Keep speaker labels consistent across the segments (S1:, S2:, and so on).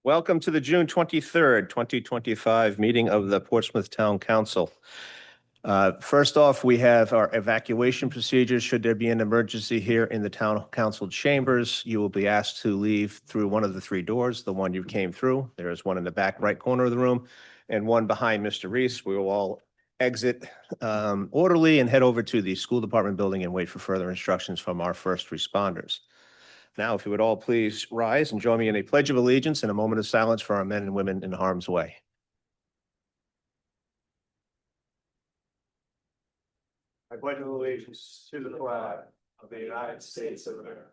S1: Welcome to the June 23rd, 2025 meeting of the Portsmouth Town Council. First off, we have our evacuation procedures. Should there be an emergency here in the Town Council chambers, you will be asked to leave through one of the three doors, the one you came through. There is one in the back right corner of the room and one behind Mr. Reese. We will all exit orderly and head over to the school department building and wait for further instructions from our first responders. Now, if you would all please rise and join me in a pledge of allegiance and a moment of silence for our men and women in harm's way. I pledge allegiance to the flag of the United States of America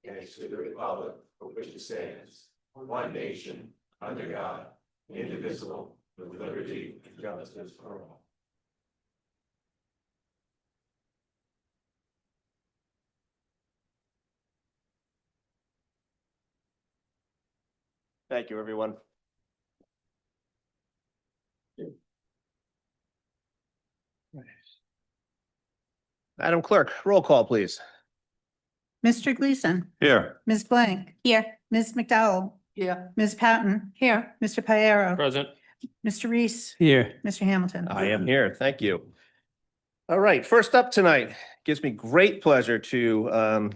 S1: and to the republic for which it stands, one nation, under God, indivisible, with liberty and justice for all. Thank you, everyone. Madam Clerk, roll call, please.
S2: Mr. Gleason.
S1: Here.
S2: Ms. Blank.
S3: Here.
S2: Ms. McDowell.
S3: Here.
S2: Ms. Patton.
S3: Here.
S2: Mr. Piero.
S4: Present.
S2: Mr. Reese.
S4: Here.
S2: Mr. Hamilton.
S1: I am here. Thank you. All right, first up tonight, gives me great pleasure to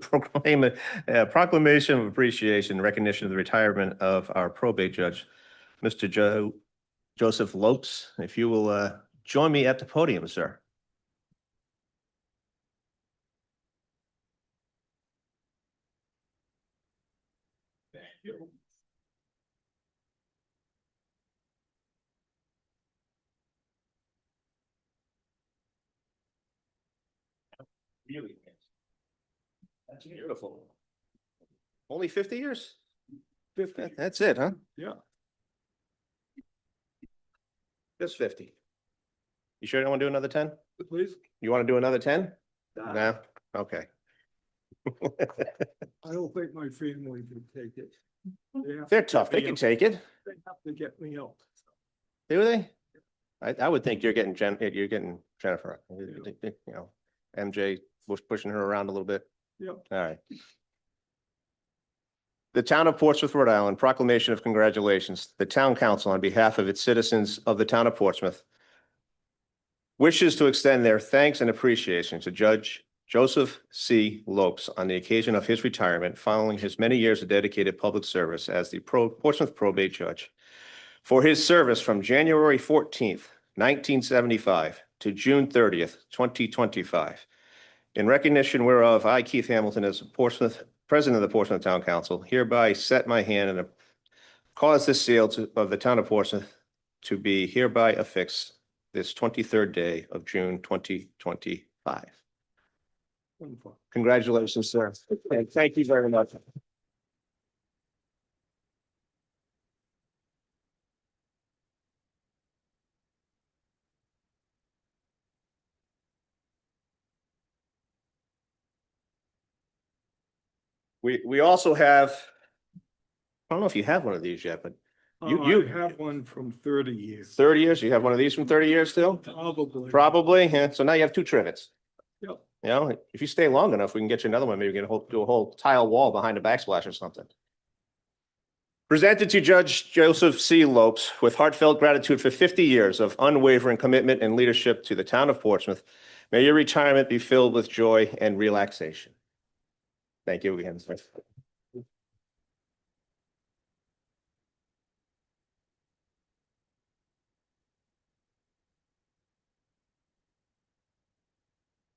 S1: proclaim a proclamation of appreciation and recognition of the retirement of our probate judge, Mr. Joseph Lopes. If you will join me at the podium, sir. Thank you. Really? That's beautiful. Only 50 years? 50. That's it, huh?
S4: Yeah.
S1: Just 50. You sure you don't want to do another 10?
S4: Please.
S1: You want to do another 10? No? Okay.
S4: I don't think my family can take it.
S1: They're tough. They can take it.
S4: They have to get me out.
S1: Do they? I would think you're getting Jennifer. You know, MJ was pushing her around a little bit.
S4: Yep.
S1: All right. The Town of Portsmouth, Rhode Island, proclamation of congratulations. The Town Council, on behalf of its citizens of the Town of Portsmouth, wishes to extend their thanks and appreciation to Judge Joseph C. Lopes on the occasion of his retirement following his many years of dedicated public service as the Portsmouth probate judge. For his service from January 14th, 1975 to June 30th, 2025. In recognition whereof, I, Keith Hamilton, as President of the Portsmouth Town Council, hereby set my hand and cause this seal of the Town of Portsmouth to be hereby affixed this 23rd day of June 2025.
S4: Wonderful.
S1: Congratulations, sir. And thank you very much. We also have, I don't know if you have one of these yet, but you
S4: I have one from 30 years.
S1: 30 years, you have one of these from 30 years still?
S4: Probably.
S1: Probably, yeah. So now you have two trivets.
S4: Yep.
S1: You know, if you stay long enough, we can get you another one. Maybe we can do a whole tile wall behind a backsplash or something. Presented to Judge Joseph C. Lopes with heartfelt gratitude for 50 years of unwavering commitment and leadership to the Town of Portsmouth. May your retirement be filled with joy and relaxation. Thank you again, sir.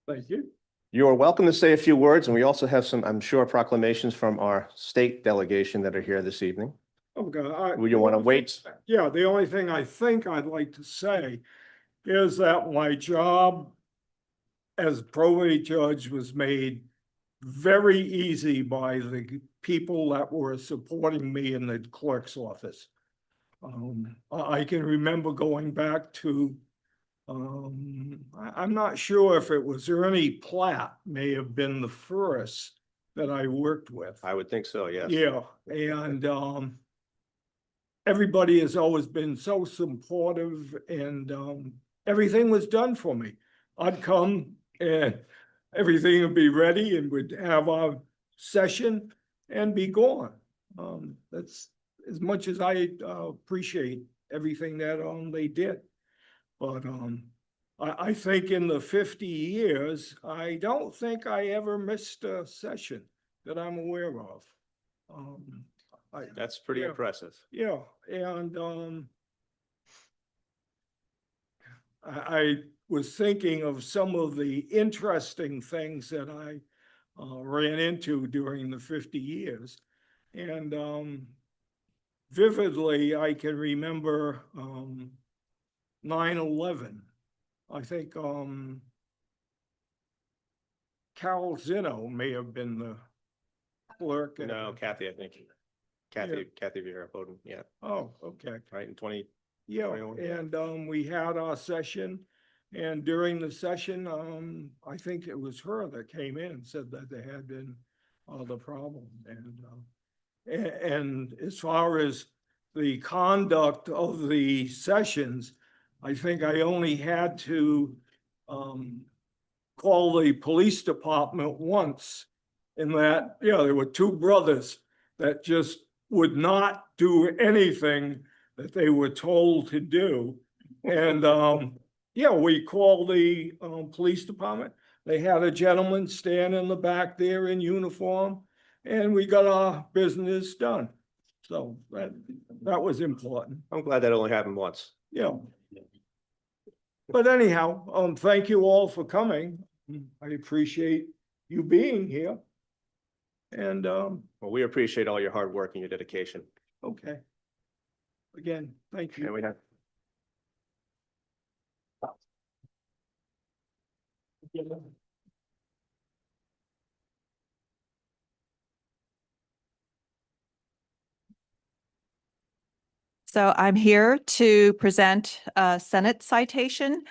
S4: Thank you.
S1: You are welcome to say a few words, and we also have some, I'm sure, proclamations from our state delegation that are here this evening.
S4: Okay.
S1: Would you want to wait?
S4: Yeah, the only thing I think I'd like to say is that my job as probate judge was made very easy by the people that were supporting me in the clerk's office. I can remember going back to, I'm not sure if it was Ernie Platt may have been the first that I worked with.
S1: I would think so, yes.
S4: Yeah, and everybody has always been so supportive, and everything was done for me. I'd come and everything would be ready and we'd have our session. and be gone. That's as much as I appreciate everything that they did. But I think in the 50 years, I don't think I ever missed a session that I'm aware of.
S1: That's pretty
S4: Yeah.
S1: impressive.
S4: Yeah, and I was thinking of some of the interesting things that I ran into during the 50 years. And vividly, I can remember 9/11. I think Carol Zino may have been the clerk.
S1: No, Kathy, I think. Kathy Vera Bowden, yeah,
S4: Oh, okay.
S1: right, in 20,
S4: Yeah,
S1: 21.
S4: and we had our session, and during the session, I think it was her that came in and said that there had been the problem, and as far as the conduct of the sessions, I think I only had to call the police department once, in that, yeah, there were two brothers that just would not do anything that they were told to do. And yeah, we called the police department. They had a gentleman stand in the back there in uniform, and we got our business done. So that was important.
S1: I'm glad that only happened once.
S4: Yeah. But anyhow, thank you all for coming. I appreciate you being here. And
S1: Well, we appreciate all your hard work and your dedication.
S4: okay. Again, thank
S1: And
S4: you.
S1: we have.
S3: So I'm here to present a Senate citation,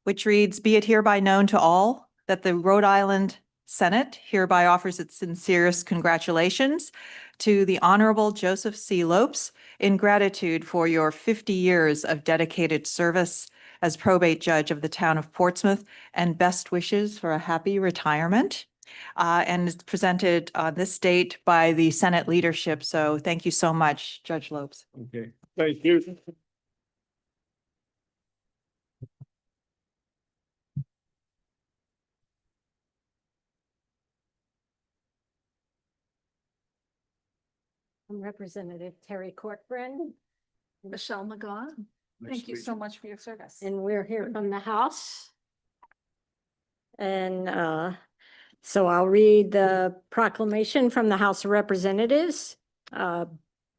S3: which reads, "Be it hereby known to all that the Rhode Island Senate hereby offers its sincerest congratulations to the Honorable Joseph C. Lopes in gratitude for your 50 years of dedicated service as probate judge of the town of Portsmouth, and best wishes for a happy retirement." And it's presented on this date by the Senate leadership. So thank you so much, Judge Lopes.
S4: Okay, thank you.
S5: I'm Representative Terry Corcoran,
S6: Michelle McGaugh, thank you so much for your service.
S5: and we're here from the House. And so I'll read the proclamation from the House of Representatives.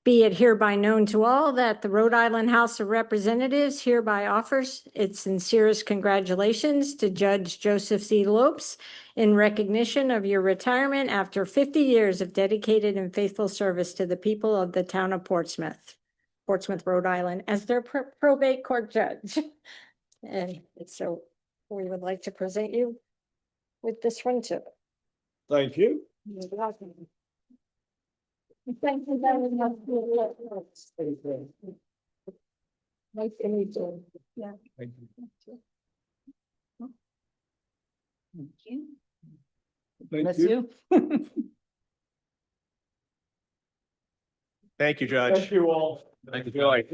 S5: Be it hereby known to all that the Rhode Island House of Representatives hereby offers its sincerest congratulations to Judge Joseph C. Lopes in recognition of your retirement after 50 years of dedicated and faithful service to the people of the town of Portsmouth, Rhode Island, as their probate court judge. And so we would like to present you with this one too.
S4: Thank you.
S5: You're welcome. Thank you very much. Nice to meet you. Yeah.
S4: Thank you.
S6: Thank you.
S4: Thank
S6: Bless
S4: you.
S6: you.
S1: Thank you,
S4: Thank
S1: Judge.
S4: you all.
S1: Thank you, Joy.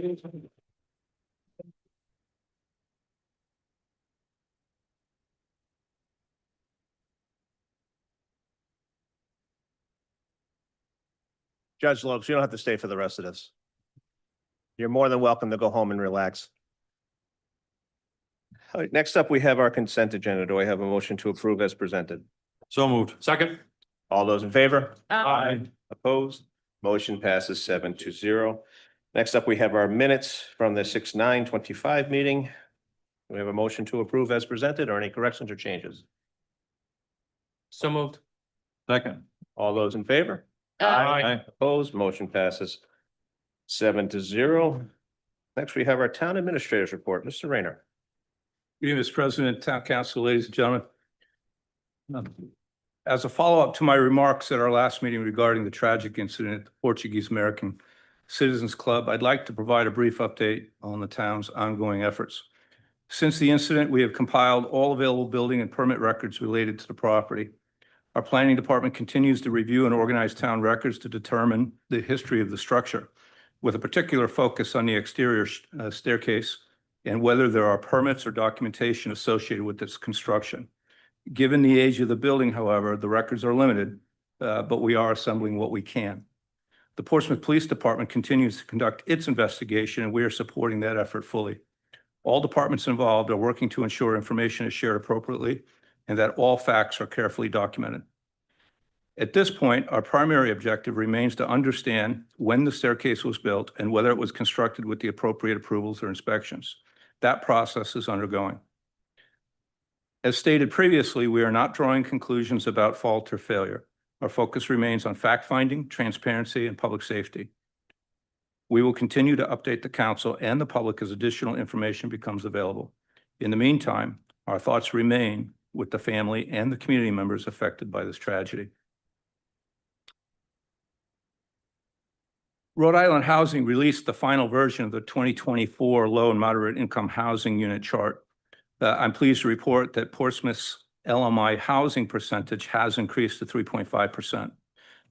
S1: Judge Lopes, you don't have to stay for the rest of this. You're more than welcome to go home and relax. All right, next up, we have our consent agenda. Do I have a motion to approve as presented?
S7: So moved. Second.
S1: All those in favor?
S7: Aye.
S1: Opposed? Motion passes 7-0. Next up, we have our minutes from the 6/9/25 meeting. We have a motion to approve as presented, or any corrections or changes?
S7: So moved. Second.
S1: All those in favor?
S7: Aye.
S1: Opposed? Motion passes 7-0. Next, we have our town administrator's report. Mr. Rayner.
S7: Good evening, Mr. President, Town Council, ladies and gentlemen. As a follow-up to my remarks at our last meeting regarding the tragic incident at the Portuguese American Citizens Club, I'd like to provide a brief update on the town's ongoing efforts. Since the incident, we have compiled all available building and permit records related to the property. Our planning department continues to review and organize town records to determine the history of the structure, with a particular focus on the exterior staircase and whether there are permits or documentation associated with its construction. Given the age of the building, however, the records are limited, but we are assembling what we can. The Portsmouth Police Department continues to conduct its investigation, and we are supporting that effort fully. All departments involved are working to ensure information is shared appropriately and that all facts are carefully documented. At this point, our primary objective remains to understand when the staircase was built and whether it was constructed with the appropriate approvals or inspections. That process is undergoing. As stated previously, we are not drawing conclusions about fault or failure. Our focus remains on fact-finding, transparency, and public safety. We will continue to update the council and the public as additional information becomes available. In the meantime, our thoughts remain with the family and the community members affected by this tragedy. Rhode Island Housing released the final version of the 2024 low and moderate income housing unit chart. I'm pleased to report that Portsmouth's LMI housing percentage has increased to 3.5%.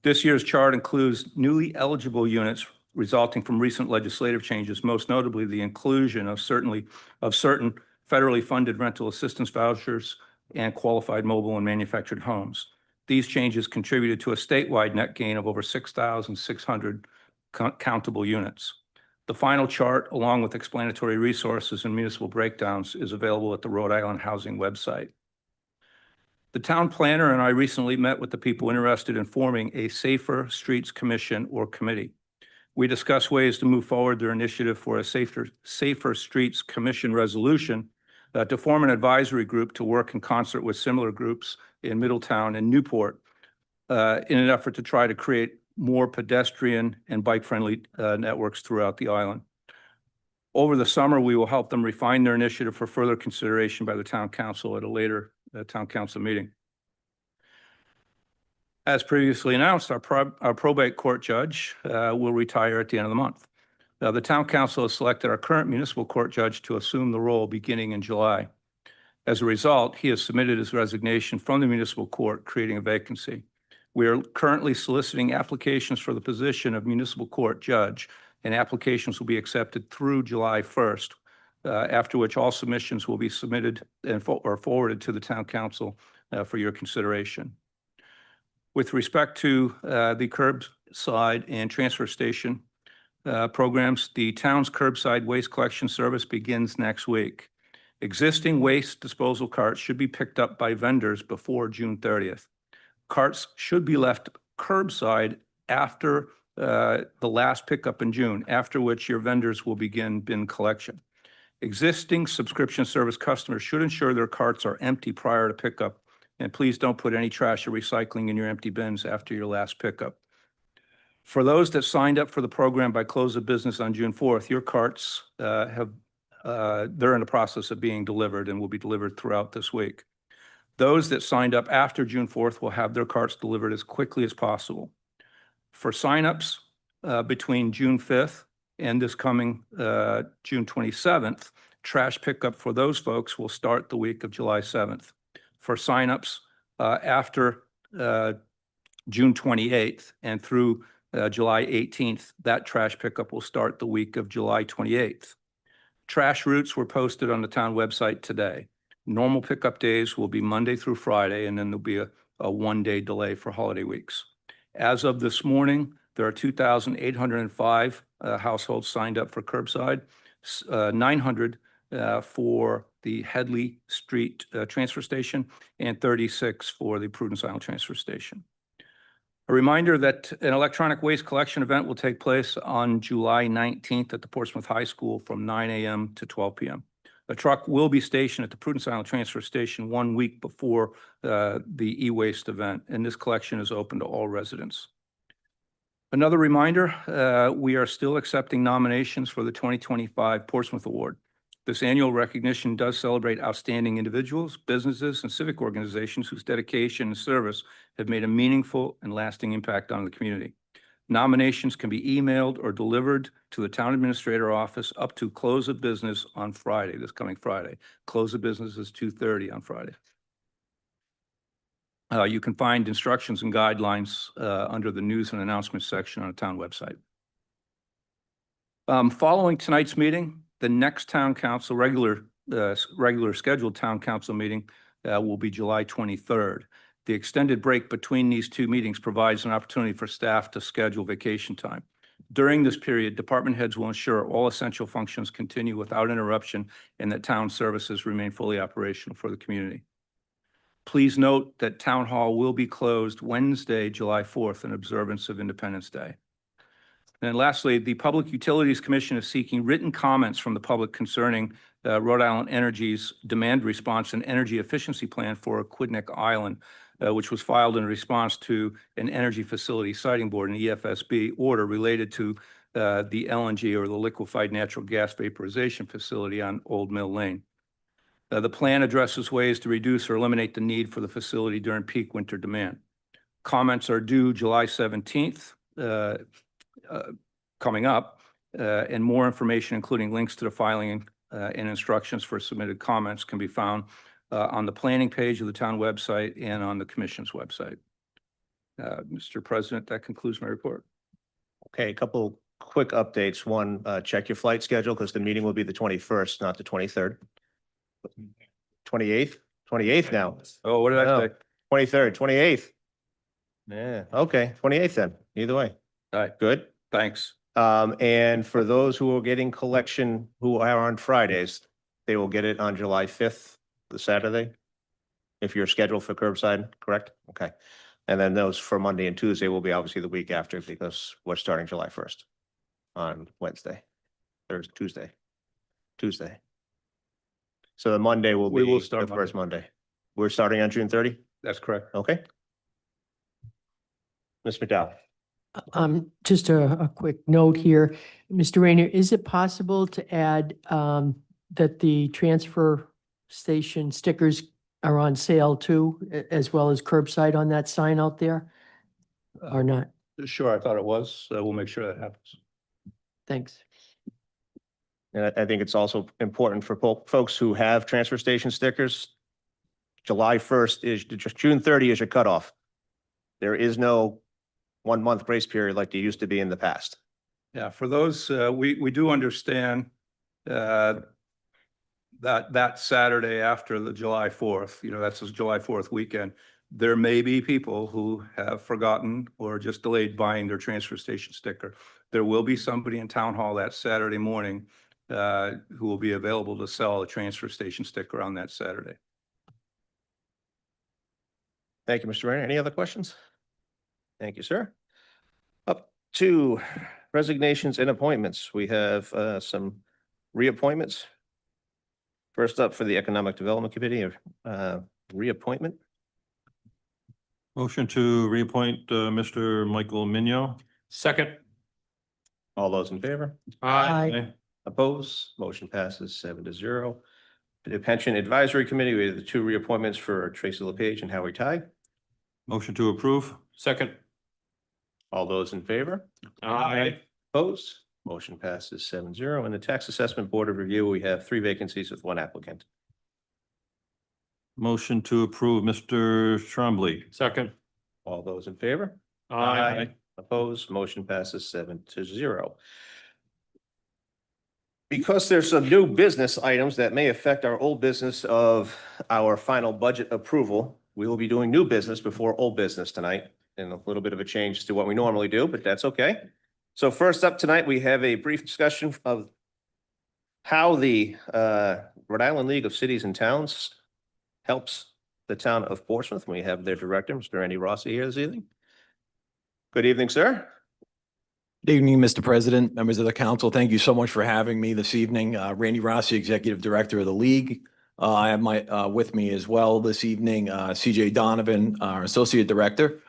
S7: This year's chart includes newly eligible units resulting from recent legislative changes, most notably the inclusion of certain federally funded rental assistance vouchers and qualified mobile and manufactured homes. These changes contributed to a statewide net gain of over 6,600 countable units. The final chart, along with explanatory resources and municipal breakdowns, is available at the Rhode Island Housing website. The town planner and I recently met with the people interested in forming a Safer Streets Commission or committee. We discussed ways to move forward their initiative for a Safer Streets Commission resolution to form an advisory group to work in concert with similar groups in Middletown and Newport in an effort to try to create more pedestrian and bike-friendly networks throughout the island. Over the summer, we will help them refine their initiative for further consideration by the town council at a later town council meeting. As previously announced, our probate court judge will retire at the end of the month. The town council has selected our current municipal court judge to assume the role beginning in July. As a result, he has submitted his resignation from the municipal court, creating a vacancy. We are currently soliciting applications for the position of municipal court judge, and applications will be accepted through July 1st, after which all submissions will be submitted or forwarded to the town council for your consideration. With respect to the curbside and transfer station programs, the town's curbside waste collection service begins next week. Existing waste disposal carts should be picked up by vendors before June 30th. Carts should be left curbside after the last pickup in June, after which your vendors will begin bin collection. Existing subscription service customers should ensure their carts are empty prior to pickup, and please don't put any trash or recycling in your empty bins after your last pickup. For those that signed up for the program by close of business on June 4th, your carts they're in the process of being delivered and will be delivered throughout this week. Those that signed up after June 4th will have their carts delivered as quickly as possible. For signups between June 5th and this coming June 27th, trash pickup for those folks will start the week of July 7th. For signups after June 28th and through July 18th, that trash pickup will start the week of July 28th. Trash routes were posted on the town website today. Normal pickup days will be Monday through Friday, and then there'll be a one-day delay for holiday weeks. As of this morning, there are 2,805 households signed up for curbside, 900 for the Headley Street transfer station, and 36 for the Prudence Island transfer station. A reminder that an electronic waste collection event will take place on July 19th at the Portsmouth High School from 9 a.m. to 12 p.m. A truck will be stationed at the Prudence Island transfer station 1 week before the e-waste event, and this collection is open to all residents. Another reminder, we are still accepting nominations for the 2025 Portsmouth Award. This annual recognition does celebrate outstanding individuals, businesses, and civic organizations whose dedication and service have made a meaningful and lasting impact on the community. Nominations can be emailed or delivered to the town administrator office up to close of business on Friday, this coming Friday. Close of business is 2:30 on Friday. You can find instructions and guidelines under the news and announcements section on the town website. Following tonight's meeting, the next town council, regular scheduled town council meeting will be July 23rd. The extended break between these two meetings provides an opportunity for staff to schedule vacation time. During this period, department heads will ensure all essential functions continue without interruption and that town services remain fully operational for the community. Please note that Town Hall will be closed Wednesday, July 4th in observance of Independence Day. And lastly, the Public Utilities Commission is seeking written comments from the public concerning Rhode Island Energy's demand response and energy efficiency plan for Aquidneck Island, which was filed in response to an Energy Facility Siting Board, an EFSB order related to the LNG, or the liquefied natural gas vaporization facility on Old Mill Lane. The plan addresses ways to reduce or eliminate the need for the facility during peak winter demand. Comments are due July 17th, coming up, and more information, including links to the filing and instructions for submitted comments, can be found on the planning page of the town website and on the commission's website. Mr. President, that concludes my report.
S1: Okay, a couple quick updates. One, check your flight schedule because the meeting will be the 21st, not the 23rd. 28th now.
S7: Oh, what did I say?
S1: 23rd, 28th. Yeah, okay, 28th then, either way.
S7: All right,
S1: Good.
S7: thanks.
S1: And for those who are getting collection who are on Fridays, they will get it on July 5th, the Saturday. If you're scheduled for curbside, correct? Okay. And then those for Monday and Tuesday will be obviously the week after because we're starting July 1st on Wednesday, Thursday, Tuesday. So the Monday will
S7: We
S1: be
S7: will start
S1: the first Monday. We're starting on June 30?
S7: That's correct.
S1: Okay. Ms. McDowell.
S8: Just a quick note here. Mr. Rayner, is it possible to add that the transfer station stickers are on sale too, as well as curbside on that sign out there? Or not?
S7: Sure, I thought it was. We'll make sure that happens.
S8: Thanks.
S1: And I think it's also important for folks who have transfer station stickers. July 1st is just June 30 is your cutoff. There is no 1 month grace period like there used to be in the past.
S7: Yeah, for those, we do understand that Saturday after the July 4th, that's the July 4th weekend, there may be people who have forgotten or just delayed buying their transfer station sticker. There will be somebody in Town Hall that Saturday morning who will be available to sell a transfer station sticker on that Saturday.
S1: Thank you, Mr. Rayner. Any other questions? Thank you, sir. Up to resignations and appointments. We have some reappointments. First up for the Economic Development Committee, reappointment.
S9: Motion to reappoint Mr. Michael Mignot.
S10: Second.
S1: All those in favor?
S8: Aye.
S1: Opposed? Motion passes 7-0. For the Pension Advisory Committee, we have the two reappointments for Tracy LePage and Howie Ty.
S9: Motion to approve.
S10: Second.
S1: All those in favor?
S10: Aye.
S1: Opposed? Motion passes 7-0. In the Tax Assessment Board of Review, we have 3 vacancies with 1 applicant.
S9: Motion to approve Mr. Tremblay.
S10: Second.
S1: All those in favor?
S10: Aye.
S1: Opposed? Motion passes 7-0. Because there's some new business items that may affect our old business of our final budget approval, we will be doing new business before old business tonight, and a little bit of a change to what we normally do, but that's okay. So first up tonight, we have a brief discussion of how the Rhode Island League of Cities and Towns helps the town of Portsmouth. We have their director, Mr. Randy Rossi, here this evening. Good evening, sir.
S11: Good evening, Mr. President, members of the council. Thank you so much for having me this evening. Randy Rossi, Executive Director of the League. I have with me as well this evening, CJ Donovan, our Associate Director.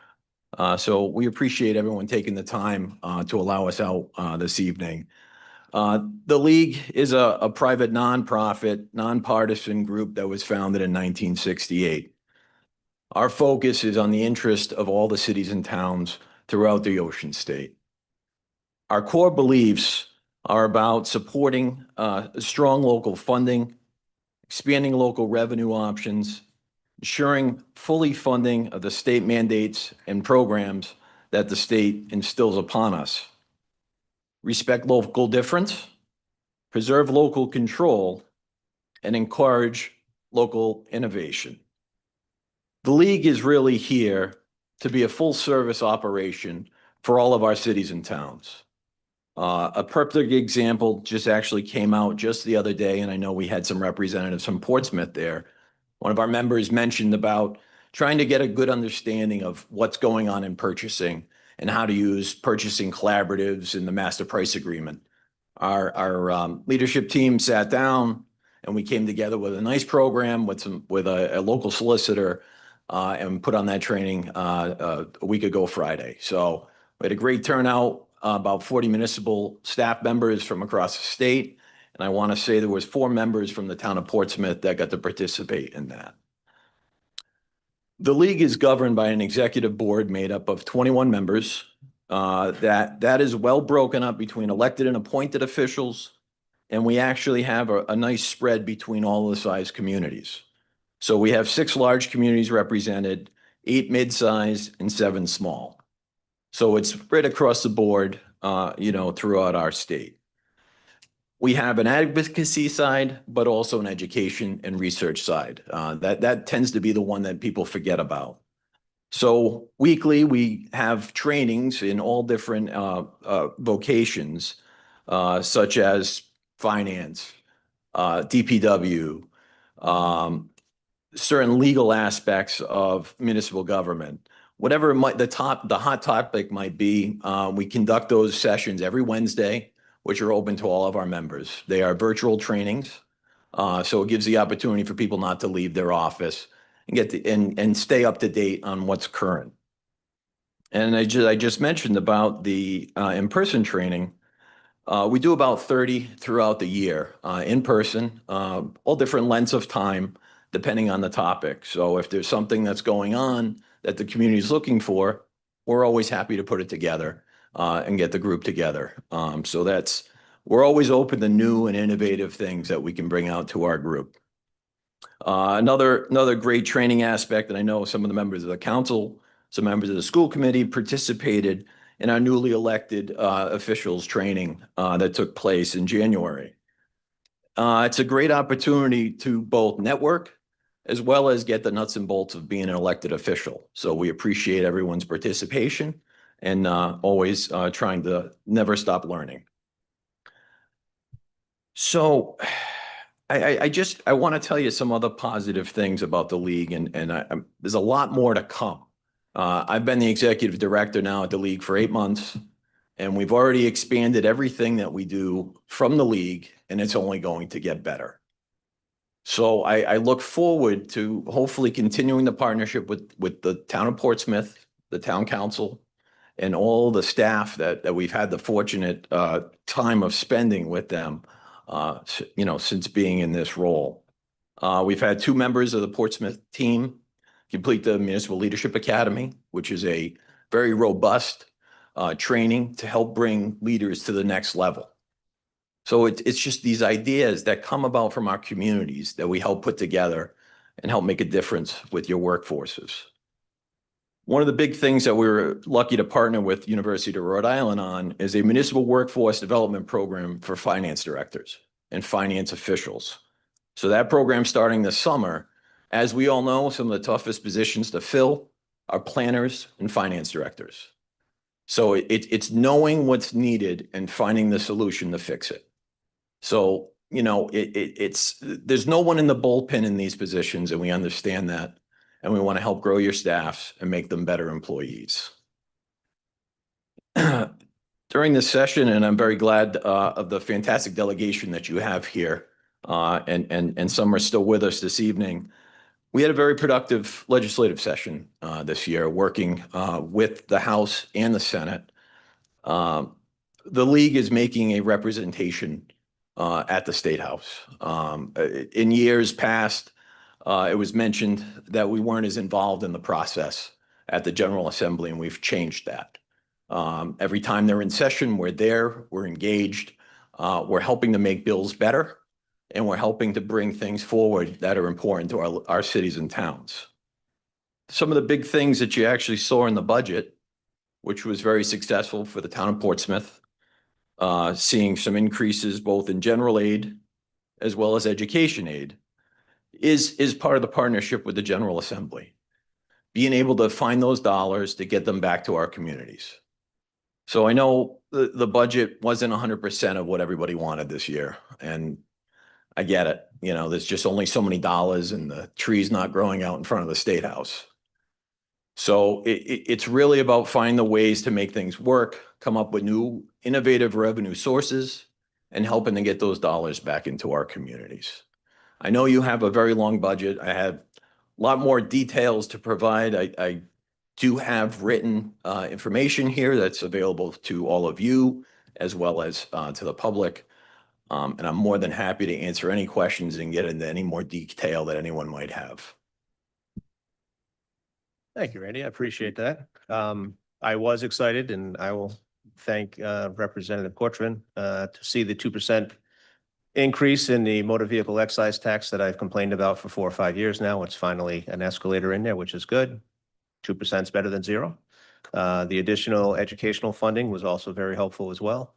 S11: So we appreciate everyone taking the time to allow us out this evening. The League is a private nonprofit, nonpartisan group that was founded in 1968. Our focus is on the interest of all the cities and towns throughout the Ocean State. Our core beliefs are about supporting strong local funding, expanding local revenue options, ensuring fully funding of the state mandates and programs that the state instills upon us, respect local difference, preserve local control, and encourage local innovation. The league is really here to be a full-service operation for all of our cities and towns. A perfect example just actually came out just the other day, and I know we had some representatives from Portsmouth there. One of our members mentioned about trying to get a good understanding of what's going on in purchasing and how to use purchasing collaboratives in the master price agreement. Our leadership team sat down and we came together with a nice program with a local solicitor and put on that training a week ago Friday. So we had a great turnout, about 40 municipal staff members from across the state. And I want to say there was 4 members from the town of Portsmouth that got to participate in that. The league is governed by an executive board made up of 21 members. That is well broken up between elected and appointed officials. And we actually have a nice spread between all the size communities. So we have 6 large communities represented, 8 mid-sized, and 7 small. So it's spread across the board, throughout our state. We have an advocacy side, but also an education and research side. That tends to be the one that people forget about. So weekly, we have trainings in all different vocations, such as finance, DPW, certain legal aspects of municipal government. Whatever the hot topic might be, we conduct those sessions every Wednesday, which are open to all of our members. They are virtual trainings, so it gives the opportunity for people not to leave their office and and stay up to date on what's current. And I just mentioned about the in-person training. We do about 30 throughout the year, in person, all different lengths of time, depending on the topic. So if there's something that's going on that the community is looking for, we're always happy to put it together and get the group together. We're always open to new and innovative things that we can bring out to our group. Another great training aspect, and I know some of the members of the council, some members of the school committee participated in our newly elected officials training that took place in January. It's a great opportunity to both network as well as get the nuts and bolts of being an elected official. So we appreciate everyone's participation and always trying to never stop learning. So I want to tell you some other positive things about the league, and there's a lot more to come. I've been the executive director now at the league for 8 months, and we've already expanded everything that we do from the league, and it's only going to get better. So I look forward to hopefully continuing the partnership with the town of Portsmouth, the town council, and all the staff that we've had the fortunate time of spending with them, since being in this role. We've had 2 members of the Portsmouth team complete the Municipal Leadership Academy, which is a very robust training to help bring leaders to the next level. So it's just these ideas that come about from our communities that we help put together and help make a difference with your workforces. One of the big things that we were lucky to partner with University of Rhode Island on is a municipal workforce development program for finance directors and finance officials. So that program starting this summer, as we all know, some of the toughest positions to fill are planners and finance directors. So it's knowing what's needed and finding the solution to fix it. So, there's no one in the bullpen in these positions, and we understand that. And we want to help grow your staffs and make them better employees. During this session, and I'm very glad of the fantastic delegation that you have here, and some are still with us this evening. We had a very productive legislative session this year, working with the House and the Senate. The league is making a representation at the State House. In years past, it was mentioned that we weren't as involved in the process at the General Assembly, and we've changed that. Every time they're in session, we're there, we're engaged, we're helping to make bills better, and we're helping to bring things forward that are important to our cities and towns. Some of the big things that you actually saw in the budget, which was very successful for the town of Portsmouth, seeing some increases both in general aid as well as education aid, is part of the partnership with the General Assembly. Being able to find those dollars to get them back to our communities. So I know the budget wasn't 100% of what everybody wanted this year, and I get it. You know, there's just only so many dollars and the tree's not growing out in front of the State House. So it's really about finding the ways to make things work, come up with new innovative revenue sources, and helping to get those dollars back into our communities. I know you have a very long budget. I have a lot more details to provide. I do have written information here that's available to all of you as well as to the public. And I'm more than happy to answer any questions and get into any more detail that anyone might have.
S1: Thank you, Randy. I appreciate that. I was excited, and I will thank Representative Corcoran to see the 2% increase in the motor vehicle excise tax that I've complained about for 4 or 5 years now. It's finally an escalator in there, which is good. 2% is better than 0. The additional educational funding was also very helpful as well.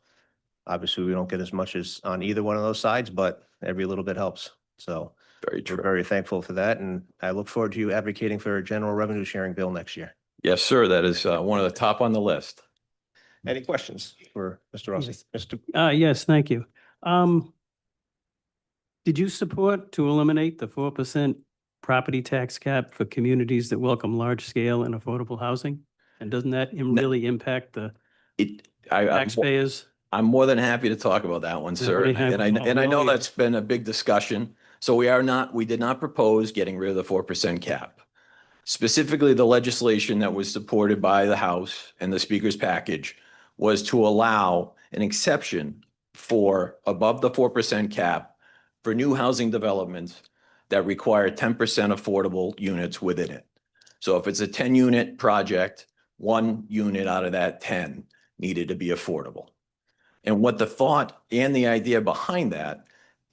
S1: Obviously, we don't get as much as on either one of those sides, but every little bit helps. So
S11: Very
S1: we're
S11: true.
S1: very thankful for that, and I look forward to you advocating for a general revenue sharing bill next year.
S11: Yes, sir. That is one of the top on the list.
S1: Any questions for Mr. Rossi?
S10: Yes.
S1: Mr.
S10: Yes, thank you. Did you support to eliminate the 4% property tax cap for communities that welcome large scale and affordable housing? And doesn't that really impact the taxpayers?
S11: I'm more than happy to talk about that one, sir.
S10: Everybody have-
S11: And I know that's been a big discussion. So we did not propose getting rid of the 4% cap. Specifically, the legislation that was supported by the House and the Speaker's package was to allow an exception for above the 4% cap for new housing developments that require 10% affordable units within it. So if it's a 10-unit project, 1 unit out of that 10 needed to be affordable. And what the thought and the idea behind that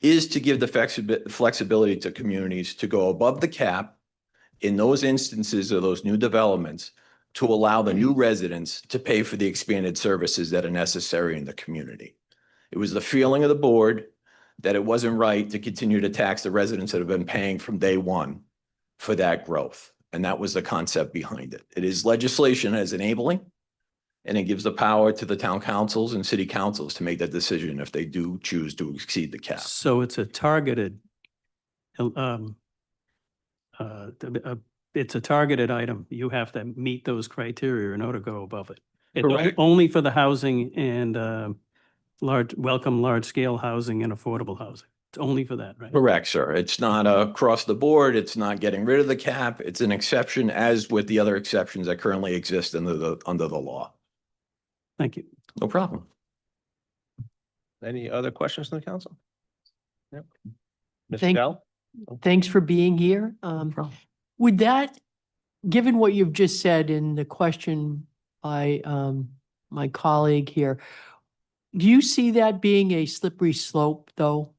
S11: is to give the flexibility to communities to go above the cap in those instances of those new developments to allow the new residents to pay for the expanded services that are necessary in the community. It was the feeling of the board that it wasn't right to continue to tax the residents that have been paying from day one for that growth. And that was the concept behind it. It is legislation as enabling, and it gives the power to the town councils and city councils to make that decision if they do choose to exceed the cap.
S10: So it's a targeted, it's a targeted item. You have to meet those criteria in order to go above it. It's
S11: Correct.
S10: only for the housing and large scale housing and affordable housing. It's only for that, right?
S11: Correct, sir. It's not across the board. It's not getting rid of the cap. It's an exception, as with the other exceptions that currently exist under the law.
S10: Thank you.
S11: No problem.
S1: Any other questions from the council? Yep. Mr.
S8: Thank-
S1: Dell?
S8: Thanks for being here. Would that, given what you've just said in the question by my colleague here, do you see that being a slippery slope, though?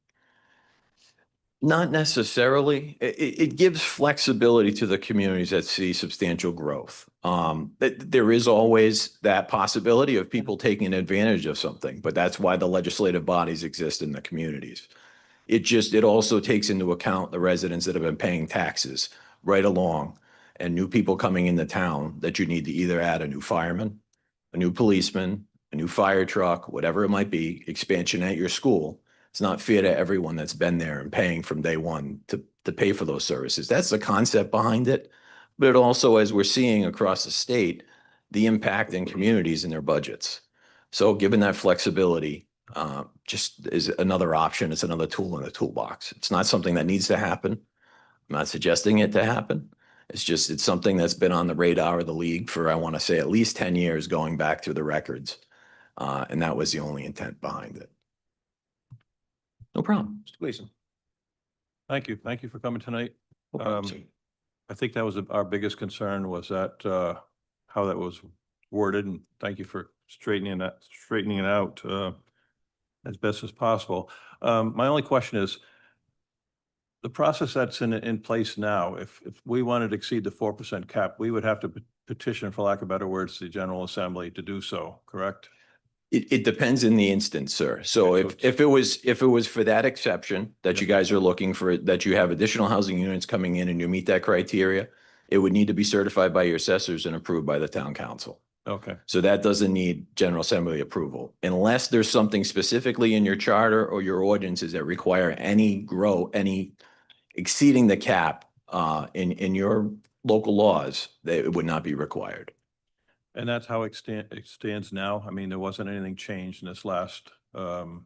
S11: Not necessarily. It gives flexibility to the communities that see substantial growth. There is always that possibility of people taking advantage of something, but that's why the legislative bodies exist in the communities. It also takes into account the residents that have been paying taxes right along and new people coming into town that you need to either add a new fireman, a new policeman, a new fire truck, whatever it might be, expansion at your school. It's not fair to everyone that's been there and paying from day one to pay for those services. That's the concept behind it. But it also, as we're seeing across the state, the impact in communities and their budgets. So given that flexibility, just is another option. It's another tool in the toolbox. It's not something that needs to happen. I'm not suggesting it to happen. It's something that's been on the radar of the league for, I want to say, at least 10 years going back through the records. And that was the only intent behind it. No problem.
S1: Mr. Gleason?
S9: Thank you. Thank you for coming tonight.
S11: No problem, sir.
S9: I think that was our biggest concern was that, how that was worded, and thank you for straightening it out, as best as possible. My only question is, The process that's in place now, if we wanted to exceed the 4% cap, we would have to petition, for lack of better words, the General Assembly to do so, correct?
S11: It depends in the instance, sir. So
S9: Okay, so
S11: if it was for that exception that you guys are looking for, that you have additional housing units coming in and you meet that criteria, it would need to be certified by your assessors and approved by the town council.
S9: Okay,
S11: So that doesn't need General Assembly approval unless there's something specifically in your charter or your ordinances that require any exceeding the cap in your local laws, that it would not be required.
S9: and that's how it stands now? I mean, there wasn't anything changed in this last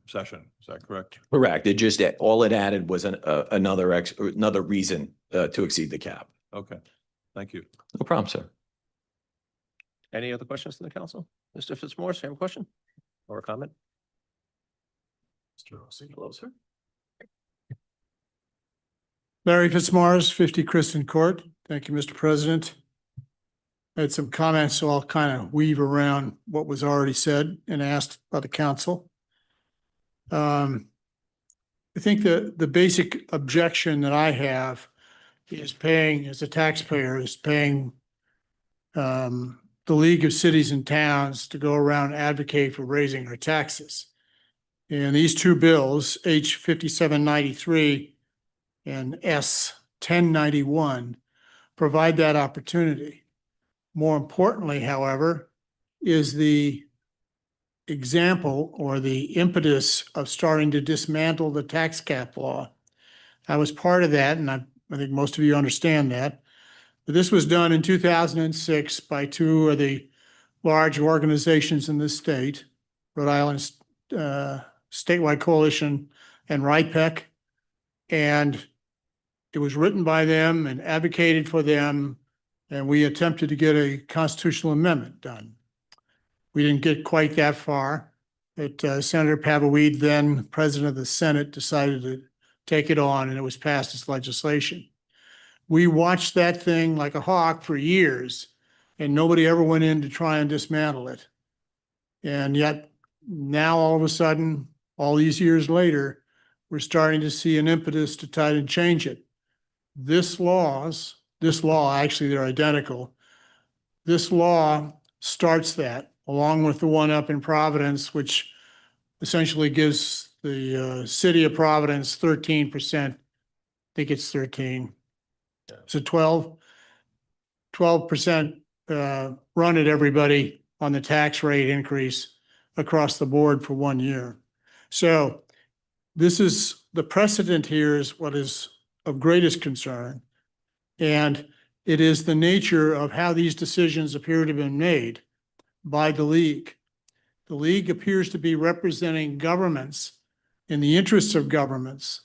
S9: session, is that correct?
S11: Correct. It just, all it added was another reason to exceed the cap.
S9: Okay, thank you.
S11: No problem, sir.
S1: Any other questions to the council? Mr. Fitzmaurice, you have a question or a comment? Mr. Rossi, hello, sir.
S12: Larry Fitzmaurice, 50 Kristen Court. Thank you, Mr. President. I had some comments, so I'll kind of weave around what was already said and asked by the council. I think the basic objection that I have is paying, as a taxpayer, is paying the League of Cities and Towns to go around and advocate for raising our taxes. And these two bills, H 5793 and S 1091, provide that opportunity. More importantly, however, is the example or the impetus of starting to dismantle the tax cap law. I was part of that, and I think most of you understand that. But this was done in 2006 by two of the large organizations in the state, Rhode Island Statewide Coalition and RIPEC. And it was written by them and advocated for them, and we attempted to get a constitutional amendment done. We didn't get quite that far, but Senator Pavaweed, then president of the Senate, decided to take it on, and it was passed as legislation. We watched that thing like a hawk for years, and nobody ever went in to try and dismantle it. And yet now all of a sudden, all these years later, we're starting to see an impetus to try to change it. This law, actually they're identical. This law starts that, along with the one up in Providence, which essentially gives the city of Providence 13%. I think it's 13. So 12% run at everybody on the tax rate increase across the board for 1 year. So this is, the precedent here is what is of greatest concern. And it is the nature of how these decisions appear to have been made by the league. The league appears to be representing governments in the interests of governments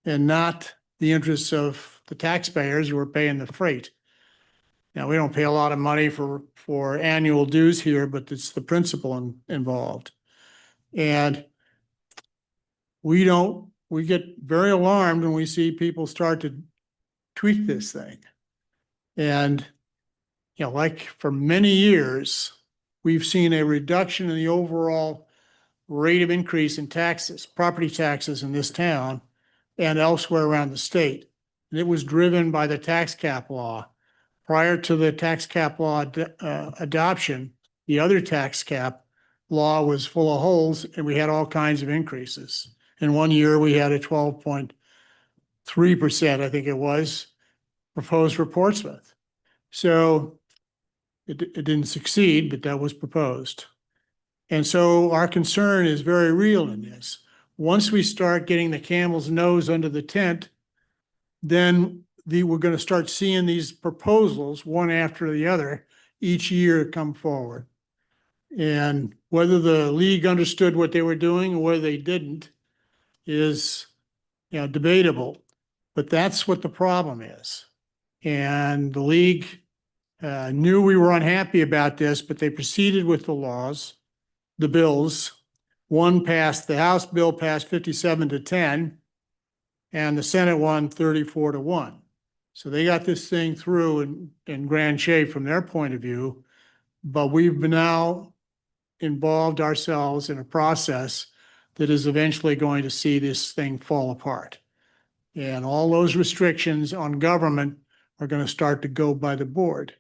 S12: and not the interests of the taxpayers who are paying the freight. Now, we don't pay a lot of money for annual dues here, but it's the principle involved. And we get very alarmed when we see people start to tweak this thing. And, you know, like for many years, we've seen a reduction in the overall rate of increase in taxes, property taxes in this town and elsewhere around the state. And it was driven by the tax cap law. Prior to the tax cap law adoption, the other tax cap law was full of holes and we had all kinds of increases. In 1 year, we had a 12.3%, I think it was, proposed for Portsmouth. So it didn't succeed, but that was proposed. And so our concern is very real in this. Once we start getting the camel's nose under the tent, then we're going to start seeing these proposals, one after the other, each year come forward. And whether the league understood what they were doing or whether they didn't is, you know, debatable. But that's what the problem is. And the league knew we were unhappy about this, but they proceeded with the laws, the bills. One passed, the House bill passed 57-10, and the Senate one 34-1. So they got this thing through in grand shape from their point of view, but we've now involved ourselves in a process that is eventually going to see this thing fall apart. And all those restrictions on government are going to start to go by the board.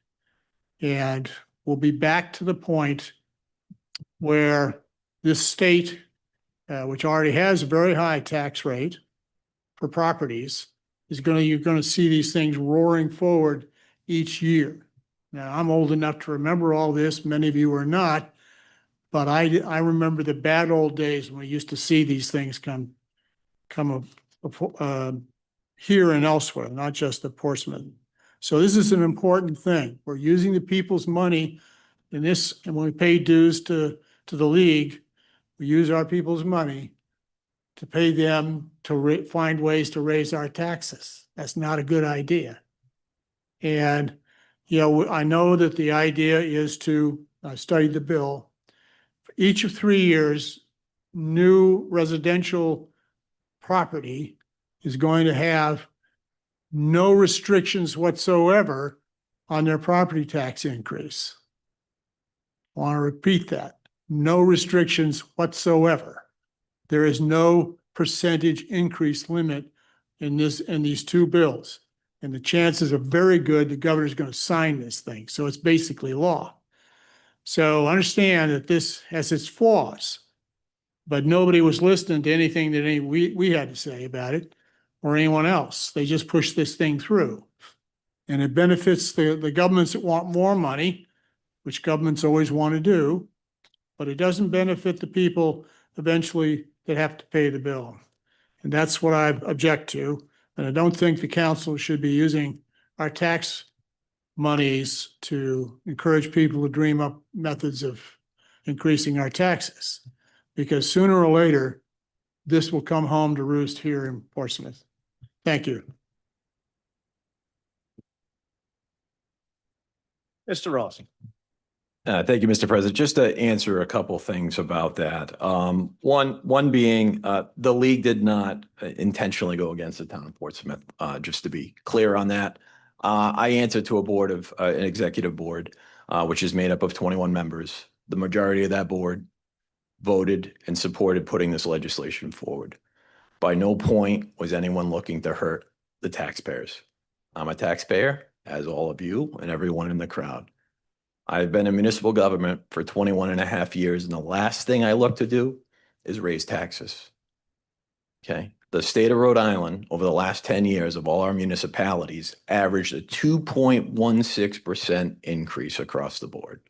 S12: And we'll be back to the point where this state, which already has a very high tax rate for properties, you're going to see these things roaring forward each year. Now, I'm old enough to remember all this. Many of you are not. But I remember the bad old days when we used to see these things come here and elsewhere, not just at Portsmouth. So this is an important thing. We're using the people's money in this, and when we pay dues to the league, we use our people's money to pay them to find ways to raise our taxes. That's not a good idea. And, you know, I know that the idea is to, I studied the bill, for each of 3 years, new residential property is going to have no restrictions whatsoever on their property tax increase. I want to repeat that. No restrictions whatsoever. There is no percentage increase limit in these two bills. And the chances are very good the governor's going to sign this thing. So it's basically law. So understand that this has its flaws, but nobody was listening to anything that we had to say about it or anyone else. They just pushed this thing through. And it benefits the governments that want more money, which governments always want to do, but it doesn't benefit the people eventually that have to pay the bill. And that's what I object to. And I don't think the council should be using our tax monies to encourage people to dream up methods of increasing our taxes. Because sooner or later, this will come home to roost here in Portsmouth. Thank you.
S1: Mr. Rossi.
S11: Thank you, Mr. President. Just to answer a couple things about that. One being, the league did not intentionally go against the town of Portsmouth, just to be clear on that. I answer to a board of, an executive board, which is made up of 21 members. The majority of that board voted and supported putting this legislation forward. By no point was anyone looking to hurt the taxpayers. I'm a taxpayer, as all of you and everyone in the crowd. I've been in municipal government for 21 and a half years, and the last thing I look to do is raise taxes. Okay. The state of Rhode Island, over the last 10 years of all our municipalities, averaged a 2.16% increase across the board.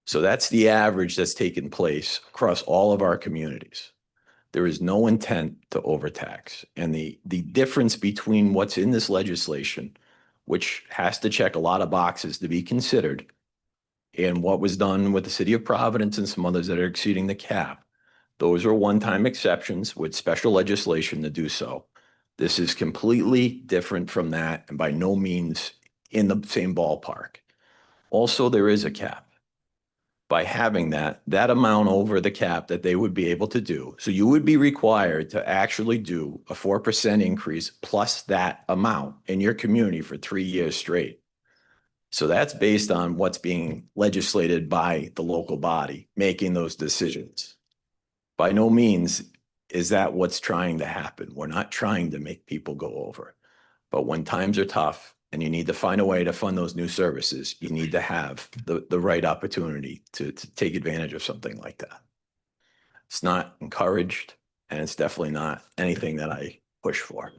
S11: So that's the average that's taken place across all of our communities. There is no intent to overtax. And the difference between what's in this legislation, which has to check a lot of boxes to be considered, and what was done with the city of Providence and some others that are exceeding the cap, those are one-time exceptions with special legislation to do so. This is completely different from that and by no means in the same ballpark. Also, there is a cap. By having that amount over the cap that they would be able to do. So you would be required to actually do a 4% increase plus that amount in your community for 3 years straight. So that's based on what's being legislated by the local body, making those decisions. By no means is that what's trying to happen. We're not trying to make people go over. But when times are tough and you need to find a way to fund those new services, you need to have the right opportunity to take advantage of something like that. It's not encouraged, and it's definitely not anything that I push for.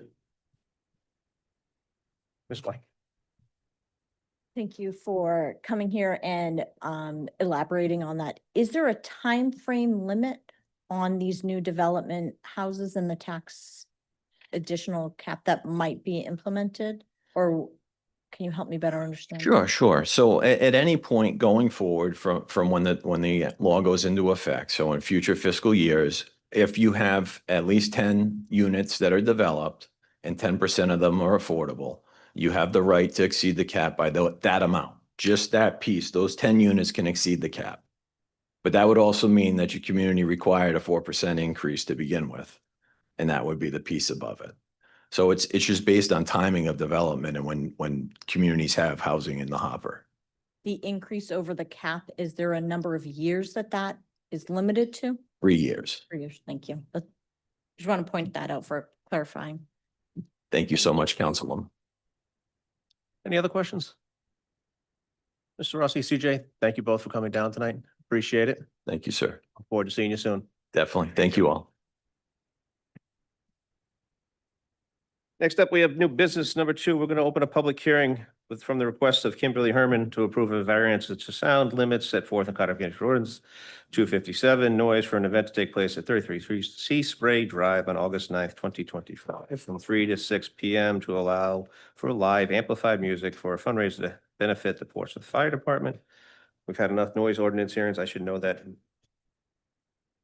S1: Ms. White.
S13: Thank you for coming here and elaborating on that. Is there a time frame limit on these new development houses and the tax additional cap that might be implemented? Or can you help me better understand?
S11: Sure. So at any point going forward from when the law goes into effect, so in future fiscal years, if you have at least 10 units that are developed and 10% of them are affordable, you have the right to exceed the cap by that amount. Just that piece, those 10 units can exceed the cap. But that would also mean that your community required a 4% increase to begin with. And that would be the piece above it. So it's just based on timing of development and when communities have housing in the hopper.
S13: The increase over the cap, is there a number of years that is limited to?
S11: 3 years.
S13: 3 years, thank you. Just want to point that out for clarifying.
S11: Thank you so much, Councilwoman.
S1: Any other questions? Mr. Rossi, CJ, thank you both for coming down tonight. Appreciate it.
S11: Thank you, sir.
S1: Look forward to seeing you soon.
S11: Definitely. Thank you all.
S1: Next up, we have new business number 2. We're going to open a public hearing from the request of Kimberly Herman to approve a variance to sound limits set forth in Codified Ordinance 257, noise for an event to take place at 33 Sea Spray Drive on August 9th, 2025, from 3 to 6 p.m. to allow for live amplified music for a fundraiser to benefit the Portsmouth Fire Department. We've had enough noise ordinance hearings. I should know that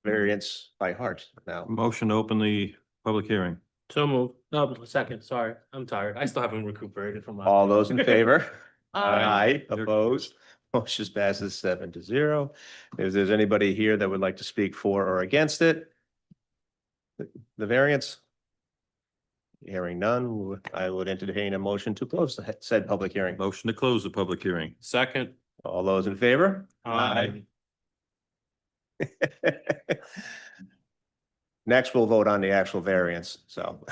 S1: variance by heart now.
S9: Motion to open the public hearing.
S14: So moved. No, second, sorry. I'm tired. I still haven't recuperated from last.
S1: All
S14: night.
S1: those in favor?
S14: Aye.
S1: Opposed? Motion passes 7-0. If there's anybody here that would like to speak for or against it, the variance? Hearing none, I would entertain a motion to close the said public hearing.
S9: Motion to close the public hearing.
S14: Second.
S1: All those in favor?
S14: Aye.
S1: Next, we'll vote on the actual variance, so.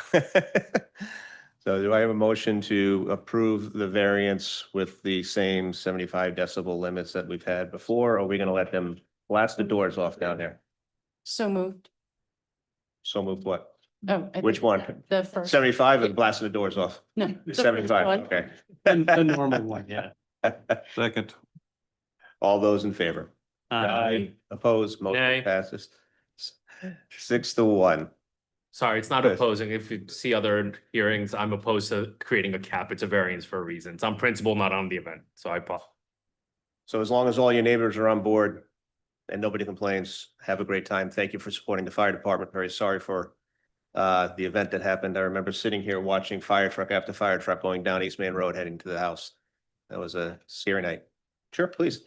S1: So do I have a motion to approve the variance with the same 75 decibel limits that we've had before? Or are we gonna let them blast the doors off down there?
S6: So moved.
S1: So moved what?
S6: Oh. I
S1: Which
S6: think
S1: one?
S6: The first.
S1: 75 and blasting the doors off?
S6: No. the first
S1: 75,
S6: one.
S1: okay.
S10: The normal one, yeah.
S9: Second.
S1: All those in favor? Opposed,
S14: Nay.
S1: motion passes 6-1.
S14: Sorry, it's not
S1: Good.
S14: opposing. If you see other hearings, I'm opposed to creating a cap. It's a variance for a reason. It's on principle, not on the event. So I apologize.
S1: So as long as all your neighbors are on board and nobody complains, have a great time. Thank you for supporting the fire department. Very sorry for the event that happened. I remember sitting here watching fire truck after fire truck going down East Main Road heading to the house. That was a scary night. Sure, please.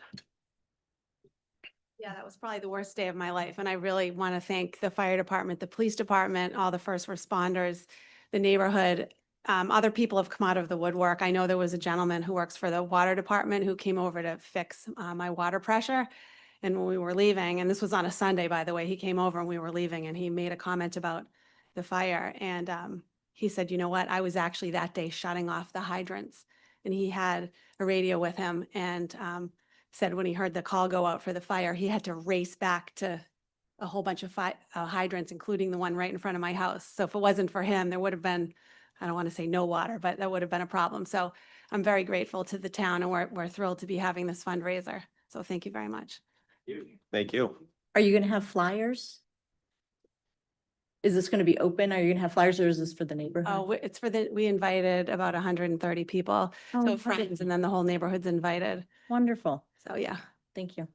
S15: Yeah, that was probably the worst day of my life. And I really want to thank the fire department, the police department, all the first responders, the neighborhood. Other people have come out of the woodwork. I know there was a gentleman who works for the water department who came over to fix my water pressure. And when we were leaving, and this was on a Sunday, by the way, he came over and we were leaving and he made a comment about the fire. And he said, you know what? I was actually that day shutting off the hydrants. And he had a radio with him and said when he heard the call go out for the fire, he had to race back to a whole bunch of hydrants, including the one right in front of my house. So if it wasn't for him, there would have been, I don't want to say no water, but that would have been a problem. So I'm very grateful to the town and we're thrilled to be having this fundraiser. So thank you very much.
S1: Thank you.
S13: Are you gonna have flyers? Is this gonna be open? Are you gonna have flyers or is this for the neighborhood?
S15: Oh, it's for we invited about 130 people.
S13: Oh,
S15: So friends and then the whole neighborhood's invited.
S13: Wonderful.
S15: So yeah.
S13: Thank you.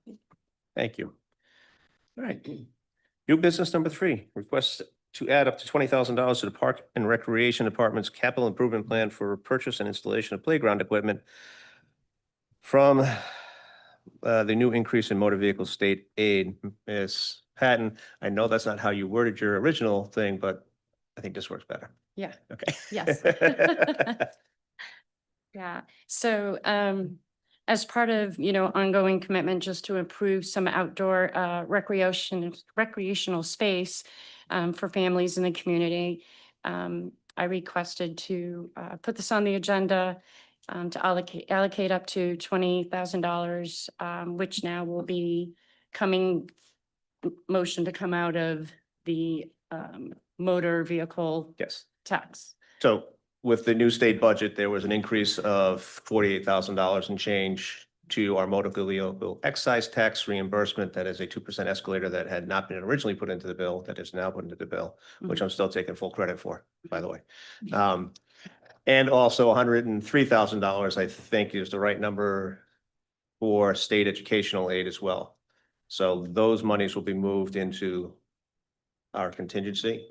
S1: Thank you. All right. New business number 3, request to add up to $20,000 to the Park and Recreation Department's capital improvement plan for purchase and installation of playground equipment from the new increase in motor vehicle state aid. Ms. Patton, I know that's not how you worded your original thing, but I think this works better.
S6: Yeah.
S1: Okay.
S6: Yes. Yeah. So, as part of, ongoing commitment just to improve some outdoor recreational space for families in the community, I requested to put this on the agenda to allocate up to $20,000, which now will be motion to come out of the motor vehicle
S1: Yes.
S6: tax.
S1: So with the new state budget, there was an increase of $48,000 and change to our motor vehicle excise tax reimbursement. That is a 2% escalator that had not been originally put into the bill, that is now put into the bill, which I'm still taking full credit for, by the way. And also $103,000, I think is the right number for state educational aid as well. So those monies will be moved into our contingency,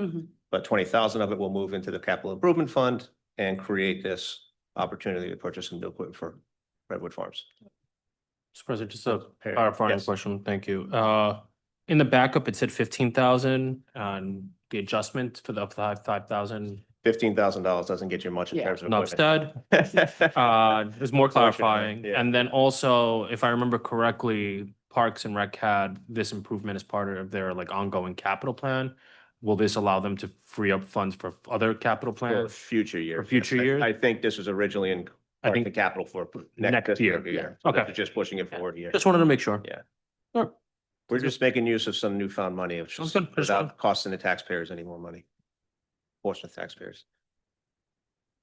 S1: but 20,000 of it will move into the capital improvement fund and create this opportunity to purchase some new equipment for Redwood Farms.
S14: Mr. President, just a clarifying
S1: Yes.
S14: question. Thank you. In the backup, it said 15,000 and the adjustment for the up to 5,000.
S1: $15,000 doesn't get you much in terms of
S14: No,
S1: equipment.
S14: There's more clarifying.
S1: yeah.
S14: And then also, if I remember correctly, Parks and Rec had this improvement as part of their ongoing capital plan. will this allow them to free up funds for other capital
S1: For
S14: plans?
S1: future years.
S14: For future
S1: Yes.
S14: years?
S1: I think this was originally in
S14: I
S1: part of
S14: think
S1: the capital for
S14: next
S1: next
S14: year,
S1: fiscal
S14: yeah.
S1: year. So this
S14: Okay.
S1: is just pushing it forward a year.
S14: Just wanted to make sure.
S1: Yeah.
S14: Sure.
S1: We're just making use of some newfound money, of
S14: Sounds
S1: just
S14: good. I just
S1: without
S14: wanted-
S1: costing the taxpayers any more money. Portsmouth taxpayers.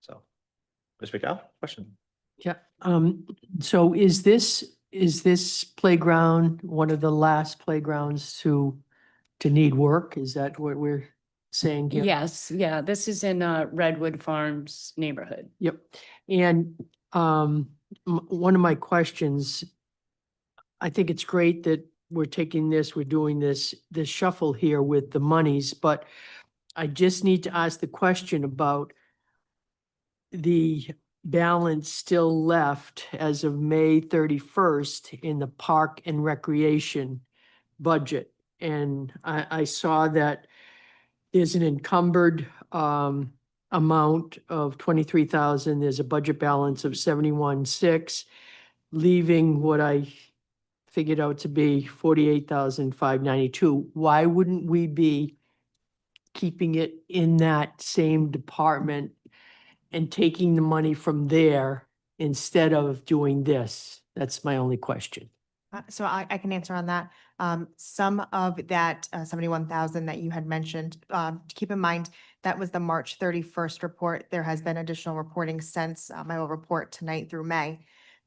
S1: So, Ms. McDowell, question?
S8: Yeah, so is this playground one of the last playgrounds to need work? Is that what we're saying here?
S6: Yes, yeah, this is in Redwood Farms neighborhood.
S8: Yep. And one of my questions, I think it's great that we're doing this shuffle here with the monies, but I just need to ask the question about the balance still left as of May 31st in the park and recreation budget. And I saw that there's an encumbered amount of 23,000. There's a budget balance of 71,600, leaving what I figured out to be 48,592. Why wouldn't we be keeping it in that same department and taking the money from there instead of doing this? That's my only question.
S16: So I can answer on that. Some of that 71,000 that you had mentioned, keep in mind, that was the March 31st report. There has been additional reporting since. I will report tonight through May.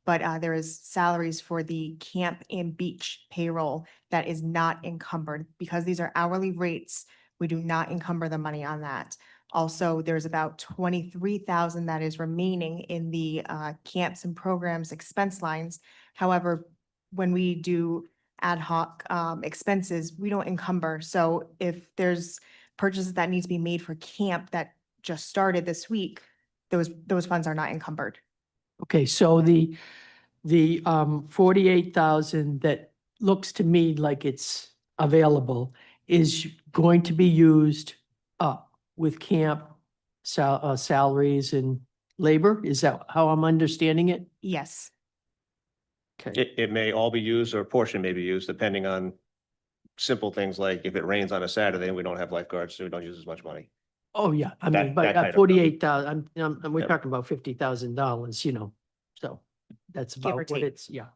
S16: But there is salaries for the camp and beach payroll that is not encumbered. Because these are hourly rates, we do not encumber the money on that. Also, there's about 23,000 that is remaining in the camps and programs expense lines. However, when we do ad hoc expenses, we don't encumber. So if there's purchases that need to be made for camp that just started this week, those funds are not encumbered.
S8: Okay, so the 48,000 that looks to me like it's available is going to be used up with camp salaries and labor? Is that how I'm understanding it?
S16: Yes.
S8: Okay.
S1: It may all be used or a portion may be used depending on simple things like if it rains on a Saturday and we don't have lifeguards, so we don't use as much money.
S8: Oh, yeah, I
S1: That-
S8: mean,
S1: that
S8: but
S1: kind of-
S8: 48,000, we're
S1: Yep.
S8: talking about $50,000, so that's
S16: Give or
S8: about what
S16: take.
S8: it's, yeah.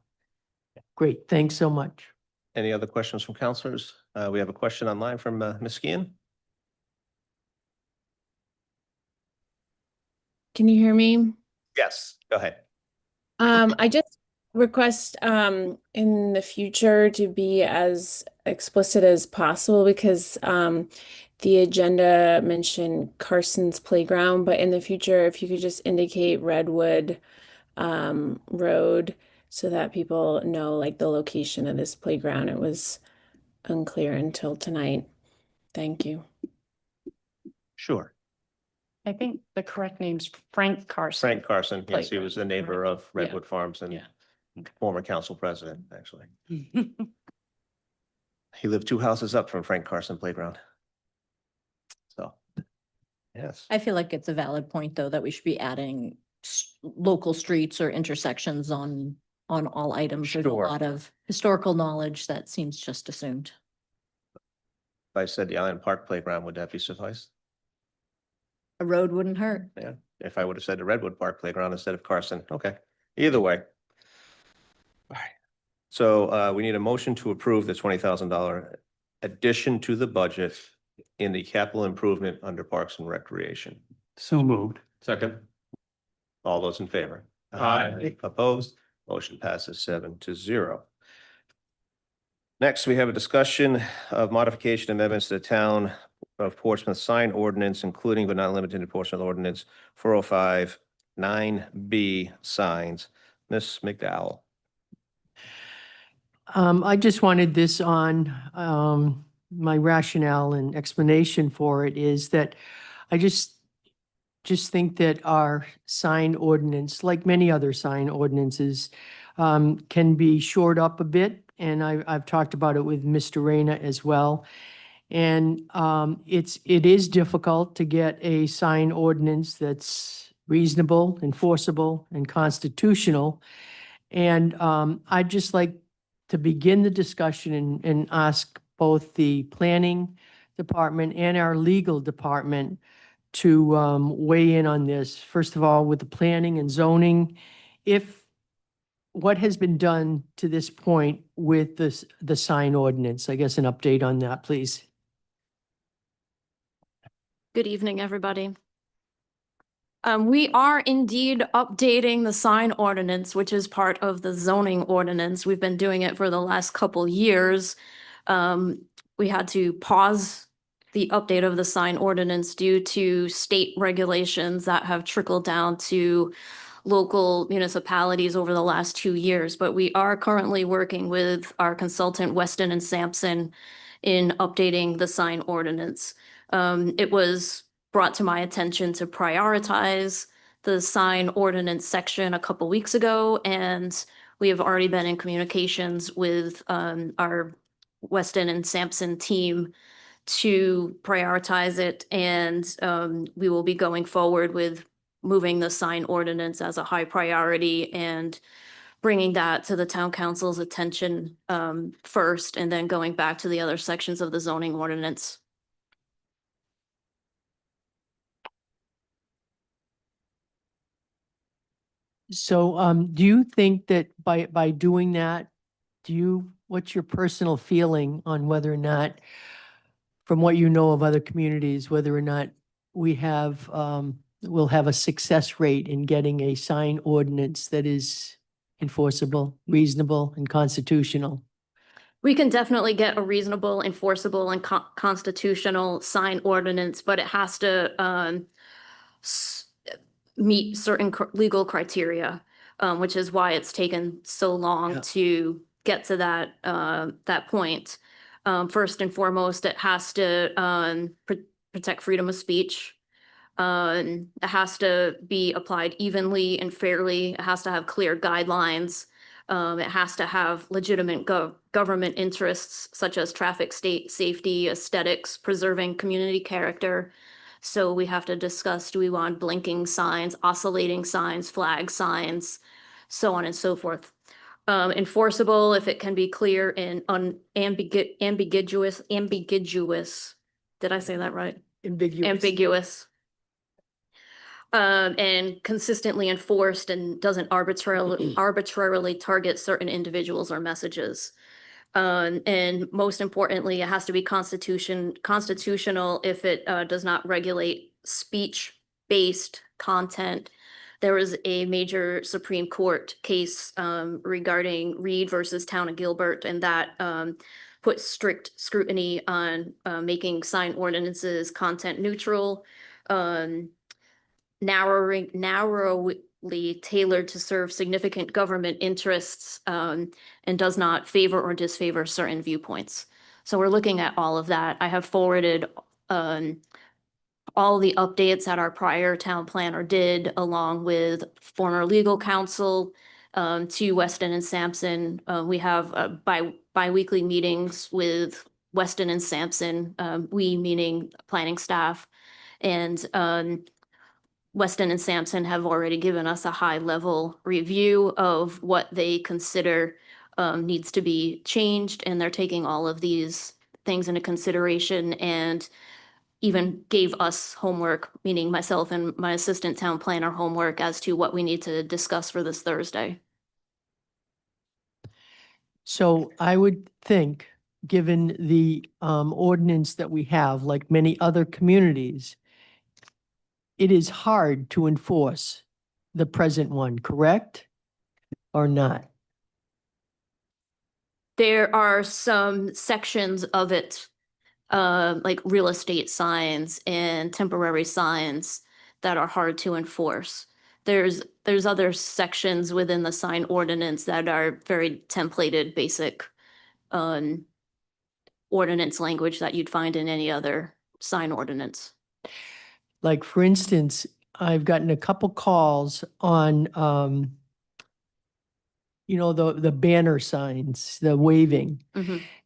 S8: Great, thanks so much.
S1: Any other questions from counselors? We have a question online from Ms. Skian.
S17: Can you hear me?
S1: Yes, go ahead.
S17: I just request in the future to be as explicit as possible because the agenda mentioned Carson's Playground, but in the future, if you could just indicate Redwood Road so that people know like the location of this playground. It was unclear until tonight. Thank you.
S1: Sure.
S6: I think the correct name's Frank Carson.
S1: Frank Carson, yes, he was the
S6: Playground,
S1: neighbor of
S6: Yeah.
S1: Redwood Farms and
S6: Yeah.
S1: former council president, actually. He lived 2 houses up from Frank Carson Playground. So, yes.
S13: I feel like it's a valid point, though, that we should be adding local streets or intersections on all items. There's a
S1: Sure.
S13: lot of historical knowledge that seems just assumed.
S1: If I said the Island Park Playground, would that be suffice?
S13: A road wouldn't hurt.
S1: Yeah, if I would have said the Redwood Park Playground instead of Carson, okay, either way. All right. So we need a motion to approve the $20,000 addition to the budget in the capital improvement under Parks and Recreation.
S10: So moved.
S1: Second. All those in favor?
S14: Aye.
S1: Opposed? Motion passes 7-0. Next, we have a discussion of modification amendments to the town of Portsmouth sign ordinance, including but not limited to Portsmouth ordinance 405 9B signs. Ms. McDowell.
S8: I just wanted this on, my rationale and explanation for it is that I just think that our sign ordinance, like many other sign ordinances, can be shored up a bit. And I've talked about it with Mr. Rayner as well. And it is difficult to get a sign ordinance that's reasonable, enforceable, and constitutional. And I'd just like to begin the discussion and ask both the planning, department and our legal department to weigh in on this. First of all, with the planning and zoning, what has been done to this point with the sign ordinance? I guess an update on that, please.
S18: Good evening, everybody. We are indeed updating the sign ordinance, which is part of the zoning ordinance. We've been doing it for the last couple years. We had to pause the update of the sign ordinance due to state regulations that have trickled down to local municipalities over the last 2 years. But we are currently working with our consultant, Weston and Sampson, in updating the sign ordinance. It was brought to my attention to prioritize the sign ordinance section a couple weeks ago, and we have already been in communications with our Weston and Sampson team to prioritize it, and we will be going forward with moving the sign ordinance as a high priority and bringing that to the town council's attention first, and then going back to the other sections of the zoning ordinance.
S8: So, do you think that by doing that, what's your personal feeling on whether or not, from what you know of other communities, whether or not we'll have a success rate in getting a sign ordinance that is enforceable, reasonable, and constitutional?
S18: We can definitely get a reasonable, enforceable, and constitutional sign ordinance, but it has to meet certain legal criteria, which is why it's taken so long to get to that point. First and foremost, it has to protect freedom of speech. It has to be applied evenly and fairly. It has to have clear guidelines. It has to have legitimate government interests such as traffic safety, aesthetics, preserving community character. So we have to discuss, do we want blinking signs, oscillating signs, flag signs, so on and so forth. Enforceable if it can be clear and ambiguous. Did I say that right? Ambiguous. And consistently enforced and doesn't arbitrarily target certain individuals or messages. And most importantly, it has to be constitutional if it does not regulate speech-based content. There was a major Supreme Court case regarding Reed versus Town of Gilbert, and that put strict scrutiny on making sign ordinances content neutral, narrowly tailored to serve significant government interests, and does not favor or disfavor certain viewpoints. So we're looking at all of that. I have forwarded all the updates that our prior town planner did, along with former legal counsel, to Weston and Sampson. We have bi-weekly meetings with Weston and Sampson, we meaning planning staff, and Weston and Sampson have already given us a high-level review of what they consider needs to be changed, and they're taking all of these things into consideration and even gave us homework, meaning myself and my assistant town planner homework as to what we need to discuss for this Thursday.
S8: So I would think, given the ordinance that we have, like many other communities, it is hard to enforce the present one, correct? Or not?
S18: There are some sections of it, like real estate signs and temporary signs, that are hard to enforce. There's other sections within the sign ordinance that are very templated, basic ordinance language that you'd find in any other sign ordinance.
S8: Like, for instance, I've gotten a couple calls on, the banner signs, the waving,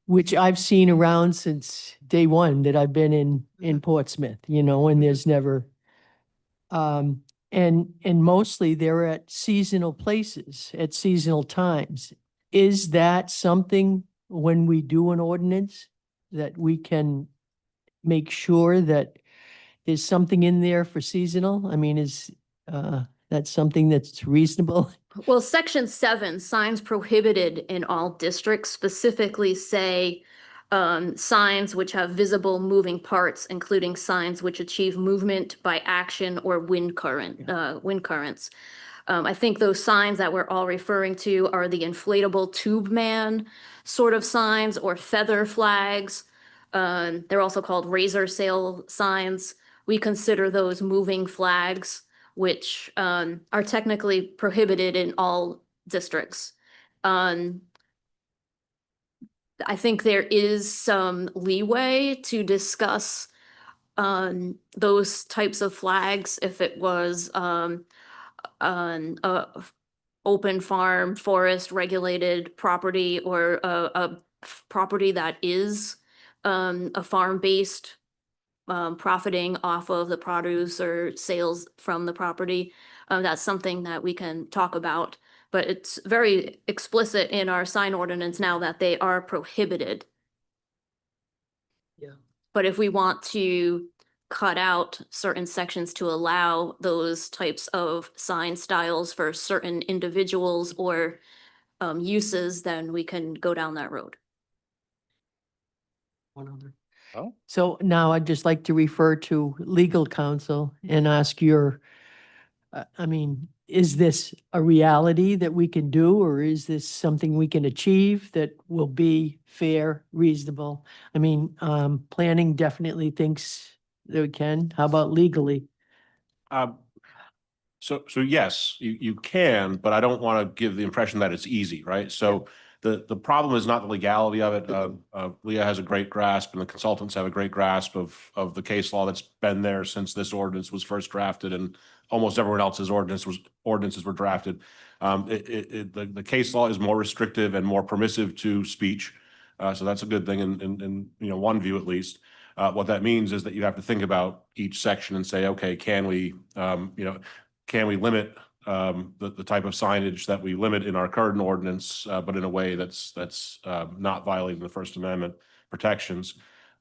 S8: which I've seen around since day one that I've been in Portsmouth, and there's never, and mostly they're at seasonal places, at seasonal times. Is that something, when we do an ordinance, that we can make sure that there's something in there for seasonal? I mean, is that something that's reasonable?
S18: Well, section 7, signs prohibited in all districts specifically say signs which have visible moving parts, including signs which achieve movement by action or wind currents. I think those signs that we're all referring to are the inflatable tube man sort of signs or feather flags. They're also called razor sail signs. We consider those moving flags, which are technically prohibited in all districts. I think there is some leeway to discuss those types of flags if it was on a open farm, forest regulated property, or a property that is a farm-based profiting off of the produce or sales from the property. That's something that we can talk about, but it's very explicit in our sign ordinance now that they are prohibited.
S8: Yeah.
S18: But if we want to cut out certain sections to allow those types of sign styles for certain individuals or uses, then we can go down that road.
S8: One other.
S1: Oh.
S8: So now I'd just like to refer to legal counsel and ask your, I mean, is this a reality that we can do, or is this something we can achieve that will be fair, reasonable? I mean, planning definitely thinks that we can. How about legally?
S19: So yes, you can, but I don't want to give the impression that it's easy, right? So the problem is not the legality of it. Leah has a great grasp, and the consultants have a great grasp of the case law that's been there since this ordinance was first drafted, and almost everyone else's ordinances were drafted. The case law is more restrictive and more permissive to speech, so that's a good thing in one view at least. What that means is that you have to think about each section and say, okay, can we limit the type of signage that we limit in our current ordinance, but in a way that's not violating the First Amendment protections.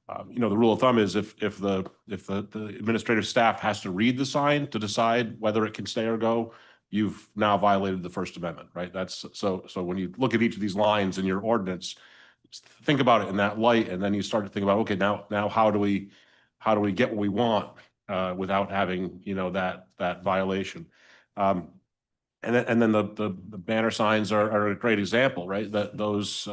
S19: The rule of thumb is if the administrative staff has to read the sign to decide whether it can stay or go, you've now violated the First Amendment, right? That's so when you look at each of these lines in your ordinance, think about it in that light, and then you start to think about, okay, now how do we get what we want without having that violation. And then the banner signs are a great example, right? That those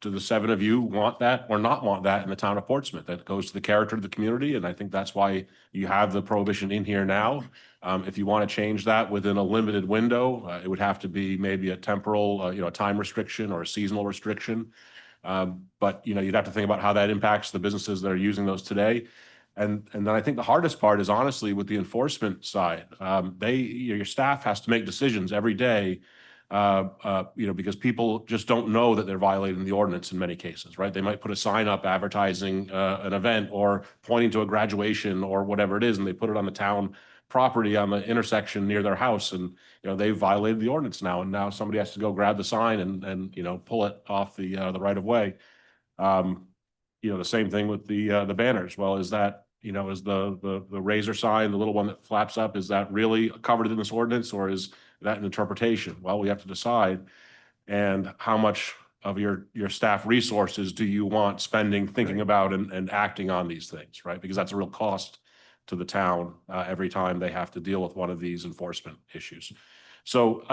S19: do the 7 of you want that or not want that in the town of Portsmouth? That goes to the character of the community, and I think that's why you have the prohibition in here now. If you want to change that within a limited window, it would have to be maybe a temporal, a time restriction or a seasonal restriction. But you'd have to think about how that impacts the businesses that are using those today. And then I think the hardest part is honestly with the enforcement side. Your staff has to make decisions every day, because people just don't know that they're violating the ordinance in many cases, right? They might put a sign up advertising an event or pointing to a graduation or whatever it is, and they put it on the town property on the intersection near their house, and they've violated the ordinance now, and now somebody has to go grab the sign and pull it off the right of way. The same thing with the banners. Well, is that is the razor sign, the little one that flaps up, is that really covered in this ordinance, or is that an interpretation? Well, we have to decide. And how much of your staff resources do you want spending, thinking about and acting on these things, right? Because that's a real cost to the town every time they have to deal with one of these enforcement issues. So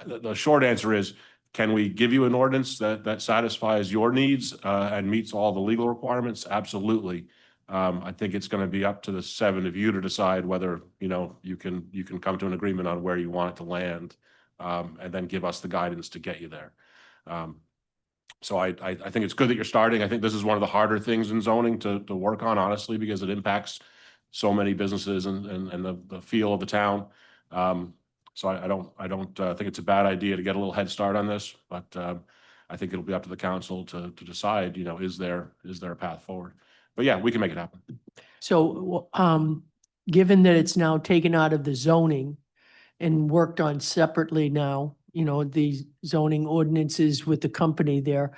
S19: the short answer is, can we give you an ordinance that satisfies your needs and meets all the legal requirements? Absolutely. I think it's going to be up to the 7 of you to decide whether you can come to an agreement on where you want it to land, and then give us the guidance to get you there. So I think it's good that you're starting. I think this is one of the harder things in zoning to work on, honestly, because it impacts so many businesses and the feel of the town. So I don't think it's a bad idea to get a little head start on this, but I think it'll be up to the council to decide, is there a path forward? But yeah, we can make it happen.
S8: So, given that it's now taken out of the zoning and worked on separately now, the zoning ordinances with the company there,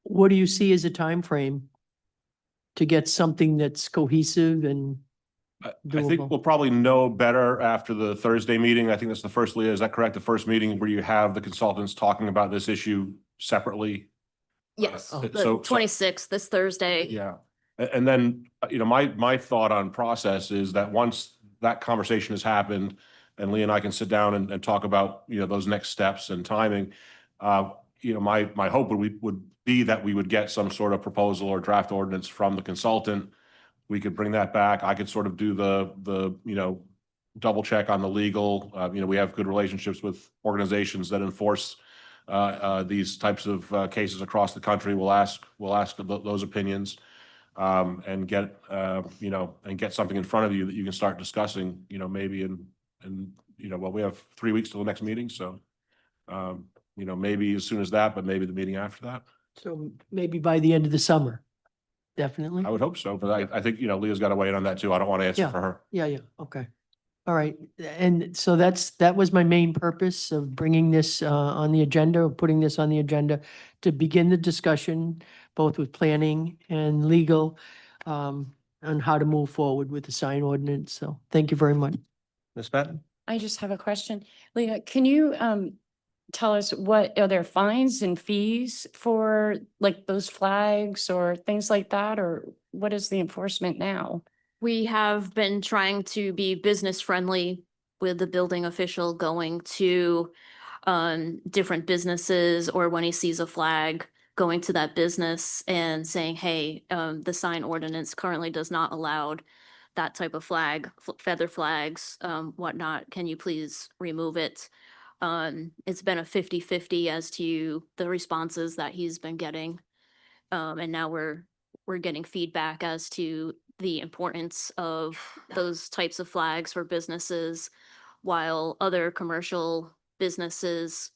S8: what do you see as a time frame to get something that's cohesive and
S19: I think
S8: doable?
S19: we'll probably know better after the Thursday meeting. I think that's the first, Leah, is that correct? The first meeting where you have the consultants talking about this issue separately?
S18: Yes,
S19: So-
S18: the
S19: so-
S18: 26th, this Thursday.
S19: Yeah. And then, my thought on process is that once that conversation has happened and Lee and I can sit down and talk about, those next steps and timing, my hope would be that we would get some sort of proposal or draft ordinance from the consultant. We could bring that back. I could sort of do the double check on the legal. We have good relationships with organizations that enforce these types of cases across the country. We'll ask those opinions, and get something in front of you that you can start discussing, maybe well, we have 3 weeks till the next meeting. So, maybe as soon as that, but maybe the meeting after that.
S8: So maybe by the end of the summer, definitely?
S19: I would hope so, but I think, Leah's got to weigh in on that too. I don't want to answer
S8: Yeah.
S19: for her.
S8: Yeah, okay. All right, and so that was my main purpose of bringing this on the agenda, or putting this on the agenda, to begin the discussion, both with planning and legal, on how to move forward with the sign ordinance. So thank you very much.
S1: Ms. Patton?
S6: I just have a question. Leah, can you tell us are there fines and fees for like those flags or things like that? Or what is the enforcement now?
S18: We have been trying to be business friendly with the building official going to different businesses, or when he sees a flag, going to that business and saying, hey, the sign ordinance currently does not allow that type of flag, feather flags, whatnot. Can you please remove it? It's been a 50-50 as to the responses that he's been getting. And now we're getting feedback as to the importance of those types of flags for businesses, while other commercial businesses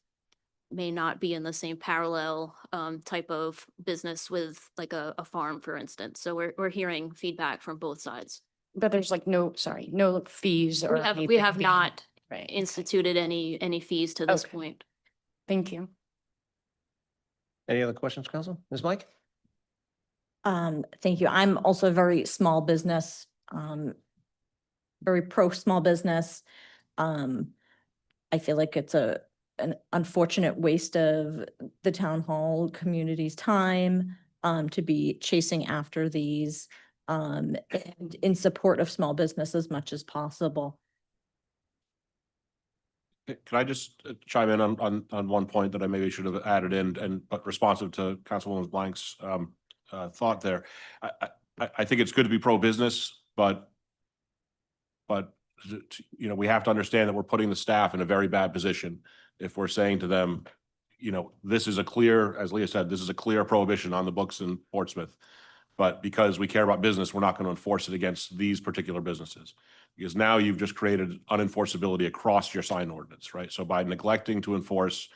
S18: may not be in the same parallel type of business with like a farm, for instance. So we're hearing feedback from both sides.
S6: But there's like no fees or
S18: We
S6: anything
S18: have
S6: being-
S18: not
S6: Right.
S18: instituted any fees to this
S6: Okay.
S18: point.
S6: Thank you.
S1: Any other questions, Council? Ms. Mike?
S13: Thank you. I'm also a very small business, very pro small business. I feel like it's an unfortunate waste of the town hall community's time, to be chasing after these, and in support of small business as much as possible.
S19: Can I just chime in on one point that I maybe should have added in, but responsive to Councilwoman Blank's thought there. I think it's good to be pro-business, but we have to understand that we're putting the staff in a very bad position if we're saying to them, this is a clear, as Leah said, this is a clear prohibition on the books in Portsmouth. But because we care about business, we're not going to enforce it against these particular businesses. Because now you've just created unenforceability across your sign ordinance, right? So by neglecting to enforce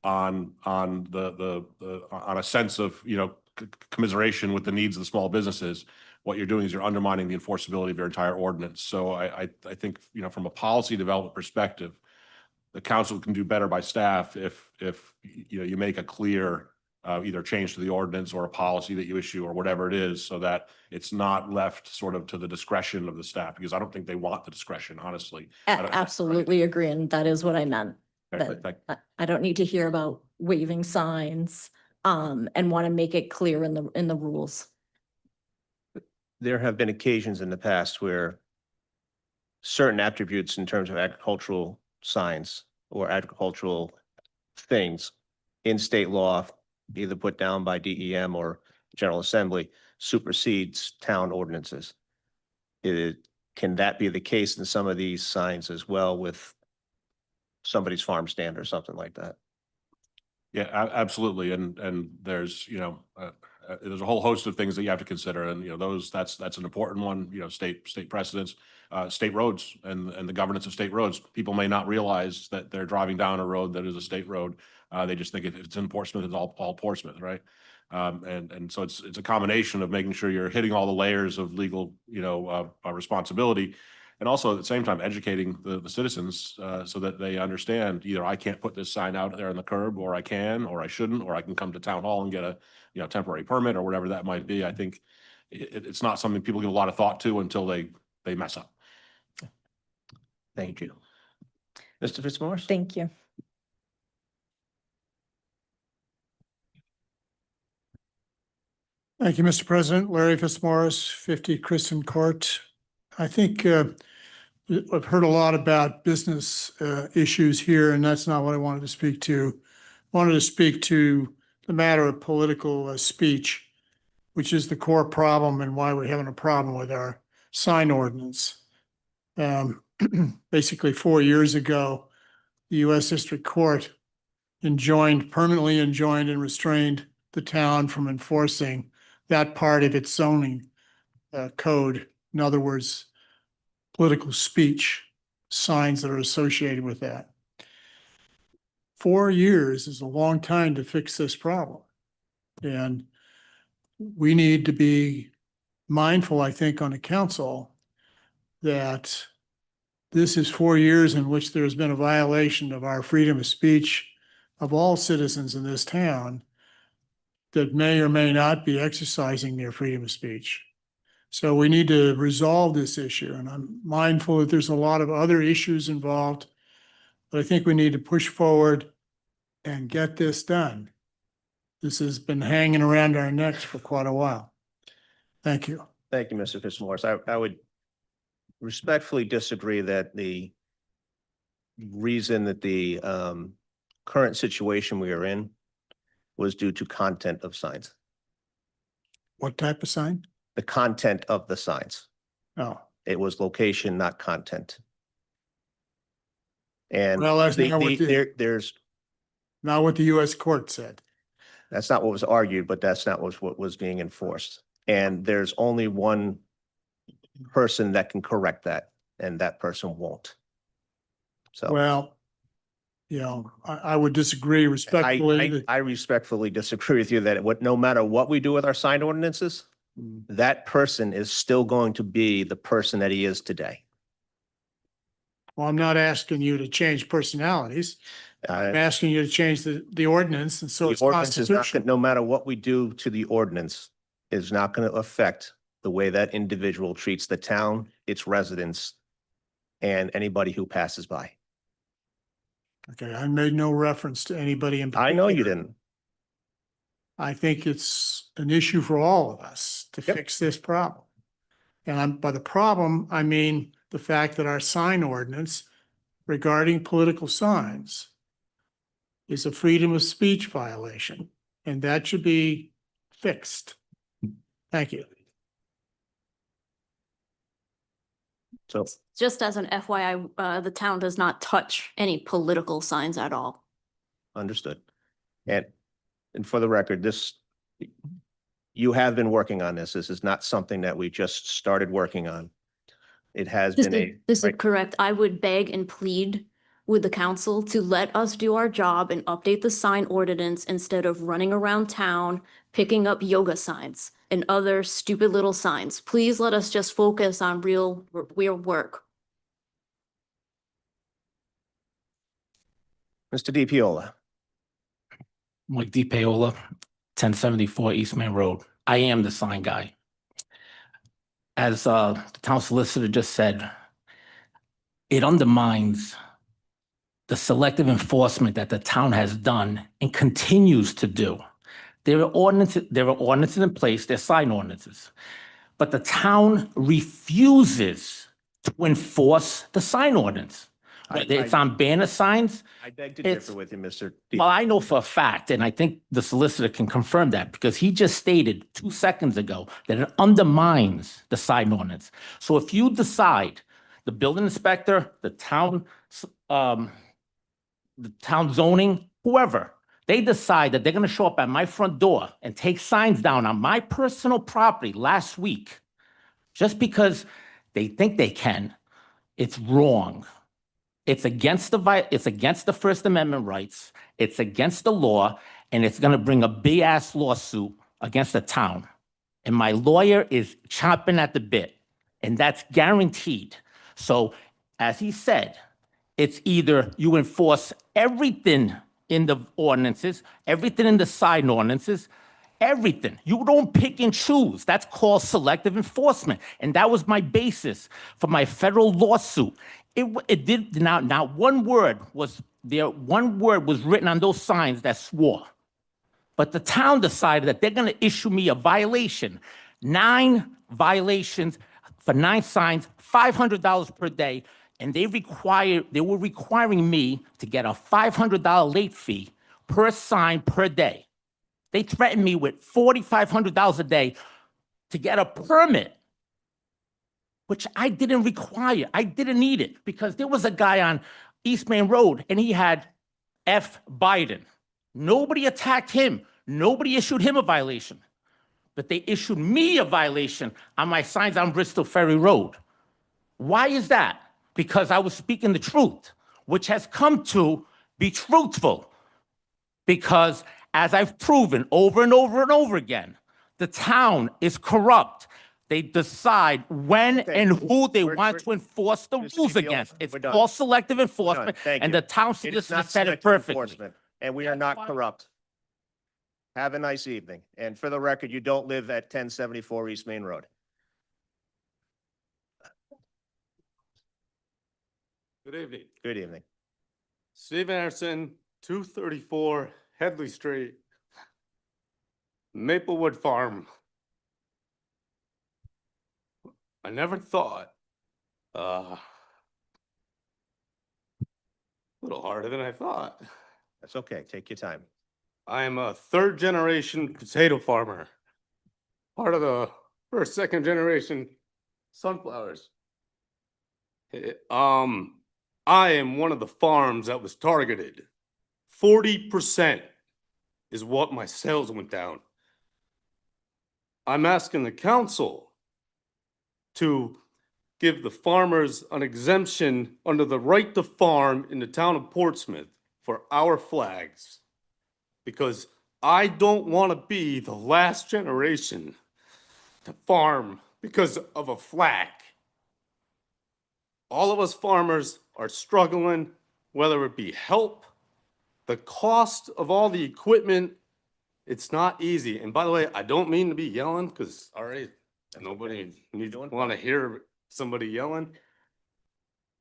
S19: on a sense of, commiseration with the needs of the small businesses, what you're doing is you're undermining the enforceability of your entire ordinance. So I think, from a policy development perspective, the council can do better by staff if you make a clear either change to the ordinance or a policy that you issue or whatever it is, so that it's not left sort of to the discretion of the staff, because I don't think they want the discretion, honestly.
S13: Absolutely agree, and that is what I meant.
S19: Okay,
S13: That I don't need to hear about waving signs, and want to make it clear in the rules.
S1: There have been occasions in the past where certain attributes in terms of agricultural signs or agricultural things in state law, either put down by DEM or General Assembly, supersedes town ordinances. Can that be the case in some of these signs as well, with somebody's farm stand or something like that?
S19: Yeah, absolutely. And there's, there's a whole host of things that you have to consider. And, that's an important one, state precedents, state roads and the governance of state roads. People may not realize that they're driving down a road that is a state road. They just think if it's in Portsmouth, it's all Portsmouth, right? And so it's a combination of making sure you're hitting all the layers of legal, responsibility. And also at the same time, educating the citizens, so that they understand either I can't put this sign out there on the curb, or I can, or I shouldn't, or I can come to town hall and get a, temporary permit or whatever that might be. I think it's not something people give a lot of thought to until they mess up.
S1: Thank you. Mr. Fitzmaurice?
S13: Thank you.
S12: Thank you, Mr. President. Larry Fitzmaurice, 50 Kristen Court. I think I've heard a lot about business issues here, and that's not what I wanted to speak to. I wanted to speak to the matter of political speech, which is the core problem and why we're having a problem with our sign ordinance. Basically, 4 years ago, the U.S. District Court permanently enjoined and restrained the town from enforcing that part of its zoning code. In other words, political speech, signs that are associated with that. 4 years is a long time to fix this problem. And we need to be mindful, I think, on the council that this is 4 years in which there's been a violation of our freedom of speech of all citizens in this town that may or may not be exercising their freedom of speech. So we need to resolve this issue. And I'm mindful that there's a lot of other issues involved, but I think we need to push forward and get this done. This has been hanging around our necks for quite a while. Thank you.
S1: Thank you, Mr. Fitzmaurice. I would respectfully disagree that the reason that the current situation we are in was due to content of signs.
S12: What type of sign?
S1: The content of the signs.
S12: Oh,
S1: It was location, not content. And
S12: well, that's not what
S1: there's
S12: not what the U.S. court said.
S1: that's not what was argued, but that's not what was being enforced. And there's only one person that can correct that, and that person won't. So
S12: Well, I would disagree respectfully.
S1: I respectfully disagree with you that no matter what we do with our sign ordinances, that person is still going to be the person that he is today.
S12: Well, I'm not asking you to change personalities. I'm asking you to change the ordinance, and so
S1: The
S12: it's
S1: ordinance is not,
S12: constitutional.
S1: no matter what we do to the ordinance, is not going to affect the way that individual treats the town, its residents, and anybody who passes by.
S12: Okay, I made no reference to anybody in particular.
S1: I know you didn't.
S12: I think it's an issue for all of us to
S1: Yep.
S12: fix this problem. And by the problem, I mean the fact that our sign ordinance regarding political signs is a freedom of speech violation, and that should be fixed. Thank you.
S1: So
S18: Just as an FYI, the town does not touch any political signs at all.
S1: understood. And for the record, you have been working on this. This is not something that we just started working on. It has been
S18: This is
S1: right.
S18: correct. I would beg and plead with the council to let us do our job and update the sign ordinance instead of running around town, picking up yoga signs and other stupid little signs. Please let us just focus on real work.
S1: Mr. DiPiola.
S20: Mike DiPaola, 1074 East Main Road. I am the sign guy. As the town solicitor just said, it undermines the selective enforcement that the town has done and continues to do. There are ordinances in place, they're sign ordinances, but the town refuses to enforce the sign ordinance. It's on banner signs.
S1: I beg to differ with you, Mr.
S20: Well, I know for a fact, and I think the solicitor can confirm that, because he just stated 2 seconds ago that it undermines the sign ordinance. So if you decide, the building inspector, the town zoning, whoever, they decide that they're gonna show up at my front door and take signs down on my personal property last week, just because they think they can, it's wrong. It's against the First Amendment rights, it's against the law, and it's gonna bring a big-ass lawsuit against the town. And my lawyer is chomping at the bit, and that's guaranteed. So as he said, it's either you enforce everything in the ordinances, everything in the sign ordinances, everything. You don't pick and choose. That's called selective enforcement. And that was my basis for my federal lawsuit. It did not one word was there. One word was written on those signs that swore. But the town decided that they're going to issue me a violation, 9 violations for 9 signs, $500 per day, and they were requiring me to get a $500 late fee per sign per day. They threatened me with $4,500 a day to get a permit, which I didn't require. I didn't need it because there was a guy on East Main Road and he had F. Biden. Nobody attacked him. Nobody issued him a violation. But they issued me a violation on my signs on Bristol Ferry Road. Why is that? Because I was speaking the truth, which has come to be truthful. Because as I've proven over and over and over again, the town is corrupt. They decide when and who they want to enforce the rules against. It's called selective enforcement, and the town solicitor said it perfectly.
S1: And we are not corrupt. Have a nice evening. And for the record, you don't live at 1074 East Main Road.
S21: Good evening.
S1: Good evening.
S21: Steve Anderson, 234 Headley Street, Maplewood Farm. I never thought, a little harder than I thought.
S1: That's okay. Take your time.
S21: I am a 3rd generation potato farmer, part of the 1st, 2nd generation sunflowers. I am one of the farms that was targeted. 40% is what my sales went down. I'm asking the council to give the farmers an exemption under the right to farm in the town of Portsmouth for our flags. Because I don't want to be the last generation to farm because of a flag. All of us farmers are struggling, whether it be help, the cost of all the equipment. It's not easy. And by the way, I don't mean to be yelling because, all right, nobody needs to want to hear somebody yelling.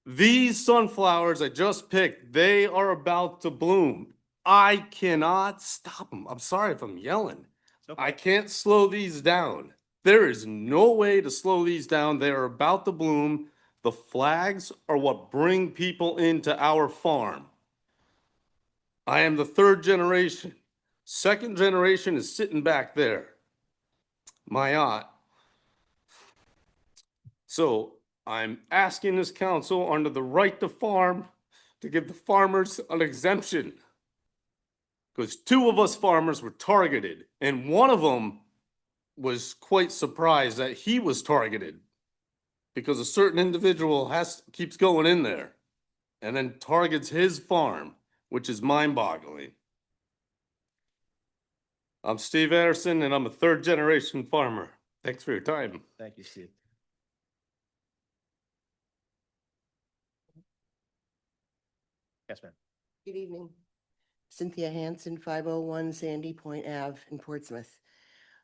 S21: These sunflowers I just picked, they are about to bloom. I cannot stop them. I'm sorry if I'm yelling. I can't slow these down. There is no way to slow these down. They are about to bloom. The flags are what bring people into our farm. I am the 3rd generation. 2nd generation is sitting back there. My aunt. So I'm asking this council under the right to farm to give the farmers an exemption. Because 2 of us farmers were targeted, and one of them was quite surprised that he was targeted because a certain individual keeps going in there and then targets his farm, which is mind-boggling. I'm Steve Anderson, and I'm a 3rd generation farmer. Thanks for your time.
S1: Thank you, Steve. Yes, ma'am.
S22: Good evening. Cynthia Hanson, 501 Sandy Point Ave in Portsmouth.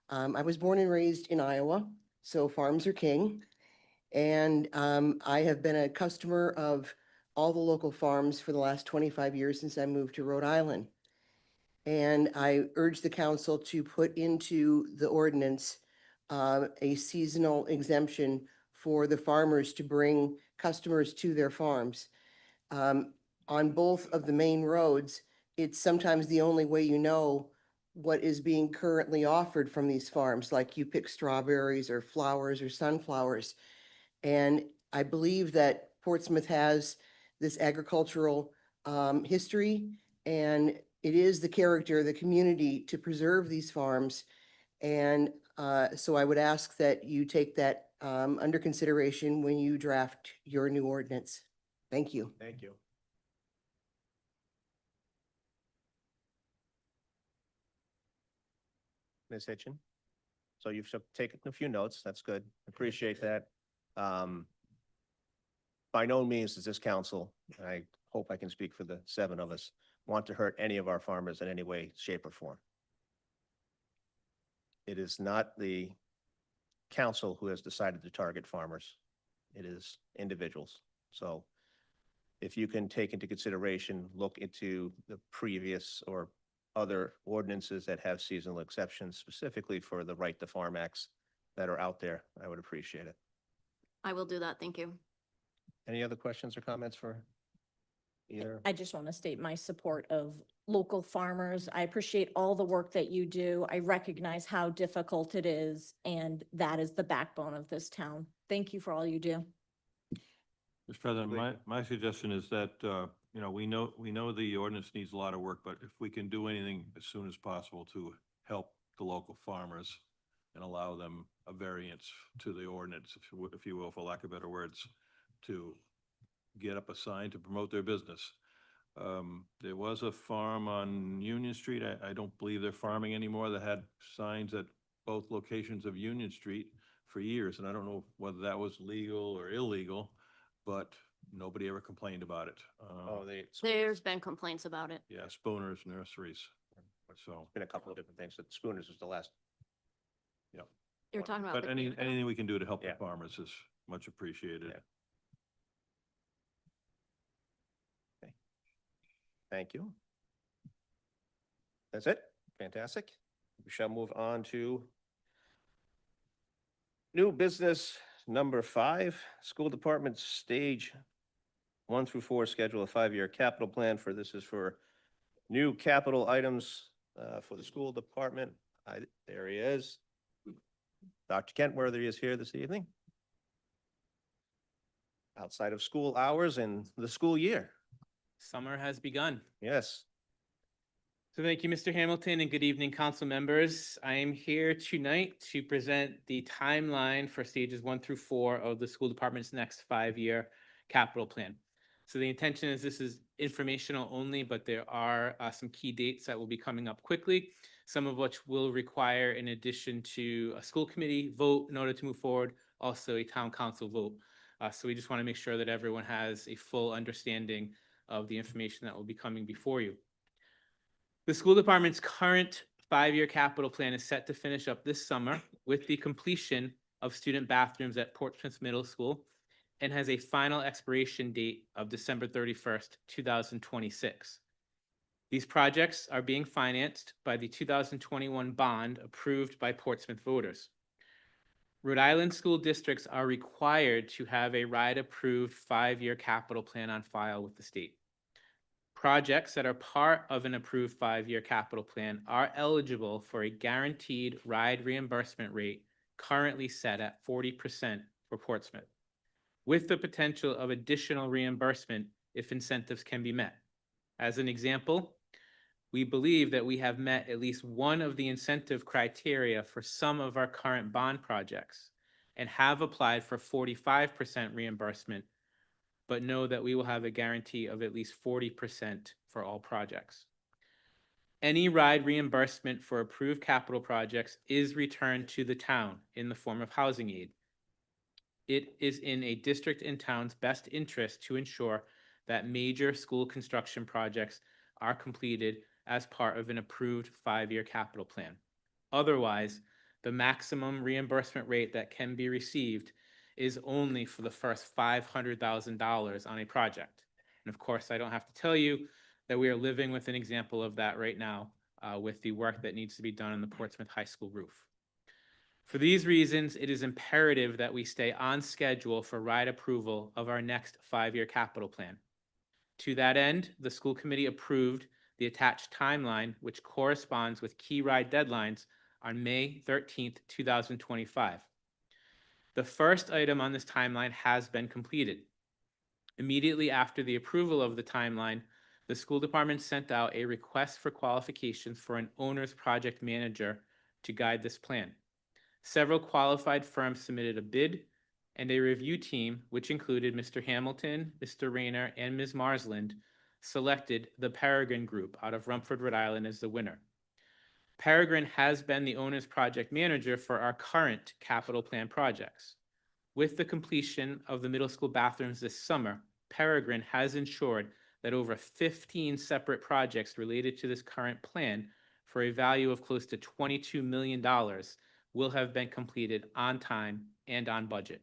S22: I was born and raised in Iowa, so farms are king. And I have been a customer of all the local farms for the last 25 years since I moved to Rhode Island. And I urge the council to put into the ordinance a seasonal exemption for the farmers to bring customers to their farms. On both of the main roads, it's sometimes the only way you know what is being currently offered from these farms, like you pick strawberries or flowers or sunflowers. And I believe that Portsmouth has this agricultural history, and it is the character of the community to preserve these farms. And so I would ask that you take that under consideration when you draft your new ordinance. Thank you.
S1: Thank you. Ms. Hitchin? So you've taken a few notes. That's good. Appreciate that. by no means does this council, and I hope I can speak for the 7 of us, want to hurt any of our farmers in any way, shape, or form. It is not the council who has decided to target farmers. It is individuals. So if you can take into consideration, look into the previous or other ordinances that have seasonal exceptions, specifically for the right to farm acts that are out there, I would appreciate it.
S18: I will do that. Thank you.
S1: Any other questions or comments for either?
S13: I just want to state my support of local farmers. I appreciate all the work that you do. I recognize how difficult it is, and that is the backbone of this town. Thank you for all you do.
S9: Mr. President, my suggestion is that, you know, we know the ordinance needs a lot of work, but if we can do anything as soon as possible to help the local farmers and allow them a variance to the ordinance, if you will, for lack of better words, to get up a sign to promote their business. There was a farm on Union Street. I don't believe they're farming anymore, that had signs at both locations of Union Street for years. And I don't know whether that was legal or illegal, but nobody ever complained about it.
S18: There's been complaints about it.
S9: Yeah, Spooner's Nurseries. So,
S1: Been a couple of different things, but Spooners was the last.
S9: yeah.
S18: You're talking about.
S9: But anything we can do to help the farmers is much appreciated.
S1: Yeah. Thank you. That's it. Fantastic. We shall move on to new business number 5, school department stage 1 through 4, schedule a 5-year capital plan for, this is for new capital items for the school department. There he is. Dr. Kentworthy is here this evening. Outside of school hours and the school year.
S2: Summer has begun.
S1: Yes.
S2: So thank you, Mr. Hamilton, and good evening, council members. I am here tonight to present the timeline for stages 1 through 4 of the school department's next 5-year capital plan. So the intention is this is informational only, but there are some key dates that will be coming up quickly, some of which will require, in addition to a school committee vote in order to move forward, also a town council vote. So we just want to make sure that everyone has a full understanding of the information that will be coming before you. The school department's current 5-year capital plan is set to finish up this summer with the completion of student bathrooms at Portsmouth Middle School, and has a final expiration date of December 31st, 2026. These projects are being financed by the 2021 bond approved by Portsmouth voters. Rhode Island school districts are required to have a RIDE-approved 5-year capital plan on file with the state. Projects that are part of an approved 5-year capital plan are eligible for a guaranteed RIDE reimbursement rate currently set at 40% for Portsmouth, with the potential of additional reimbursement if incentives can be met. As an example, we believe that we have met at least one of the incentive criteria for some of our current bond projects and have applied for 45% reimbursement, but know that we will have a guarantee of at least 40% for all projects. Any RIDE reimbursement for approved capital projects is returned to the town in the form of housing aid. It is in a district and town's best interest to ensure that major school construction projects are completed as part of an approved 5-year capital plan. Otherwise, the maximum reimbursement rate that can be received is only for the first $500,000 on a project. And of course, I don't have to tell you that we are living with an example of that right now with the work that needs to be done on the Portsmouth High School roof. For these reasons, it is imperative that we stay on schedule for RIDE approval of our next 5-year capital plan. To that end, the school committee approved the attached timeline, which corresponds with key RIDE deadlines on May 13th, 2025. The first item on this timeline has been completed. Immediately after the approval of the timeline, the school department sent out a request for qualifications for an owner's project manager to guide this plan. Several qualified firms submitted a bid, and a review team, which included Mr. Hamilton, Mr. Rayner, and Ms. Marsland, selected the Peregrine Group out of Rumford, Rhode Island as the winner. Peregrine has been the owner's project manager for our current capital plan projects. With the completion of the middle school bathrooms this summer, Peregrine has ensured that over 15 separate projects related to this current plan for a value of close to $22 million will have been completed on time and on budget.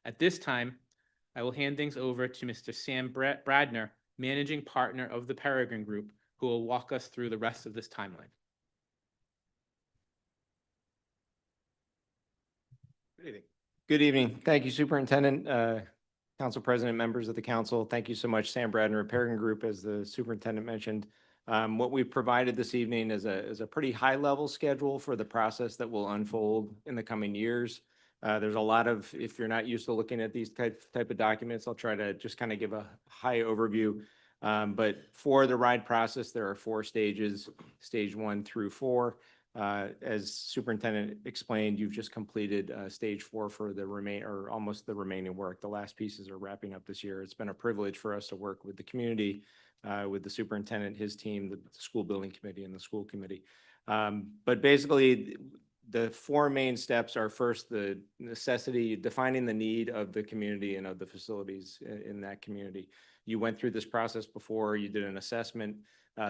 S2: At this time, I will hand things over to Mr. Sam Bradner, Managing Partner of the Peregrine Group, who will walk us through the rest of this timeline.
S3: Good evening. Good evening. Thank you, Superintendent, Council President, members of the council. Thank you so much, Sam Bradner, Peregrine Group, as the superintendent mentioned. What we've provided this evening is a pretty high-level schedule for the process that will unfold in the coming years. There's a lot of, if you're not used to looking at these type of documents, I'll try to just kind of give a high overview. But for the RIDE process, there are 4 stages, stage 1 through 4. As Superintendent explained, you've just completed stage 4 for the almost the remaining work. The last pieces are wrapping up this year. It's been a privilege for us to work with the community, with the superintendent, his team, the school building committee, and the school committee. But basically, the 4 main steps are first the necessity, defining the need of the community and of the facilities in that community. You went through this process before, you did an assessment.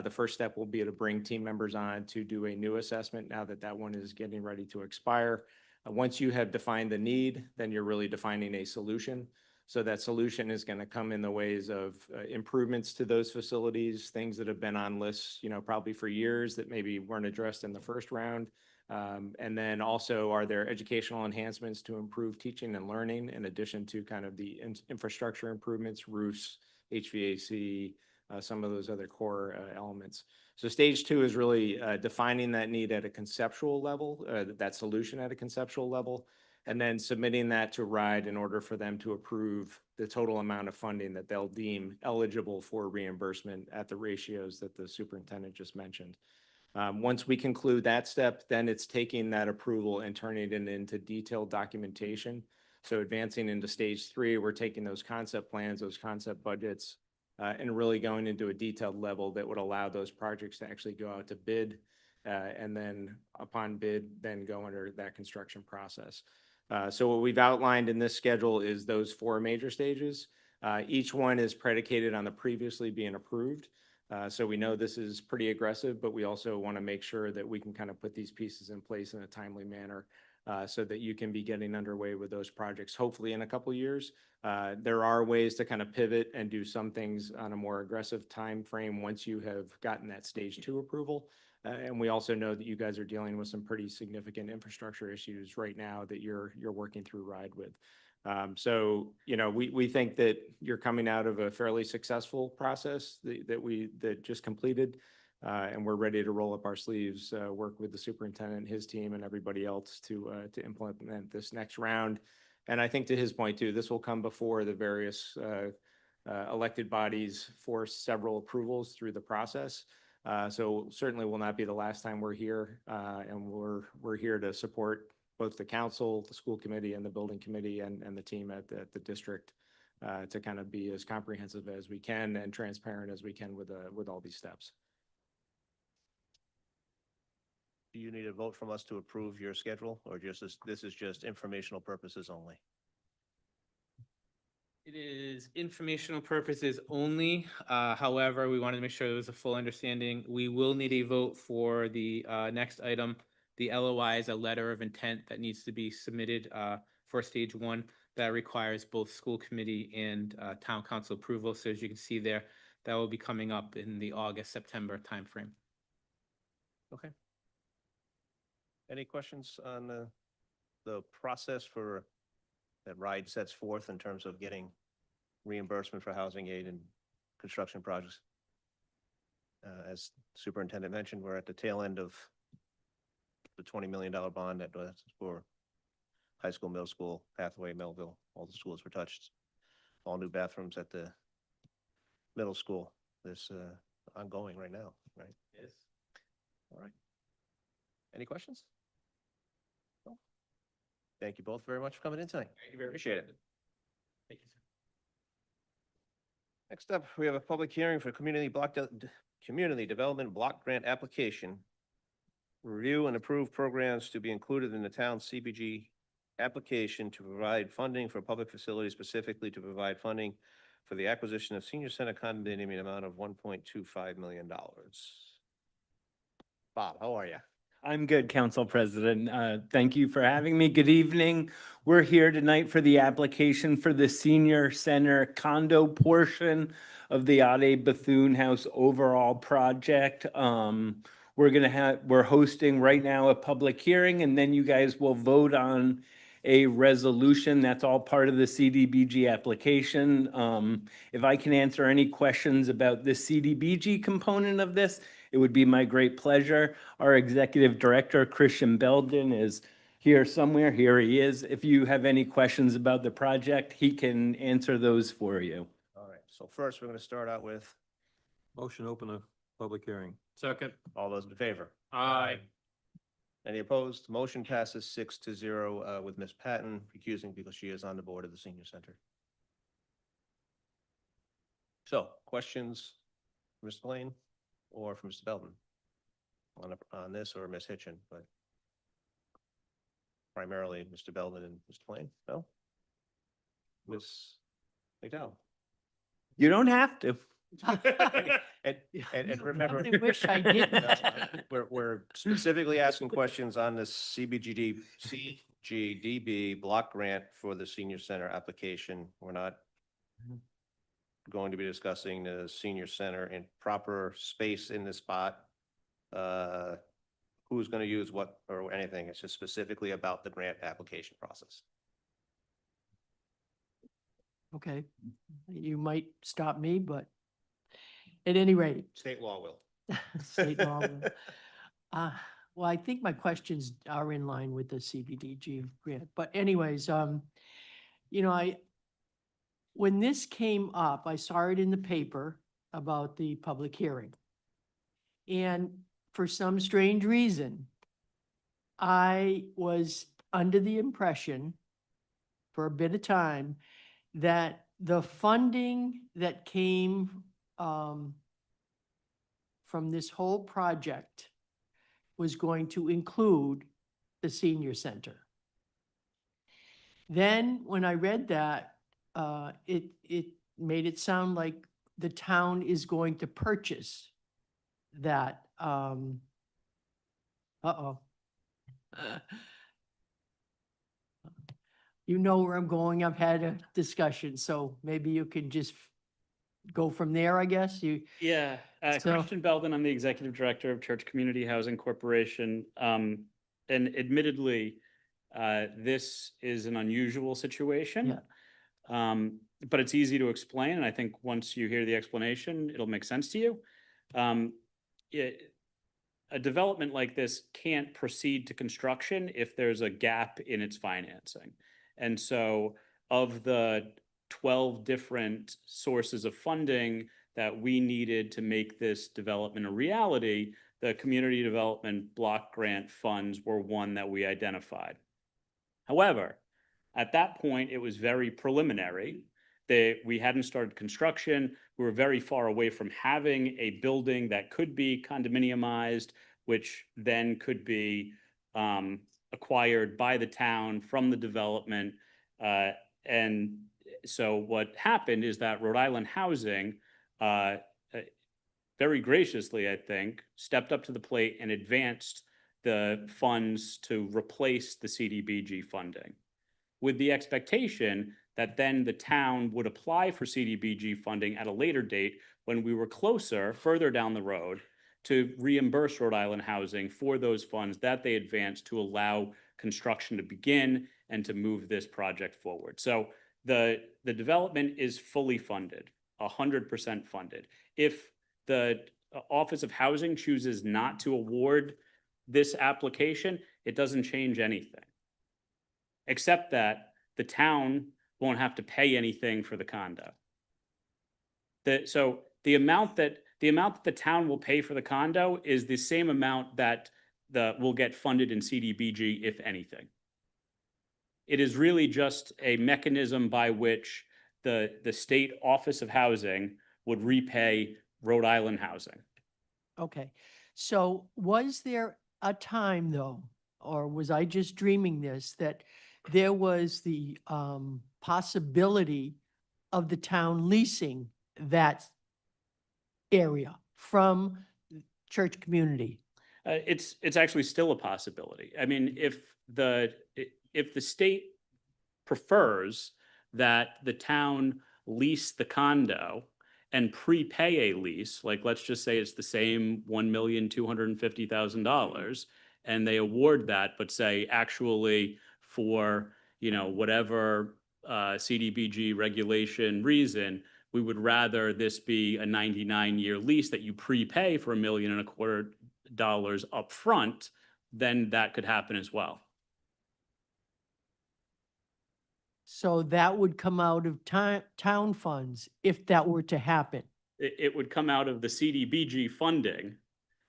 S3: The first step will be to bring team members on to do a new assessment now that that one is getting ready to expire. Once you have defined the need, then you're really defining a solution. So that solution is going to come in the ways of improvements to those facilities, things that have been on lists, probably for years that maybe weren't addressed in the first round. And then also, are there educational enhancements to improve teaching and learning in addition to kind of the infrastructure improvements, roofs, HVAC, some of those other core elements. So stage 2 is really defining that need at a conceptual level, that solution at a conceptual level, and then submitting that to RIDE in order for them to approve the total amount of funding that they'll deem eligible for reimbursement at the ratios that the superintendent just mentioned. Once we conclude that step, then it's taking that approval and turning it into detailed documentation. So advancing into stage 3, we're taking those concept plans, those concept budgets, and really going into a detailed level that would allow those projects to actually go out to bid, and then upon bid, then go under that construction process. So what we've outlined in this schedule is those 4 major stages. Each one is predicated on the previously being approved. So we know this is pretty aggressive, but we also want to make sure that we can kind of put these pieces in place in a timely manner, so that you can be getting underway with those projects, hopefully in a couple of years. There are ways to kind of pivot and do some things on a more aggressive time frame once you have gotten that stage 2 approval. And we also know that you guys are dealing with some pretty significant infrastructure issues right now that you're working through RIDE with. So, we think that you're coming out of a fairly successful process that just completed, and we're ready to roll up our sleeves, work with the superintendent, his team, and everybody else to implement this next round. And I think to his point too, this will come before the various elected bodies for several approvals through the process. So certainly will not be the last time we're here, and we're here to support both the council, the school committee, and the building committee, and the team at the district, to kind of be as comprehensive as we can and transparent as we can with all these steps.
S1: Do you need a vote from us to approve your schedule, or this is just informational purposes only?
S2: It is informational purposes only. However, we wanted to make sure there was a full understanding. We will need a vote for the next item. The LOI is a letter of intent that needs to be submitted for stage 1. That requires both school committee and town council approval. So as you can see there, that will be coming up in the August-September timeframe.
S1: Okay. Any questions on the process for that RIDE sets forth in terms of getting reimbursement for housing aid and construction projects? As superintendent mentioned, we're at the tail end of the $20 million bond that was for high school, middle school, Hathaway, Melville, all the schools were touched. All new bathrooms at the middle school. This ongoing right now, right?
S2: Yes.
S1: All right. Any questions? No? Thank you both very much for coming in tonight.
S2: Thank you very much.
S1: Appreciate it.
S2: Thank you, sir.
S1: Next up, we have a public hearing for community development block grant application. Review and approve programs to be included in the town CDBG application to provide funding for public facilities, specifically to provide funding for the acquisition of senior center condominium in an amount of $1.25 million. Bob, how are you?
S4: I'm good, Council President. Thank you for having me. Good evening. We're here tonight for the application for the senior center condo portion of the Ade Bethune House overall project. We're hosting right now a public hearing, and then you guys will vote on a resolution. That's all part of the CDBG application. If I can answer any questions about the CDBG component of this, it would be my great pleasure. Our Executive Director, Christian Belden, is here somewhere. Here he is. If you have any questions about the project, he can answer those for you.
S1: All right, so first, we're going to start out with,
S9: Motion to open a public hearing.
S14: Second.
S1: all those in favor?
S14: Aye.
S1: Any opposed? Motion passes 6-0 with Ms. Patton recusing because she is on the board of the senior center. So, questions, for Mr. Blaine or for Mr. Belden on this, or Ms. Hitchin, but primarily Mr. Belden and Mr. Blaine? No? Ms. McDowell?
S4: You don't have to.
S1: And remember.
S8: I wish I didn't.
S1: We're specifically asking questions on the CGDB block grant for the senior center application. We're not going to be discussing the senior center in proper space in the spot. Who's going to use what or anything. It's just specifically about the grant application process.
S8: Okay, you might stop me, but at any rate.
S1: State law will.
S8: State law will. Well, I think my questions are in line with the CBDG grant, but anyways, when this came up, I saw it in the paper about the public hearing. And for some strange reason, I was under the impression for a bit of time that the funding that came from this whole project was going to include the senior center. Then when I read that, it made it sound like the town is going to purchase that. You know where I'm going. I've had a discussion, so maybe you can just go from there, I guess.
S5: Yeah,
S8: So-
S5: Christian Belden, I'm the Executive Director of Church Community Housing Corporation. And admittedly, this is an unusual situation. But it's easy to explain, and I think once you hear the explanation, it'll make sense to you. A development like this can't proceed to construction if there's a gap in its financing. And so of the 12 different sources of funding that we needed to make this development a reality, the community development block grant funds were one that we identified. However, at that point, it was very preliminary. We hadn't started construction. We were very far away from having a building that could be condominiumized, which then could be acquired by the town from the development. And so what happened is that Rhode Island Housing, very graciously, I think, stepped up to the plate and advanced the funds to replace the CDBG funding, with the expectation that then the town would apply for CDBG funding at a later date when we were closer, further down the road, to reimburse Rhode Island Housing for those funds that they advanced to allow construction to begin and to move this project forward. So the development is fully funded, 100% funded. If the Office of Housing chooses not to award this application, it doesn't change anything, except that the town won't have to pay anything for the condo. So the amount that the town will pay for the condo is the same amount that will get funded in CDBG, if anything. It is really just a mechanism by which the State Office of Housing would repay Rhode Island Housing.
S8: Okay, so was there a time though, or was I just dreaming this, that there was the possibility of the town leasing that area from church community.
S5: It's actually still a possibility. I mean, if the state prefers that the town lease the condo and prepay a lease, like let's just say it's the same $1,250,000, and they award that, but say actually for, whatever CDBG regulation reason, we would rather this be a 99-year lease that you prepay for $1.25 million upfront, then that could happen as well.
S8: So that would come out of town funds if that were to happen.
S5: It would come out of the CDBG funding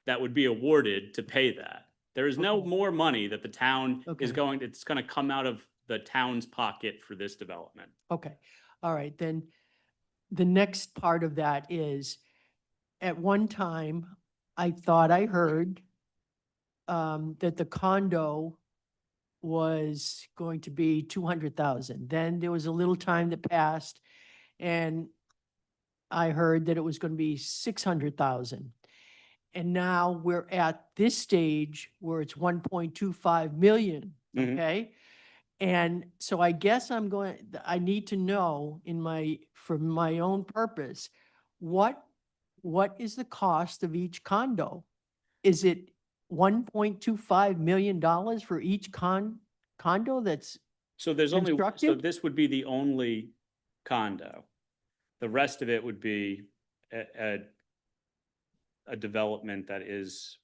S5: that would be awarded to pay that. There is no more money that the town is it's going to come out of the town's pocket for this development.
S8: Okay, all right, then the next part of that is, at one time, I thought I heard that the condo was going to be 200,000. Then there was a little time that passed and I heard that it was going to be 600,000. And now we're at this stage where it's 1.25 million, okay? And so I guess I need to know for my own purpose, what is the cost of each condo? Is it $1.25 million for each condo that's
S5: So there's only, so
S8: constructed?
S5: this would be the only condo. The rest of it would be a development that is,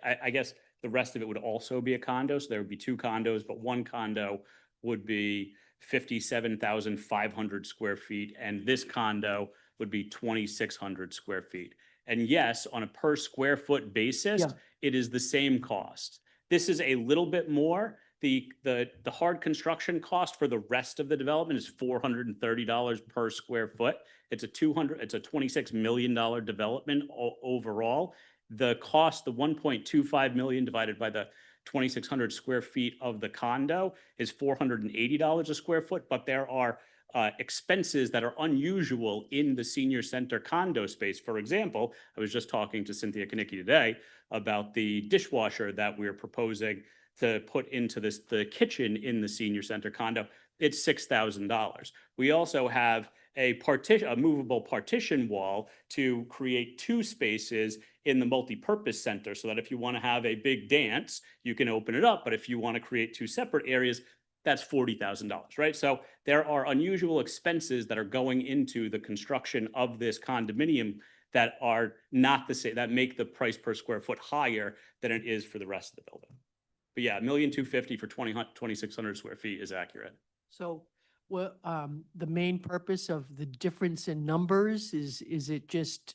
S5: I guess the rest of it would also be a condo. So there would be two condos, but one condo would be 57,500 square feet. And this condo would be 2,600 square feet. And yes, on a per square foot basis, it is the same cost. This is a little bit more. The hard construction cost for the rest of the development is $430 per square foot. It's a $26 million development overall. The cost, the 1.25 million divided by the 2,600 square feet of the condo is $480 a square foot, but there are expenses that are unusual in the senior center condo space. For example, I was just talking to Cynthia Kanicki today about the dishwasher that we're proposing to put into the kitchen in the senior center condo. It's $6,000. We also have a movable partition wall to create two spaces in the multi-purpose center, so that if you want to have a big dance, you can open it up. But if you want to create two separate areas, that's $40,000, right? So there are unusual expenses that are going into the construction of this condominium that are not the same, that make the price per square foot higher than it is for the rest of the building. But yeah, $1,250,000 for 2,600 square feet is accurate.
S8: So, well, the main purpose of the difference in numbers is it just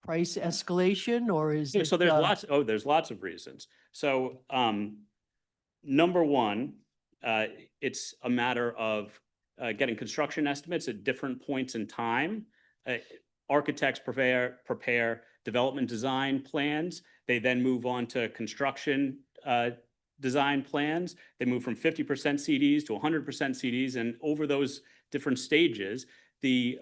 S8: price escalation, or is it?
S5: So there's lots of reasons. So number one, it's a matter of getting construction estimates at different points in time. Architects prepare development design plans. They then move on to construction design plans. They move from 50% CDs to 100% CDs, and over those different stages, the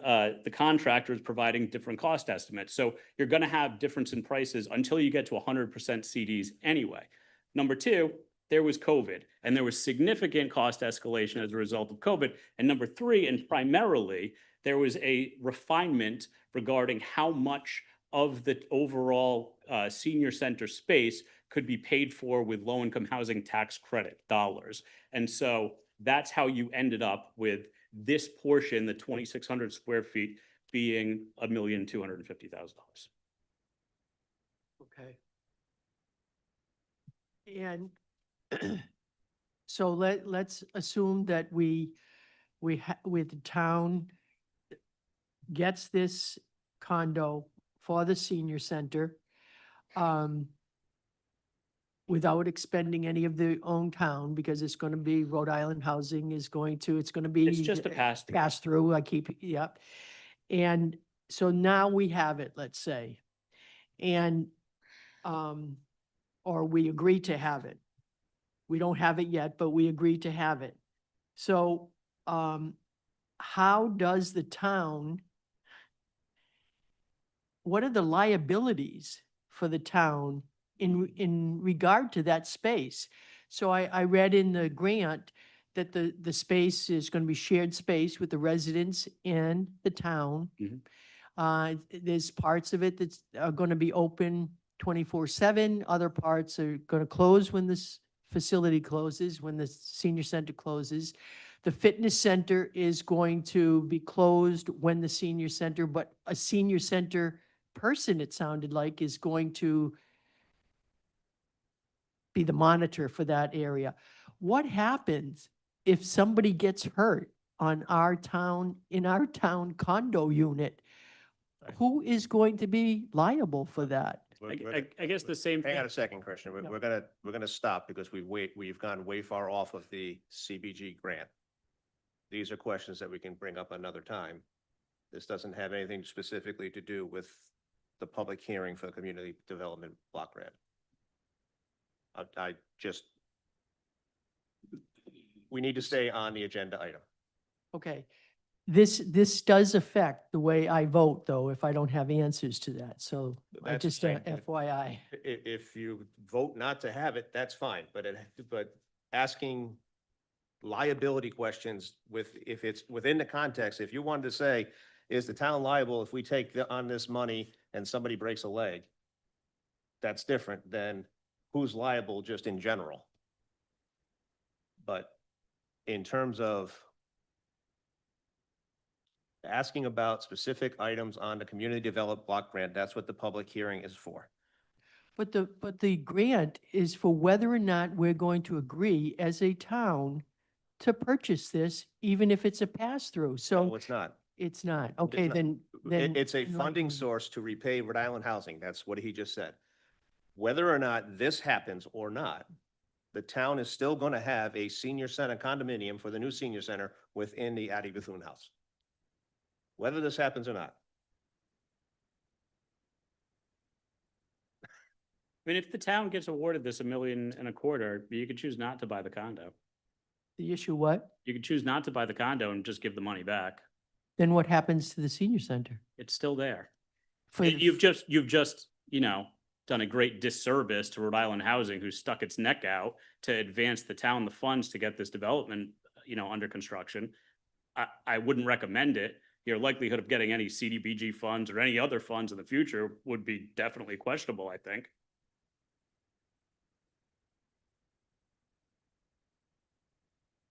S5: contractor is providing different cost estimates. So you're going to have difference in prices until you get to 100% CDs anyway. Number two, there was COVID, and there was significant cost escalation as a result of COVID. And number three, and primarily, there was a refinement regarding how much of the overall senior center space could be paid for with low-income housing tax credit dollars. And so that's how you ended up with this portion, the 2,600 square feet, being $1,250,000.
S8: Okay. And so let's assume that with the town gets this condo for the senior center, without expending any of their own town, because it's going to be Rhode Island Housing it's going to be.
S5: It's just a pass-through.
S8: Pass-through, yep. And so now we have it, let's say, and, or we agree to have it. We don't have it yet, but we agree to have it. So, how does the town, what are the liabilities for the town in regard to that space? So I read in the grant that the space is going to be shared space with the residents and the town. There's parts of it that's are going to be open 24/7. Other parts are going to close when this facility closes, when the senior center closes. The fitness center is going to be closed when the senior center, but a senior center person, it sounded like, is going to be the monitor for that area. What happens if somebody gets hurt on our town, in our town condo unit? Who is going to be liable for that?
S5: I guess the same.
S1: Hang on a second, Christian. We're gonna stop because we've gone way far off of the CBG grant. These are questions that we can bring up another time. This doesn't have anything specifically to do with the public hearing for the community development block grant. I just, we need to stay on the agenda item.
S8: Okay. This does affect the way I vote, though, if I don't have answers to that. So I
S1: That's
S8: just,
S1: fine.
S8: FYI.
S1: If you vote not to have it, that's fine, but asking liability questions if it's within the context, if you wanted to say, is the town liable if we take on this money and somebody breaks a leg? That's different than who's liable just in general. But in terms of asking about specific items on the community developed block grant, that's what the public hearing is for.
S8: But the grant is for whether or not we're going to agree as a town to purchase this, even if it's a pass-through. So
S1: No, it's not.
S8: it's not. Okay,
S1: not.
S8: then.
S1: It's a
S8: enlighten
S1: funding
S8: me.
S1: source to repay Rhode Island housing. That's what he just said. Whether or not this happens or not, the town is still going to have a senior center condominium for the new senior center within the Addie Bethune house. Whether this happens or not.
S5: I mean, if the town gets awarded this $1.25 million, you could choose not to buy the condo.
S8: The issue what?
S5: You could choose not to buy the condo and just give the money back.
S8: Then what happens to the senior center?
S5: It's still there.
S8: For
S5: You've just, done a great disservice to Rhode Island Housing, who stuck its neck out to advance the town the funds to get this development, under construction. I wouldn't recommend it. Your likelihood of getting any CDBG funds or any other funds in the future would be definitely questionable, I think.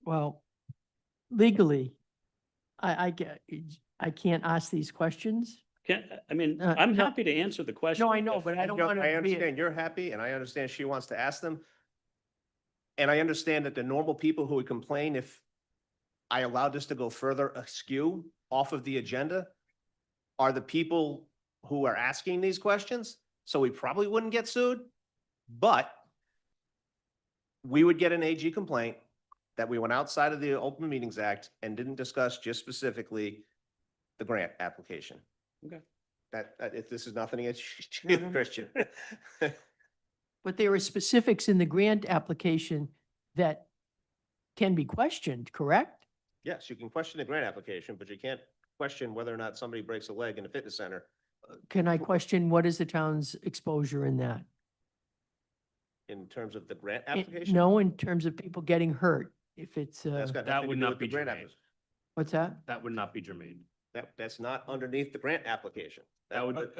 S8: Well, legally, I can't ask these questions.
S5: I'm
S8: no.
S5: happy to answer the question.
S8: No, I know, but I don't want to
S1: I
S8: be.
S1: understand you're happy and I understand she wants to ask them. And I understand that the normal people who would complain if I allowed this to go further askew off of the agenda are the people who are asking these questions. So we probably wouldn't get sued, but we would get an AG complaint that we went outside of the Open Meetings Act and didn't discuss just specifically the grant application.
S5: Okay.
S1: That if this is nothing against you, Christian.
S8: But there are specifics in the grant application that can be questioned, correct?
S1: Yes, you can question the grant application, but you can't question whether or not somebody breaks a leg in a fitness center.
S8: Can I question what is the town's exposure in that?
S1: In terms of the grant
S8: In-
S1: application?
S8: No, in terms of people getting hurt, if it's,
S1: That's got
S14: That
S1: nothing
S14: would
S1: to do
S14: not
S1: with the
S14: be
S1: grant
S14: germane.
S1: application.
S8: what's that?
S14: That would not be germane.
S1: That's not underneath the grant application.
S14: That would,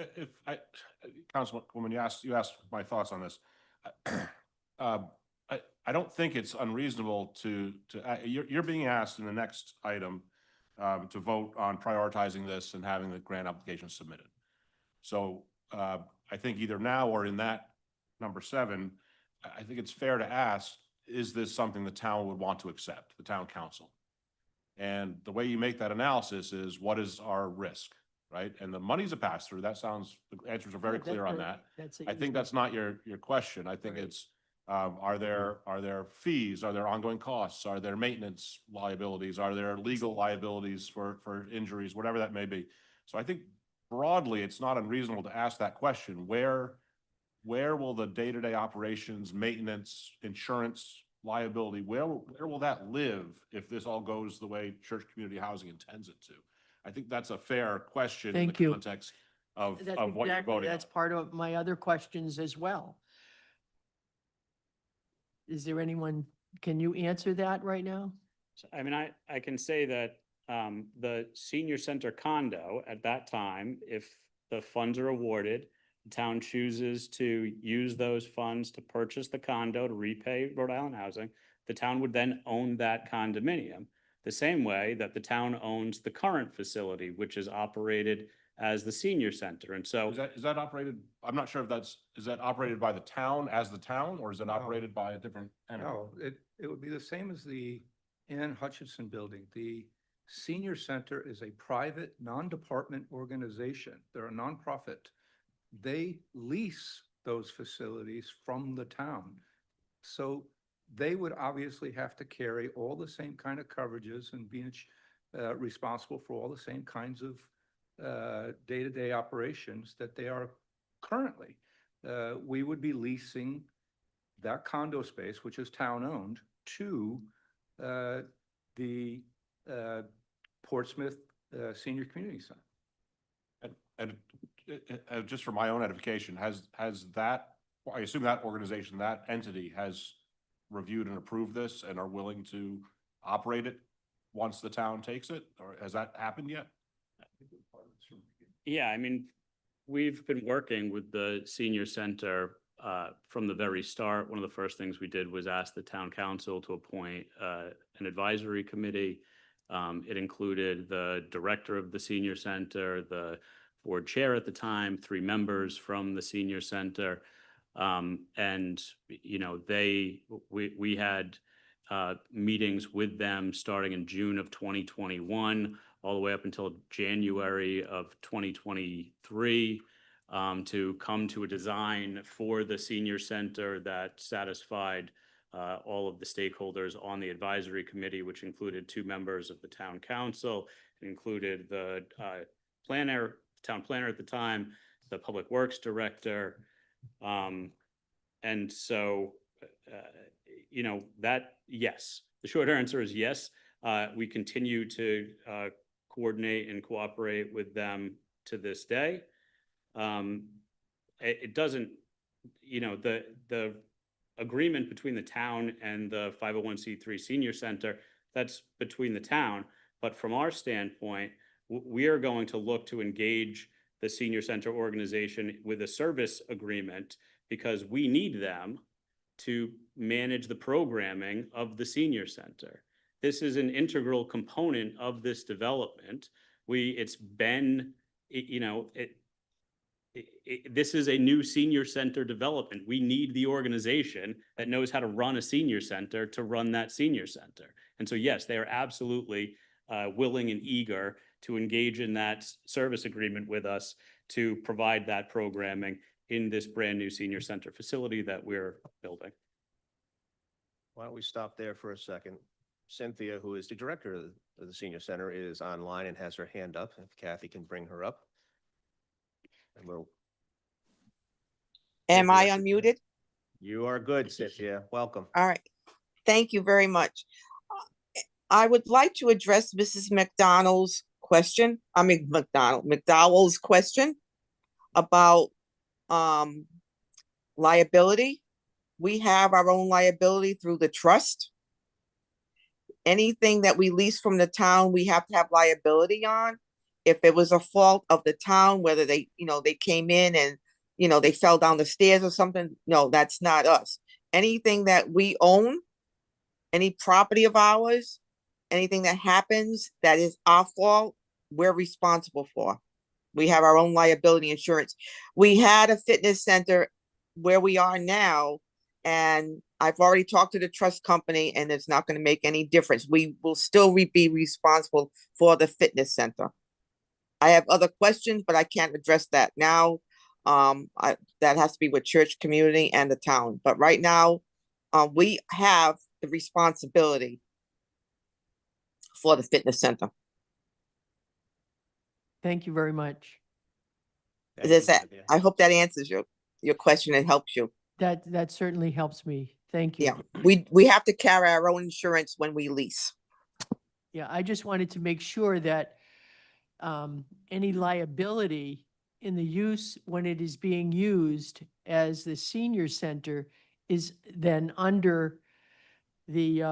S19: Councilwoman, you asked my thoughts on this. I don't think it's unreasonable you're being asked in the next item to vote on prioritizing this and having the grant application submitted. So I think either now or in that number 7, I think it's fair to ask, is this something the town would want to accept, the town council? And the way you make that analysis is, what is our risk, right? And the money's a pass-through. The answers are very clear on that. I think that's not your question. I think it's, are there fees? Are there ongoing costs? Are there maintenance liabilities? Are there legal liabilities for injuries, whatever that may be? So I think broadly, it's not unreasonable to ask that question. Where will the day-to-day operations, maintenance, insurance liability, where will that live if this all goes the way Church Community Housing intends it to? I think that's a fair question in
S8: Thank
S19: the
S8: you.
S19: context of
S8: That's
S19: what you're
S8: exactly,
S19: voting on.
S8: that's part of my other questions as well. Is there anyone, can you answer that right now?
S5: I mean, I can say that the senior center condo at that time, if the funds are awarded, the town chooses to use those funds to purchase the condo to repay Rhode Island Housing, the town would then own that condominium, the same way that the town owns the current facility, which is operated as the senior center. And so
S19: Is that operated, I'm not sure if is that operated by the town as the town, or is it operated by a different entity?
S7: No, it would be the same as the Ann Hutchinson building. The senior center is a private, non-department organization. They're a nonprofit. They lease those facilities from the town. So they would obviously have to carry all the same kind of coverages and be responsible for all the same kinds of day-to-day operations that they are currently. We would be leasing that condo space, which is town-owned, to the Portsmouth Senior Community Center.
S19: And just for my own edification, has that, I assume that organization, that entity has reviewed and approved this and are willing to operate it once the town takes it, or has that happened yet?
S5: yeah, I mean, we've been working with the senior center from the very start. One of the first things we did was ask the town council to appoint an advisory committee. It included the director of the senior center, the board chair at the time, 3 members from the senior center. And, you know, we had meetings with them starting in June of 2021, all the way up until January of 2023, to come to a design for the senior center that satisfied all of the stakeholders on the advisory committee, which included 2 members of the town council. It included the town planner at the time, the public works director. And so, you know, that, yes, the short answer is yes. We continue to coordinate and cooperate with them to this day. It doesn't, you know, the agreement between the town and the 501c3 senior center, that's between the town. But from our standpoint, we are going to look to engage the senior center organization with a service agreement, because we need them to manage the programming of the senior center. This is an integral component of this development. It's been, you know, this is a new senior center development. We need the organization that knows how to run a senior center to run that senior center. And so, yes, they are absolutely willing and eager to engage in that service agreement with us to provide that programming in this brand new senior center facility that we're building.
S1: Why don't we stop there for a second? Cynthia, who is the director of the senior center, is online and has her hand up. If Kathy can bring her up. And we'll.
S11: Am I unmuted?
S1: You are good, Cynthia. Welcome.
S11: All right. Thank you very much. I would like to address Mrs. McDonald's question. McDowell's question about liability. We have our own liability through the trust. Anything that we lease from the town, we have to have liability on. If it was a fault of the town, whether they came in and, they fell down the stairs or something, no, that's not us. Anything that we own, any property of ours, anything that happens that is our fault, we're responsible for. We have our own liability insurance. We had a fitness center where we are now, and I've already talked to the trust company, and it's not going to make any difference. We will still be responsible for the fitness center. I have other questions, but I can't address that now. That has to be with church, community, and the town. But right now, we have the responsibility for the fitness center.
S8: Thank you very much.
S11: I hope that answers your question and helps you.
S8: That certainly helps me. Thank you.
S11: Yeah, we have to carry our own insurance when we lease.
S8: Yeah, I just wanted to make sure that any liability in the use, when it is being used as the senior center, is then under the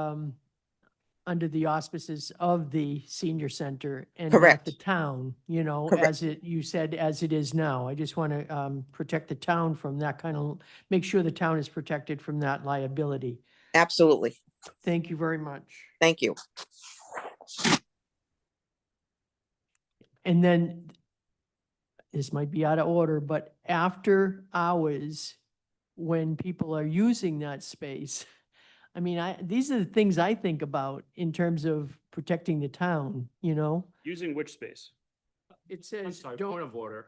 S8: auspices of the senior center and not
S11: Correct.
S8: the town, you know,
S11: Correct.
S8: as it, you said, as it is now. I just want to protect the town from that kind of, make sure the town is protected from that liability.
S11: Absolutely.
S8: Thank you very much.
S11: Thank you.
S8: And then, this might be out of order, but after hours, when people are using that space, I mean, these are the things I think about in terms of protecting the town, you know?
S5: Using which space?
S8: It
S14: I'm
S8: says,
S14: sorry,
S8: don't,
S14: point of order.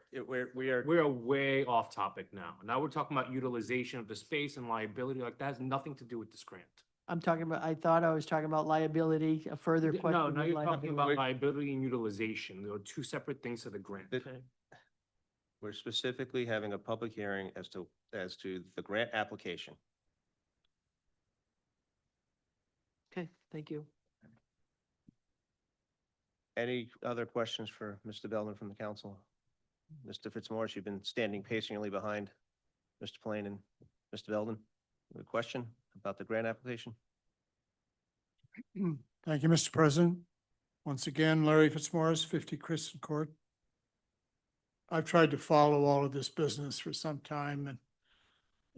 S1: We are,
S14: We are way off topic now. Now we're talking about utilization of the space and liability, like that has nothing to do with this grant.
S8: I'm talking about, I thought I was talking about liability, a further question.
S14: No, now
S8: of
S14: you're talking about
S8: liability.
S14: liability and utilization. There are two separate things to the grant.
S1: we're specifically having a public hearing as to the grant application.
S8: Okay, thank you.
S1: Any other questions for Mr. Belvin from the council? Mr. Fitzmaurice, you've been standing patiently behind Mr. Plain and Mr. Belvin. A question about the grant application?
S12: Thank you, Mr. President. Once again, Larry Fitzmaurice, 50 Kristen Court. I've tried to follow all of this business for some time,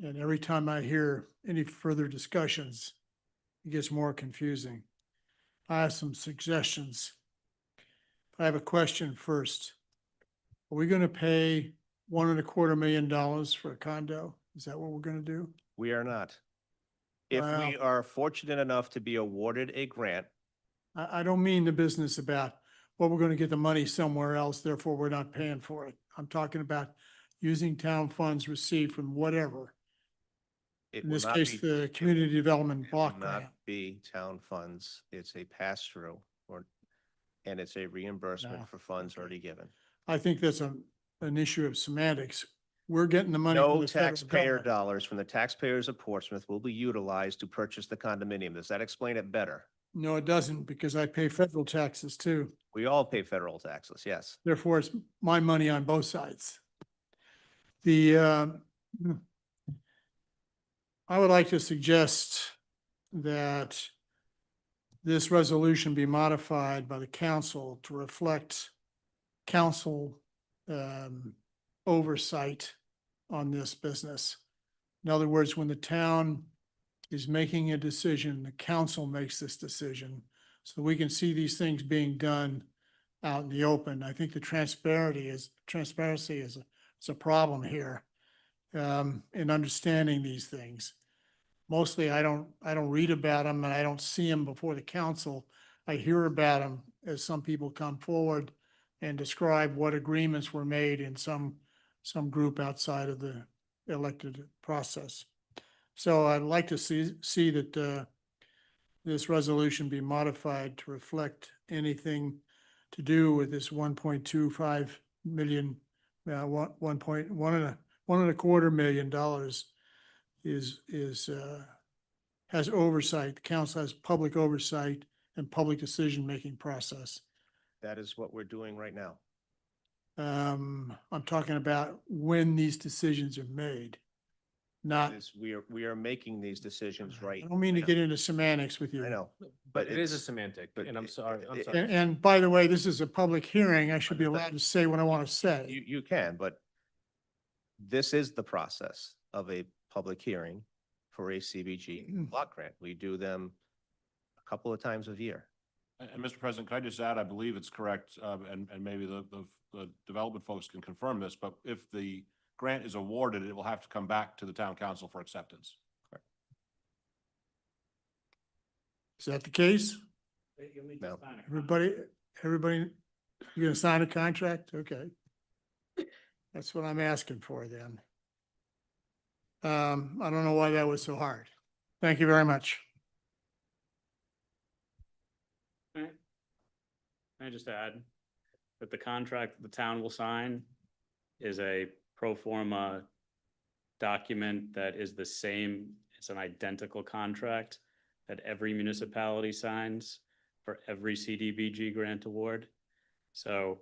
S12: and every time I hear any further discussions, it gets more confusing. I have some suggestions. I have a question first. Are we going to pay $1.25 million for a condo? Is that what we're going to do?
S1: We are not. If we are fortunate enough to be awarded a grant,
S12: I don't mean the business about, well, we're going to get the money somewhere else, therefore we're not paying for it. I'm talking about using town funds received from whatever.
S1: it
S12: In
S1: will
S12: this
S1: not
S12: case,
S1: be.
S12: the community development
S1: It will
S12: block
S1: not
S12: grant.
S1: be town funds. It's a pass-through and it's a reimbursement
S12: No.
S1: for funds already given.
S12: I think that's an issue of semantics. We're getting the money from
S1: No
S12: the federal
S1: taxpayer
S12: government.
S1: dollars from the taxpayers of Portsmouth will be utilized to purchase the condominium. Does that explain it better?
S12: No, it doesn't, because I pay federal taxes too.
S1: We all pay federal taxes, yes.
S12: Therefore, it's my money on both sides. I would like to suggest that this resolution be modified by the council to reflect council oversight on this business. In other words, when the town is making a decision, the council makes this decision, so we can see these things being done out in the open. I think the transparency is a problem here in understanding these things. Mostly, I don't read about them and I don't see them before the council. I hear about them as some people come forward and describe what agreements were made in some group outside of the elected process. So I'd like to see that this resolution be modified to reflect anything to do with this 1.25 million, $1.25 million has oversight. The council has public oversight and public decision-making process.
S1: That is what we're doing right now.
S12: I'm talking about when these decisions are made, not.
S1: We are making these decisions right.
S12: I don't mean to get into semantics with you.
S1: I know.
S14: But it is a
S1: it's-
S14: semantic,
S1: but
S14: and I'm
S1: it-
S14: sorry.
S1: it-
S12: And by the way, this is a public hearing. I should be allowed to say what I want to say.
S1: You can, but this is the process of a public hearing for a CBG block grant. We do them a couple of times a year.
S19: And Mr. President, could I just add, I believe it's correct, and maybe the development folks can confirm this, but if the grant is awarded, it will have to come back to the town council for acceptance.
S12: Is that the case?
S1: No.
S12: Everybody, you're gonna sign a contract? Okay. That's what I'm asking for then. I don't know why that was so hard. Thank you very much.
S5: Can I just add that the contract the town will sign is a pro forma document that is the same, It's an identical contract that every municipality signs for every CDBG grant award. So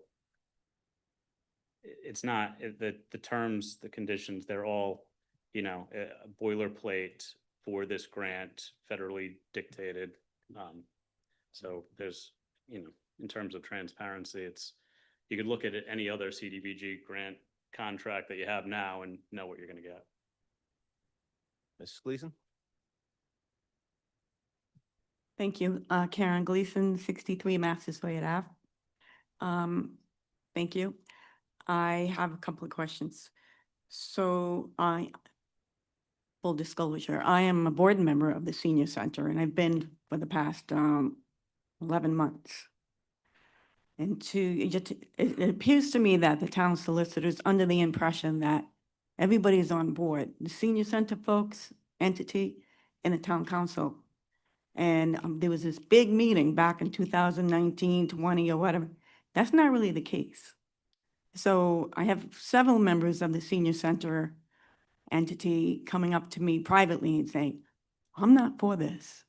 S5: it's not, the terms, the conditions, they're all, you know, a boilerplate for this grant, federally dictated. So there's, you know, in terms of transparency, you could look at any other CDBG grant contract that you have now and know what you're gonna get.
S1: Mrs. Gleason?
S15: Thank you. Karen Gleason, 63 Massasoit Ave. Thank you. I have a couple of questions. So full disclosure, I am a board member of the senior center and I've been for the past 11 months. And it appears to me that the town solicitor is under the impression that everybody's on board, the senior center folks, entity, and the town council. And there was this big meeting back in 2019, 20 or whatever. That's not really the case. So I have several members of the senior center entity coming up to me privately and saying, I'm not for this.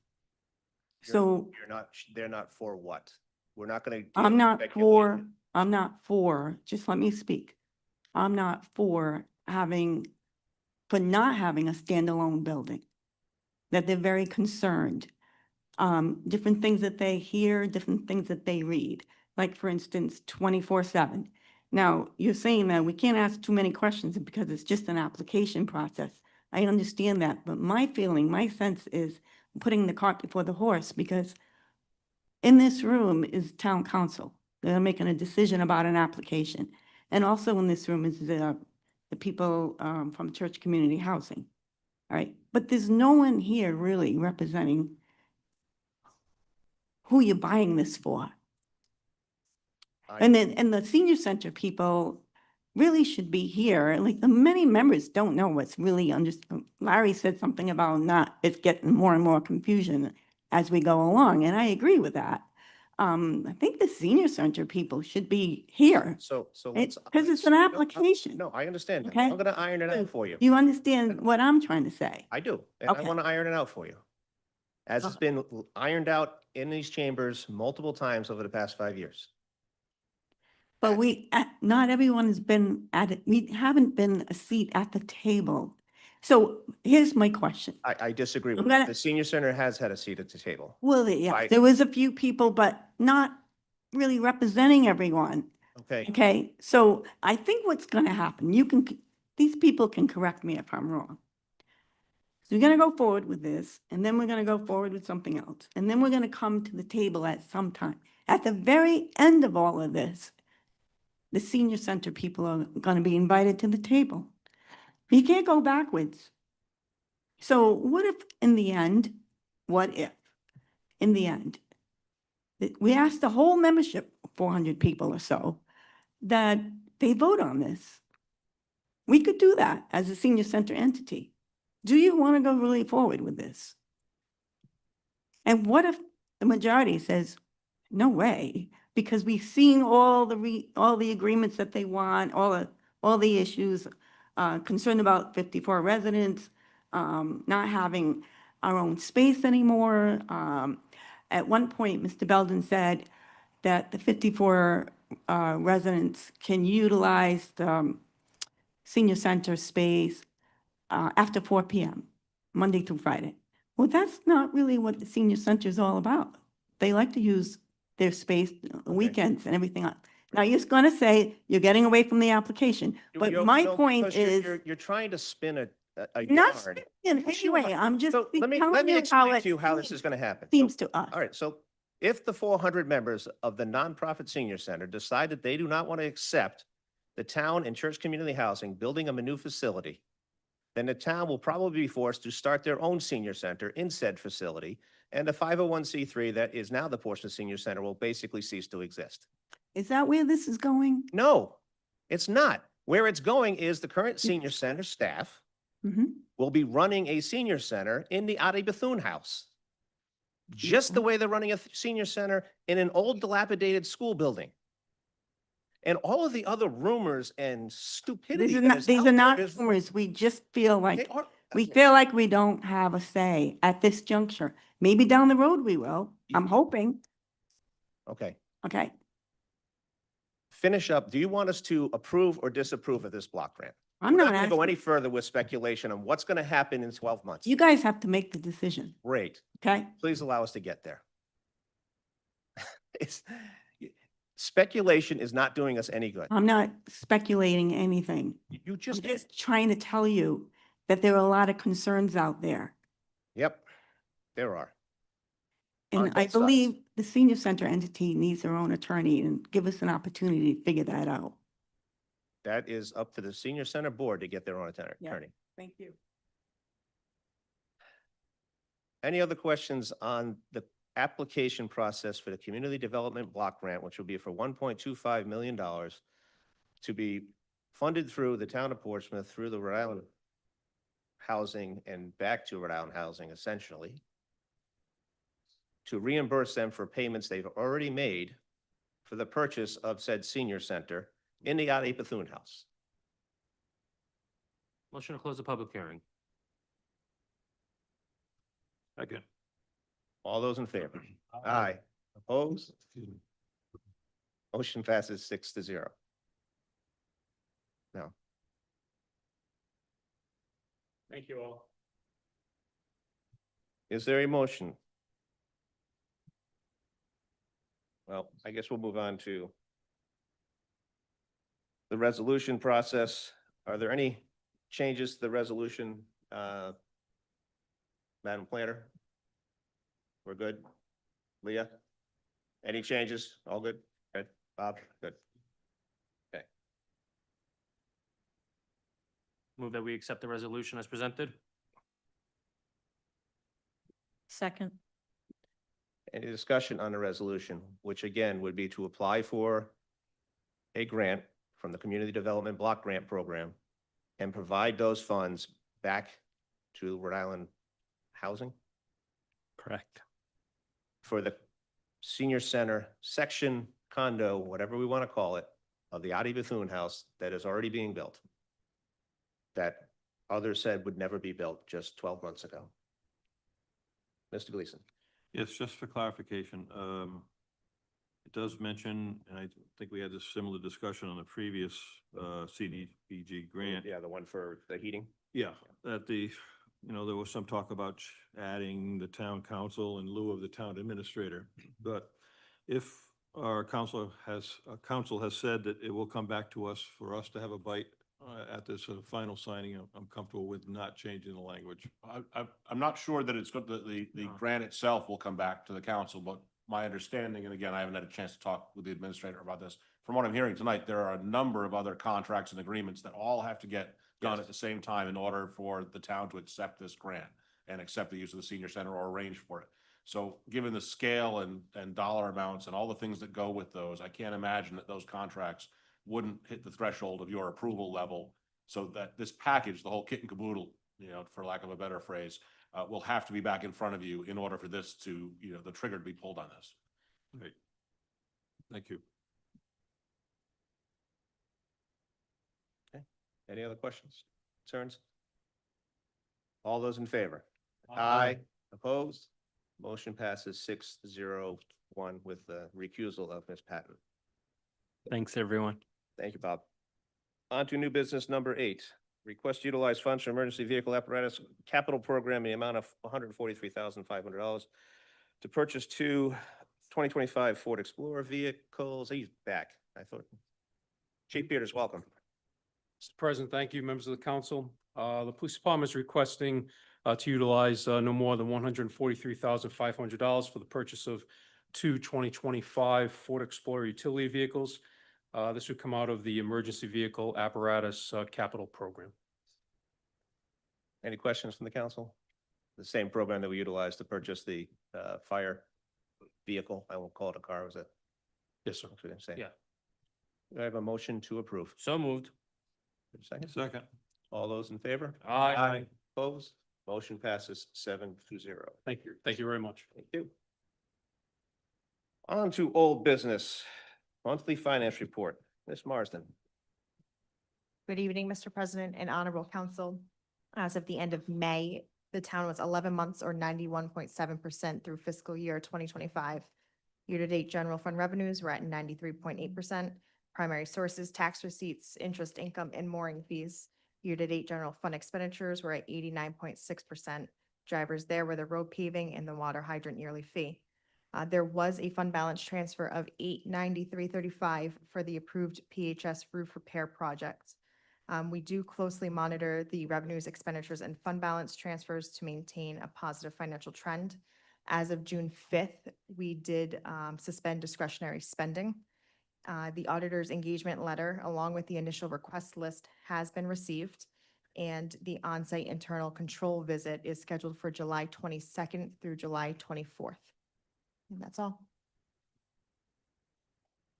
S15: So
S1: They're not for what? We're not gonna.
S15: I'm not for, just let me speak. I'm not for not having a standalone building. That they're very concerned. Different things that they hear, different things that they read. Like for instance, 24/7. Now, you're saying that we can't ask too many questions because it's just an application process. I understand that, but my feeling, my sense is putting the cart before the horse because in this room is town council. They're making a decision about an application. And also in this room is the people from Church Community Housing. All right, but there's no one here really representing who you're buying this for. And the senior center people really should be here. Like the many members don't know what's really Larry said something about it's getting more and more confusion as we go along. And I agree with that. I think the senior center people should be here.
S1: So
S15: Because it's an application.
S1: No, I understand.
S15: Okay.
S1: I'm gonna iron it out for you.
S15: You understand what I'm trying to say?
S1: I do, and I
S15: Okay.
S1: want to iron it out for you. As it's been ironed out in these chambers multiple times over the past 5 years.
S15: But not everyone has been at it. We haven't been a seat at the table. So here's my question.
S1: I disagree with
S15: I'm
S1: you.
S15: gonna-
S1: The senior center has had a seat at the table.
S15: Well, yeah,
S1: I-
S15: there was a few people, but not really representing everyone.
S1: Okay,
S15: Okay, so I think what's gonna happen, these people can correct me if I'm wrong. So we're gonna go forward with this, and then we're gonna go forward with something else. And then we're gonna come to the table at some time. At the very end of all of this, the senior center people are gonna be invited to the table. You can't go backwards. So what if in the end, we asked the whole membership, 400 people or so, that they vote on this? We could do that as a senior center entity. Do you want to go really forward with this? And what if the majority says, no way, because we've seen all the agreements that they want, all the issues, concerned about 54 residents, not having our own space anymore. At one point, Mr. Belden said that the 54 residents can utilize the senior center space after 4 p.m., Monday through Friday. Well, that's not really what the senior center is all about. They like to use their space weekends and everything else. Now, you're going to say you're getting away from the application, but my point
S1: because
S15: is.
S1: You're trying to spin a
S15: Not
S1: yarn.
S15: in any way, I'm just
S1: So let me
S15: telling you how
S1: explain
S15: it
S1: to you how this is going to happen.
S15: seems to us.
S1: All right, so if the 400 members of the nonprofit senior center decide that they do not want to accept the town and church community housing building them a new facility, then the town will probably be forced to start their own senior center in said facility, and the 501c3 that is now the Portsmouth Senior Center will basically cease to exist.
S15: Is that where this is going?
S1: No, it's not. Where it's going is the current senior center staff will be running a senior center in the Ade Bethune house. Just the way they're running a senior center in an old dilapidated school building. And all of the other rumors and stupidity.
S15: These are
S1: that
S15: not,
S1: is
S15: these
S1: out
S15: are
S1: there
S15: not
S1: is-
S15: rumors. We just feel like
S1: They are-
S15: We feel like we don't have a say at this juncture. Maybe down the road we will. I'm hoping.
S1: Okay,
S15: Okay.
S1: finish up. Do you want us to approve or disapprove of this block grant?
S15: I'm
S1: We're
S15: not
S1: not going to go
S15: asking.
S1: any further with speculation on what's going to happen in 12 months.
S15: You guys have to make the decision,
S1: Great.
S15: okay?
S1: Please allow us to get there. It's, speculation is not doing us any good.
S15: I'm not speculating anything.
S1: You
S15: I'm
S1: just,
S15: just trying to tell you that there are a lot of concerns out there.
S1: yep, there are. On
S15: And I
S1: both sides.
S15: believe the senior center entity needs their own attorney and give us an opportunity to figure that out.
S1: That is up to the senior center board to get their own
S15: Yeah.
S1: attorney.
S15: Thank you.
S1: Any other questions on the application process for the community development block grant, which will be for $1.25 million to be funded through the town of Portsmouth, through the Rhode Island Housing and back to Rhode Island Housing, essentially, to reimburse them for payments they've already made for the purchase of said senior center in the Ade Bethune House.
S14: Motion to close the public hearing.
S9: Second.
S1: All those in favor? Aye. Opposed? Motion passes 6-0. Now,
S5: Thank you all.
S1: is there a motion? Well, I guess we'll move on to the resolution process. Are there any changes to the resolution, Madam Planner? We're good? Leah? Any changes? All good? Good. Bob? Good. Okay.
S14: Move that we accept the resolution as presented.
S13: Second.
S1: Any discussion on the resolution, which again would be to apply for a grant from the Community Development Block Grant Program and provide those funds back to Rhode Island Housing
S14: Correct.
S1: for the senior center section condo, whatever we want to call it, of the Ade Bethune House that is already being built, that others said would never be built just 12 months ago. Mr. Gleason.
S9: Yes, just for clarification, it does mention, and I think we had this similar discussion on the previous CDBG grant.
S1: Yeah, the one for the heating.
S9: Yeah, that there was some talk about adding the town council in lieu of the town administrator. But if our council has said that it will come back to us for us to have a bite at this final signing, I'm comfortable with not changing the language.
S19: I'm not sure that it's good, the grant itself will come back to the council, but my understanding, and again, I haven't had a chance to talk with the administrator about this, from what I'm hearing tonight, there are a number of other contracts and agreements that all have to get done at the same time in order for the town to accept this grant and accept the use of the senior center or arrange for it. So given the scale and dollar amounts and all the things that go with those, I can't imagine that those contracts wouldn't hit the threshold of your approval level, so that this package, the whole kit and caboodle, for lack of a better phrase, will have to be back in front of you in order for this to, the trigger to be pulled on this.
S9: Right. Thank you.
S1: Okay. Any other questions, concerns? All those in favor? Aye. Opposed? Motion passes 6-0-1 with the recusal of Ms. Patton.
S14: Thanks, everyone.
S1: Thank you, Bob. On to new business number 8. Request to utilize funds from emergency vehicle apparatus capital program in the amount of $143,500 to purchase 2 2025 Ford Explorer vehicles. He's back. I thought. Chief Peters, welcome.
S16: Mr. President, thank you, members of the council. The police department is requesting to utilize no more than $143,500 for the purchase of 2 2025 Ford Explorer utility vehicles. This would come out of the emergency vehicle apparatus capital program.
S1: Any questions from the council? The same program that we utilized to purchase the fire vehicle. I won't call it a car, was it?
S16: Yes, sir.
S1: Yeah. Do I have a motion to approve?
S14: So moved.
S1: Second?
S9: Second.
S1: All those in favor?
S16: Aye.
S1: Opposed? Motion passes 7-0.
S16: Thank you. Thank you very much.
S1: Thank you. On to old business. Monthly finance report. Ms. Marsden.
S17: Good evening, Mr. President and Honorable Council.
S10: As of the end of May, the town was 11 months or 91.7% through fiscal year 2025. Year-to-date general fund revenues were at 93.8%. Primary sources, tax receipts, interest income, and mooring fees. Year-to-date general fund expenditures were at 89.6%. Drivers there were the road paving and the water hydrant yearly fee. There was a fund balance transfer of $893.35 for the approved PHS roof repair project. We do closely monitor the revenues, expenditures, and fund balance transfers to maintain a positive financial trend. As of June 5th, we did suspend discretionary spending. The auditor's engagement letter, along with the initial request list, has been received, and the on-site internal control visit is scheduled for July 22nd through July 24th. And that's all.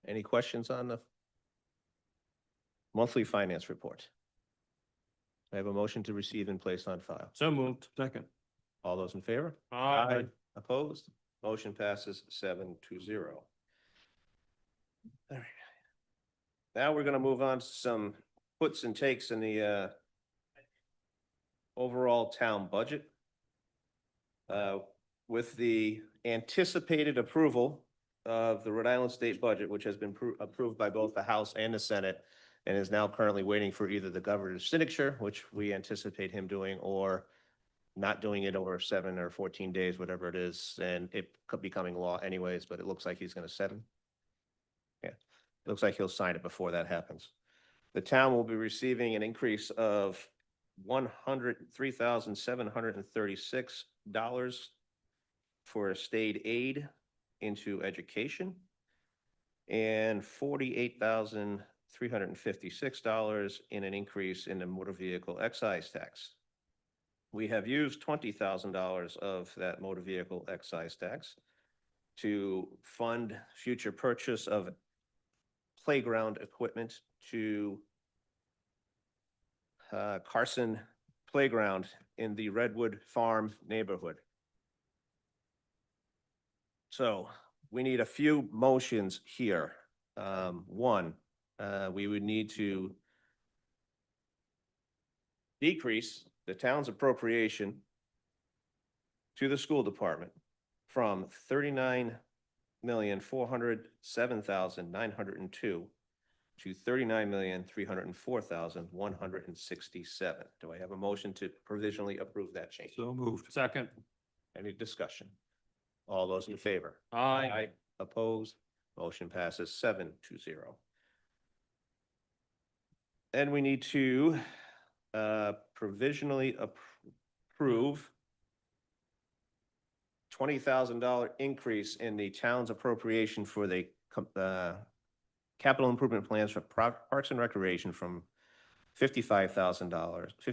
S1: Any questions on the monthly finance report? I have a motion to receive and place on file.
S14: So moved.
S9: Second.
S1: All those in favor?
S14: Aye.
S1: Opposed? Motion passes 7-0. All right. Now we're going to move on to some puts and takes in the overall town budget. With the anticipated approval of the Rhode Island State budget, which has been approved by both the House and the Senate, and is now currently waiting for either the governor's signature, which we anticipate him doing, or not doing it over 7 or 14 days, whatever it is, and it could be becoming law anyways, but it looks like he's going to set him. Yeah, it looks like he'll sign it before that happens. The town will be receiving an increase of $103,736 for state aid into education, and $48,356 in an increase in the motor vehicle excise tax. We have used $20,000 of that motor vehicle excise tax to fund future purchase of playground equipment to Carson Playground in the Redwood Farm neighborhood. So we need a few motions here. One, we would need to decrease the town's appropriation to the school department from $39,407,902 to $39,304,167. Do I have a motion to provisionally approve that change?
S9: So moved.
S14: Second.
S1: Any discussion? All those in favor?
S14: Aye.
S1: Opposed? Motion passes 7-0. And we need to provisionally approve $20,000 increase in the town's appropriation for the capital improvement plans for Parks and Recreation from $55,500 to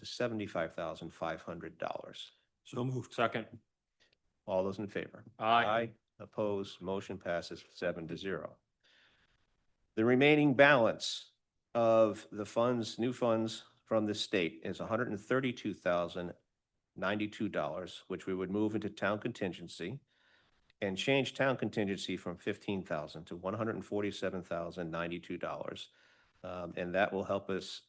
S1: $75,500.
S9: So moved.
S14: Second.
S1: All those in favor?
S14: Aye.
S1: Opposed? Motion passes 7-0. The remaining balance of the funds, new funds from the state is $132,092, which we would move into town contingency and change town contingency from $15,000 to $147,092. And that will help us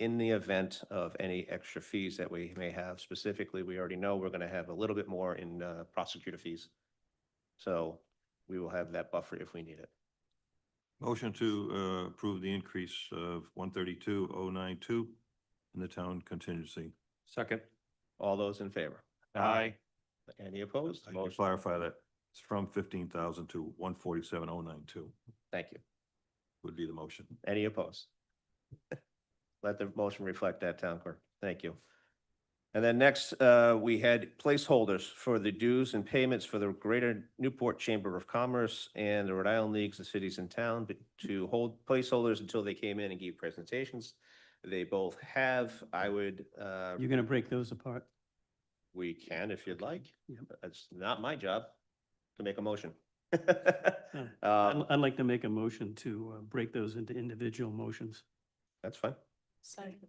S1: in the event of any extra fees that we may have. Specifically, we already know we're going to have a little bit more in prosecutor fees. So we will have that buffer if we need it.
S9: Motion to approve the increase of 132,092 in the town contingency.
S14: Second.
S1: All those in favor?
S14: Aye.
S1: Any opposed?
S9: I can clarify that it's from 15,000 to 147,092
S1: Thank you.
S9: would be the motion.
S1: Any opposed? Let the motion reflect that, Town Clerk. Thank you. And then next, we had placeholders for the dues and payments for the Greater Newport Chamber of Commerce and the Rhode Island Leagues of Cities and Town to hold placeholders until they came in and gave presentations. They both have. I would.
S17: You're going to break those apart?
S1: We can if you'd like.
S17: Yeah.
S1: It's not my job to make a motion.
S17: I'd like to make a motion to break those into individual motions.
S1: That's fine.
S6: Second.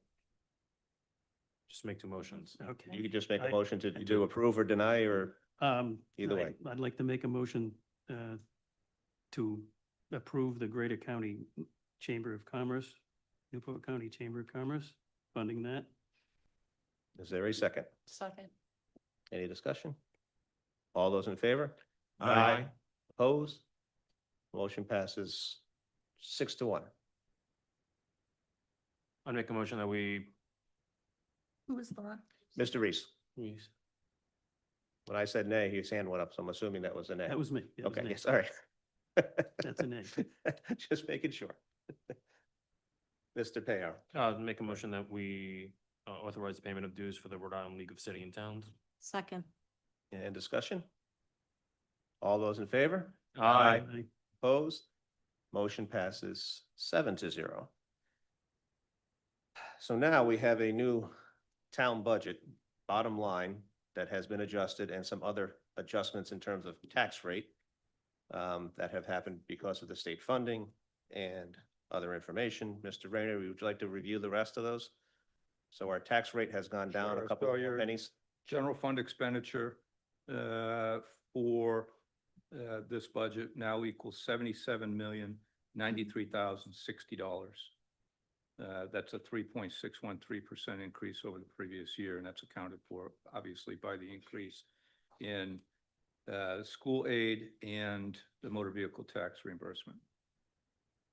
S14: Just make two motions.
S17: Okay.
S1: You could just make a motion to approve or deny, or either way.
S17: I'd like to make a motion to approve the Greater County Chamber of Commerce, Newport County Chamber of Commerce funding that.
S1: Is there a second?
S6: Second.
S1: Any discussion? All those in favor?
S9: Aye.
S1: Opposed? Motion passes 6-1.
S14: I'd make a motion that we.
S15: Who was the last?
S1: Mr. Reese, when I said nay, his hand went up, so I'm assuming that was a nay.
S17: That was me. That was
S1: Okay,
S17: me.
S1: yes, all right.
S17: That's a nay.
S1: Just making sure. Mr. Payo,
S14: Make a motion that we authorize the payment of dues for the Rhode Island League of City and Towns.
S18: Second.
S1: and discussion? All those in favor?
S14: Aye.
S1: Opposed? Motion passes 7-0. So now we have a new town budget, bottom line, that has been adjusted and some other adjustments in terms of tax rate that have happened because of the state funding and other information. Mr. Rayner, would you like to review the rest of those? So our tax rate has gone down a
S7: Sure.
S1: couple
S7: So
S1: of
S7: your
S1: pennies.
S7: General fund expenditure for this budget now equals $77,093,060. That's a 3.613% increase over the previous year, and that's accounted for obviously by the increase in school aid and the motor vehicle tax reimbursement.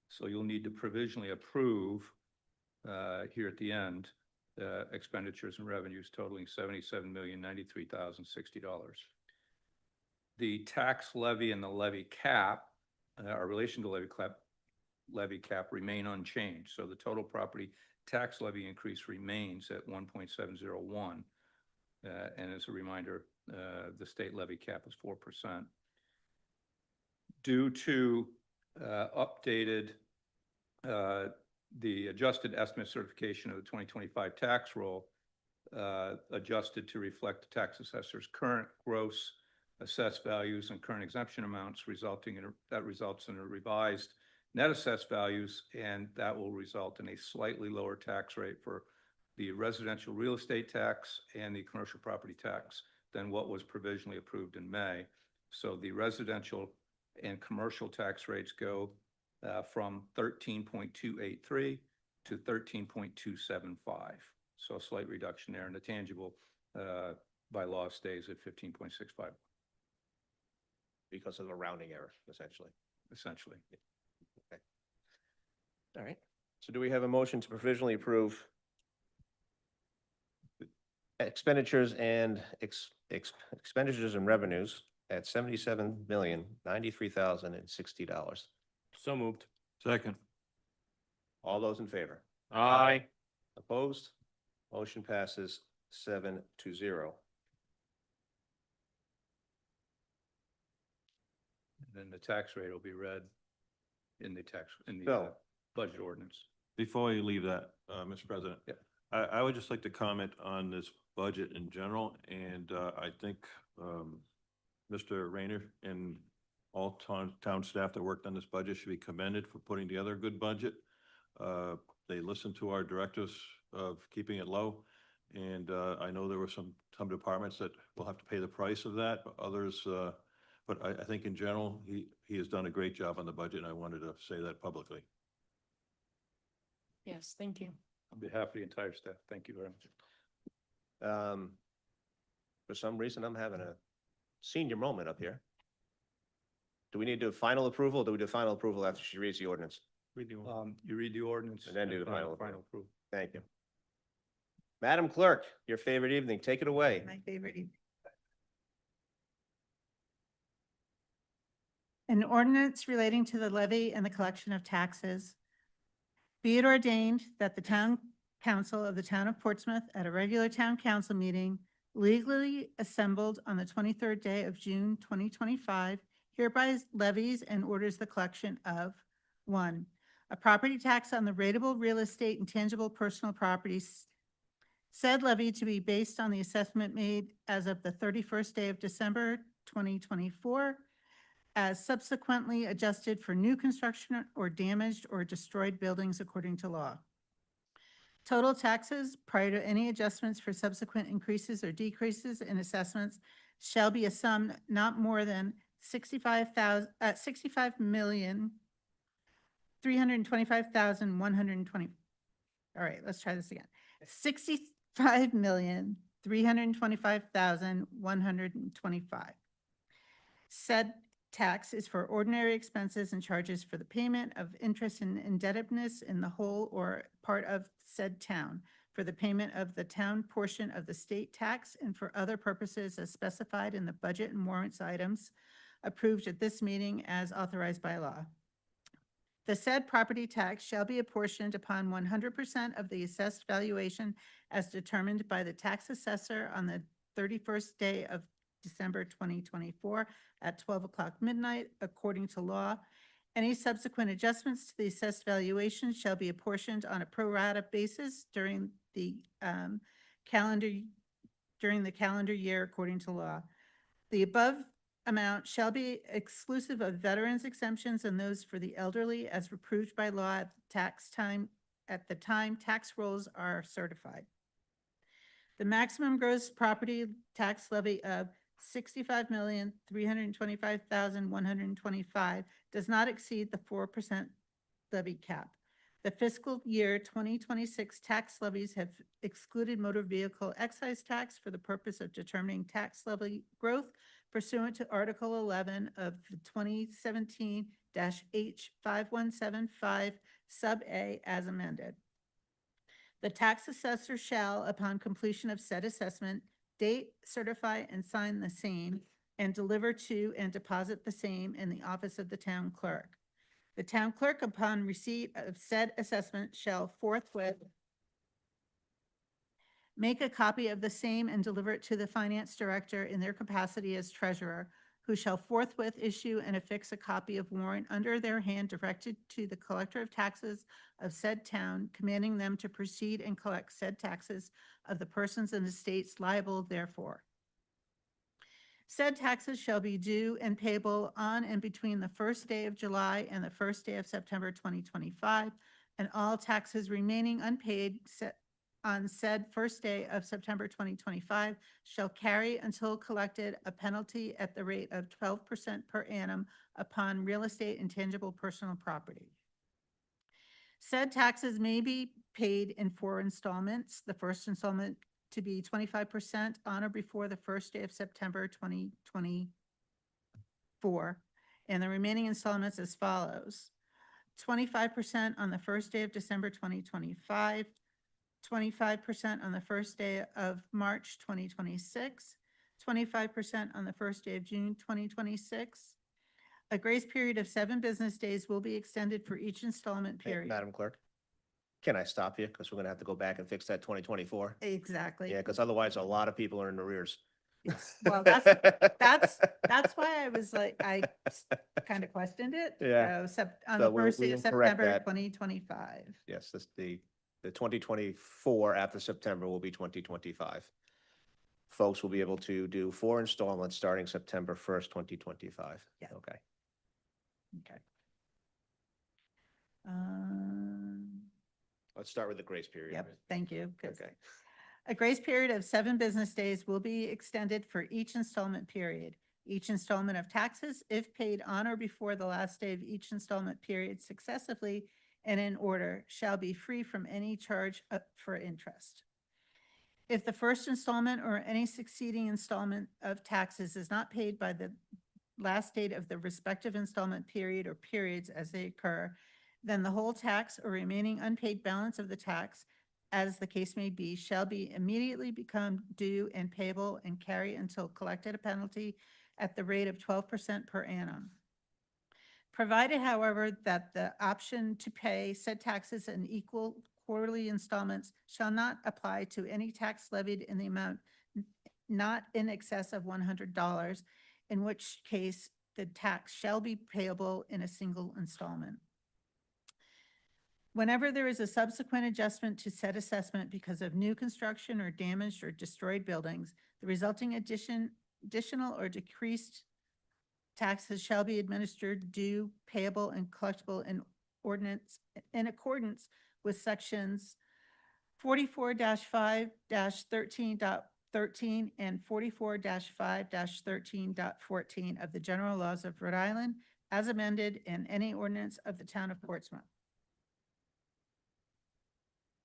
S7: So you'll need to provisionally approve here at the end expenditures and revenues totaling $77,093,060. The tax levy and the levy cap, our relation to levy cap remain unchanged. So the total property tax levy increase remains at 1.701. And as a reminder, the state levy cap is 4%. Due to updated the adjusted estimate certification of the 2025 tax roll, adjusted to reflect the tax assessor's current gross assessed values and current exemption amounts, results in a revised net assessed values, and that will result in a slightly lower tax rate for the residential real estate tax and the commercial property tax than what was provisionally approved in May. So the residential and commercial tax rates go from 13.283 to 13.275. So a slight reduction there, and the tangible by law stays at 15.65.
S1: Because of a rounding error, essentially.
S7: Essentially.
S1: Okay. All right. So do we have a motion to provisionally approve expenditures and expenditures and revenues at $77,093,060?
S14: So moved.
S9: Second.
S1: All those in favor?
S14: Aye.
S1: Opposed? Motion passes 7-0.
S7: And then the tax rate will be read in the
S1: Bill.
S7: budget ordinance.
S9: Before you leave that, Mr. President.
S7: Yeah.
S9: I would just like to comment on this budget in general, and I think Mr. Rayner and all town staff that worked on this budget should be commended for putting together a good budget. They listened to our directives of keeping it low, and I know there were some departments that will have to pay the price of that, but others, but I think in general, he has done a great job on the budget, and I wanted to say that publicly.
S6: Yes, thank you.
S7: On behalf of the entire staff, thank you very much.
S1: For some reason, I'm having a senior moment up here. Do we need to do final approval, or do we do final approval after she reads the ordinance?
S7: You read the ordinance.
S1: And then do the final
S7: approval.
S1: Thank you. Madam Clerk, your favorite evening, take it away.
S20: My favorite evening. An ordinance relating to the levy and the collection of taxes. Be it ordained that the town council of the town of Portsmouth at a regular town council meeting legally assembled on the 23rd day of June 2025 hereby levies and orders the collection of 1, a property tax on the rateable real estate and tangible personal properties. Said levy to be based on the assessment made as of the 31st day of December 2024, as subsequently adjusted for new construction or damaged or destroyed buildings according to law. Total taxes prior to any adjustments for subsequent increases or decreases in assessments shall be a sum not more than $65,325,120. All right, let's try this again. $65,325,125. Said tax is for ordinary expenses and charges for the payment of interest and indebtedness in the whole or part of said town, for the payment of the town portion of the state tax, and for other purposes as specified in the budget and warrants items approved at this meeting as authorized by law. The said property tax shall be apportioned upon 100% of the assessed valuation as determined by the tax assessor on the 31st day of December 2024 at 12 o'clock midnight, according to law. Any subsequent adjustments to the assessed valuation shall be apportioned on a pro rata basis during the calendar year according to law. The above amount shall be exclusive of veterans exemptions and those for the elderly as approved by law at the time tax rolls are certified. The maximum gross property tax levy of $65,325,125 does not exceed the 4% levy cap. The fiscal year 2026 tax levies have excluded motor vehicle excise tax for the purpose of determining tax levy growth pursuant to Article 11 of the 2017-H5175 Sub A as amended. The tax assessor shall, upon completion of said assessment, date, certify, and sign the same, and deliver to and deposit the same in the office of the town clerk. The town clerk, upon receipt of said assessment, shall forthwith make a copy of the same and deliver it to the finance director in their capacity as treasurer, who shall forthwith issue and affix a copy of warrant under their hand directed to the collector of taxes of said town, commanding them to proceed and collect said taxes of the persons and estates liable therefor. Said taxes shall be due and payable on and between the first day of July and the first day of September 2025, and all taxes remaining unpaid on said first day of September 2025 shall carry until collected a penalty at the rate of 12% per annum upon real estate and tangible personal property. Said taxes may be paid in 4 installments. The first installment to be 25% on or before the first day of September 2024, and the remaining installments as follows: 25% on the first day of December 2025, 25% on the first day of March 2026, 25% on the first day of June 2026. A grace period of 7 business days will be extended for each installment
S1: Hey,
S20: period.
S1: Madam Clerk, can I stop you? Because we're gonna have to go back and fix that 2024.
S20: Exactly.
S1: Yeah, because otherwise a lot of people are in arrears.
S20: Well, that's why I was like, I kind of questioned it.
S1: Yeah.
S20: So on
S1: So
S20: the
S1: we
S20: first day
S1: will
S20: of
S1: correct
S20: September,
S1: that.
S20: 2025.
S1: Yes, the 2024 after September will be 2025. Folks will be able to do 4 installments starting September 1st, 2025.
S20: Yeah.
S1: Okay.
S20: Okay.
S1: Let's start with the grace period.
S20: Yep, thank you. 'Cause
S1: Okay.
S20: a grace period of 7 business days will be extended for each installment period. Each installment of taxes, if paid on or before the last day of each installment period successively and in order, shall be free from any charge for interest. If the first installment or any succeeding installment of taxes is not paid by the last date of the respective installment period or periods as they occur, then the whole tax or remaining unpaid balance of the tax, as the case may be, shall be immediately become due and payable and carry until collected a penalty at the rate of 12% per annum. Provided, however, that the option to pay said taxes in equal quarterly installments shall not apply to any tax levied in the amount not in excess of $100, in which case the tax shall be payable in a single installment. Whenever there is a subsequent adjustment to said assessment because of new construction or damaged or destroyed buildings, the resulting additional or decreased taxes shall be administered, due, payable, and collectible in ordinance in accordance with sections 44-5-13.13 and 44-5-13.14 of the general laws of Rhode Island, as amended, in any ordinance of the town of Portsmouth.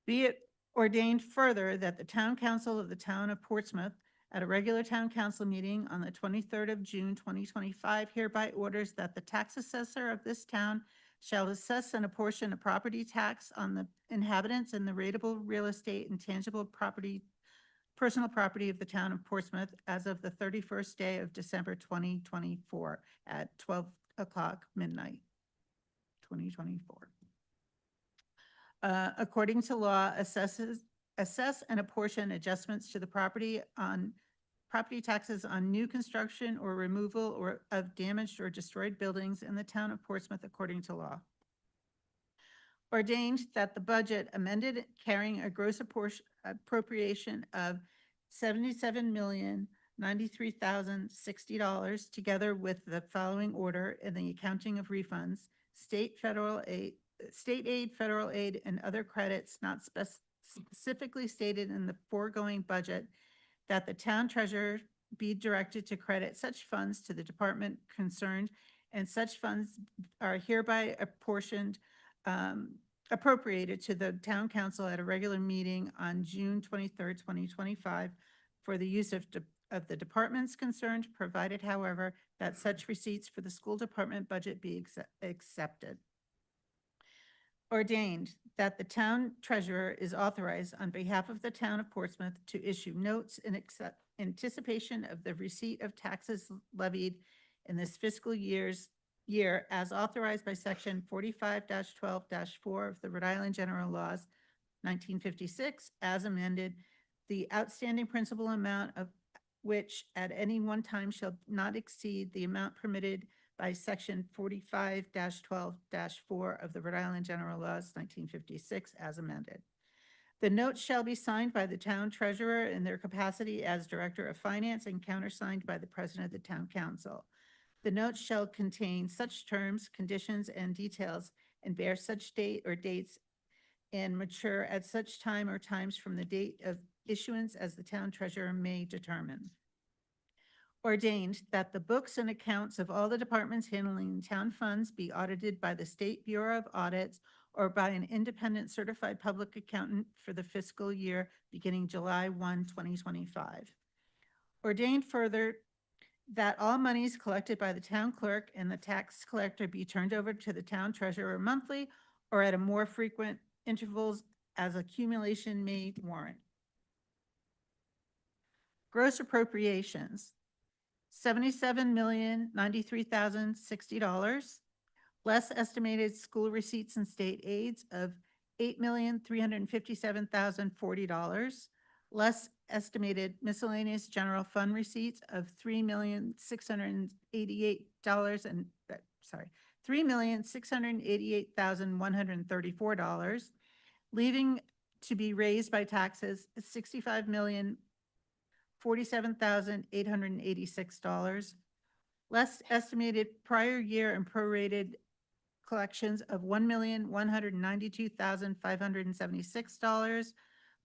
S20: Be it Ordained further that the Town Council of the Town of Portsmouth at a regular town council meeting on the 23rd of June, 2025 hereby orders that the tax assessor of this town shall assess and apportion a property tax on the inhabitants and the rateable real estate and tangible property, personal property of the town of Portsmouth as of the 31st day of December 2024 at 12 o'clock midnight, 2024. According to law, assess and apportion adjustments to the property taxes on new construction or removal or of damaged or destroyed buildings in the town of Portsmouth according to law. Ordained that the budget amended carrying a gross appropriation of $77,093,060 together with the following order in the accounting of refunds, state aid, federal aid, and other credits not specifically stated in the foregoing budget, that the town treasurer be directed to credit such funds to the department concerned, and such funds are hereby appropriated to the town council at a regular meeting on June 23rd, 2025 for the use of the departments concerned, provided, however, that such receipts for the school department budget be accepted. Ordained that the town treasurer is authorized on behalf of the town of Portsmouth to issue notes in anticipation of the receipt of taxes levied in this fiscal year as authorized by section 45-12-4 of the Rhode Island General Laws 1956 as amended, the outstanding principal amount of which at any one time shall not exceed the amount permitted by section 45-12-4 of the Rhode Island General Laws 1956 as amended. The note shall be signed by the town treasurer in their capacity as director of finance and countersigned by the president of the town council. The note shall contain such terms, conditions, and details and bear such date or dates and mature at such time or times from the date of issuance as the town treasurer may determine. Ordained that the books and accounts of all the departments handling town funds be audited by the State Bureau of Audits or by an independent certified public accountant for the fiscal year beginning July 1, 2025. Ordained further that all monies collected by the town clerk and the tax collector be turned over to the town treasurer monthly or at a more frequent intervals as accumulation may warrant. Gross appropriations. $77,093,060, less estimated school receipts and state aids of $8,357,040, less estimated miscellaneous general fund receipts of $3,688,134, leaving to be raised by taxes $65,047,886, less estimated prior year and prorated collections of $1,192,576,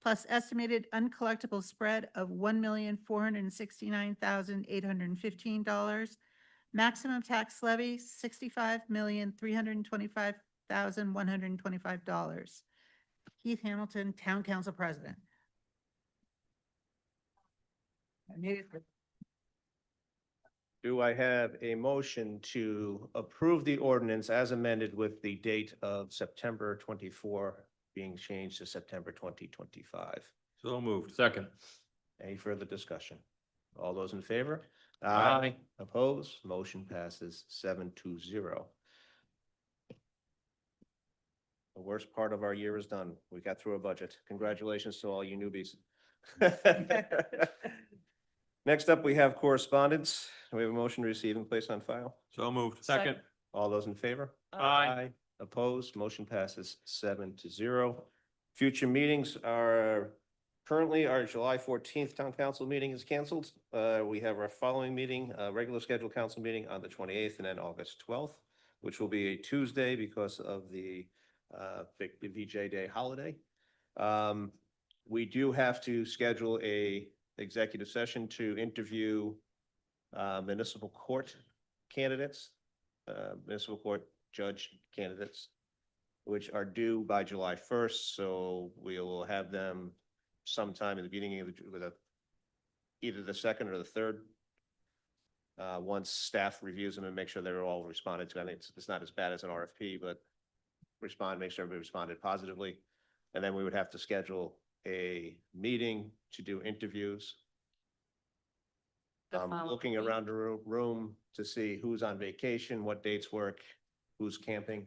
S20: plus estimated uncollectible spread of $1,469,815, maximum tax levy $65,325,125. Keith Hamilton, Town Council President.
S1: Do I have a motion to approve the ordinance as amended with the date of September 24 being changed to September 2025?
S9: So moved.
S14: Second.
S1: Any further discussion? All those in favor?
S14: Aye.
S1: Opposed? Motion passes 7-0. The worst part of our year is done. We got through a budget. Congratulations to all you newbies. Next up, we have correspondence. Do we have a motion to receive and place on file?
S9: So moved.
S14: Second.
S1: All those in favor?
S14: Aye.
S1: Opposed? Motion passes 7-0. Future meetings are currently our July 14th town council meeting is canceled. We have our following meeting, regular scheduled council meeting on the 28th and then August 12th, which will be a Tuesday because of the VJ Day holiday. We do have to schedule a executive session to interview municipal court candidates, municipal court judge candidates. which are due by July 1st, so we will have them sometime in the beginning of either the second or the third. Once staff reviews them and make sure they're all responded to. I think it's not as bad as an RFP, but make sure everybody responded positively. And then we would have to schedule a meeting to do interviews. Looking around the room to see who's on vacation, what dates work, who's camping,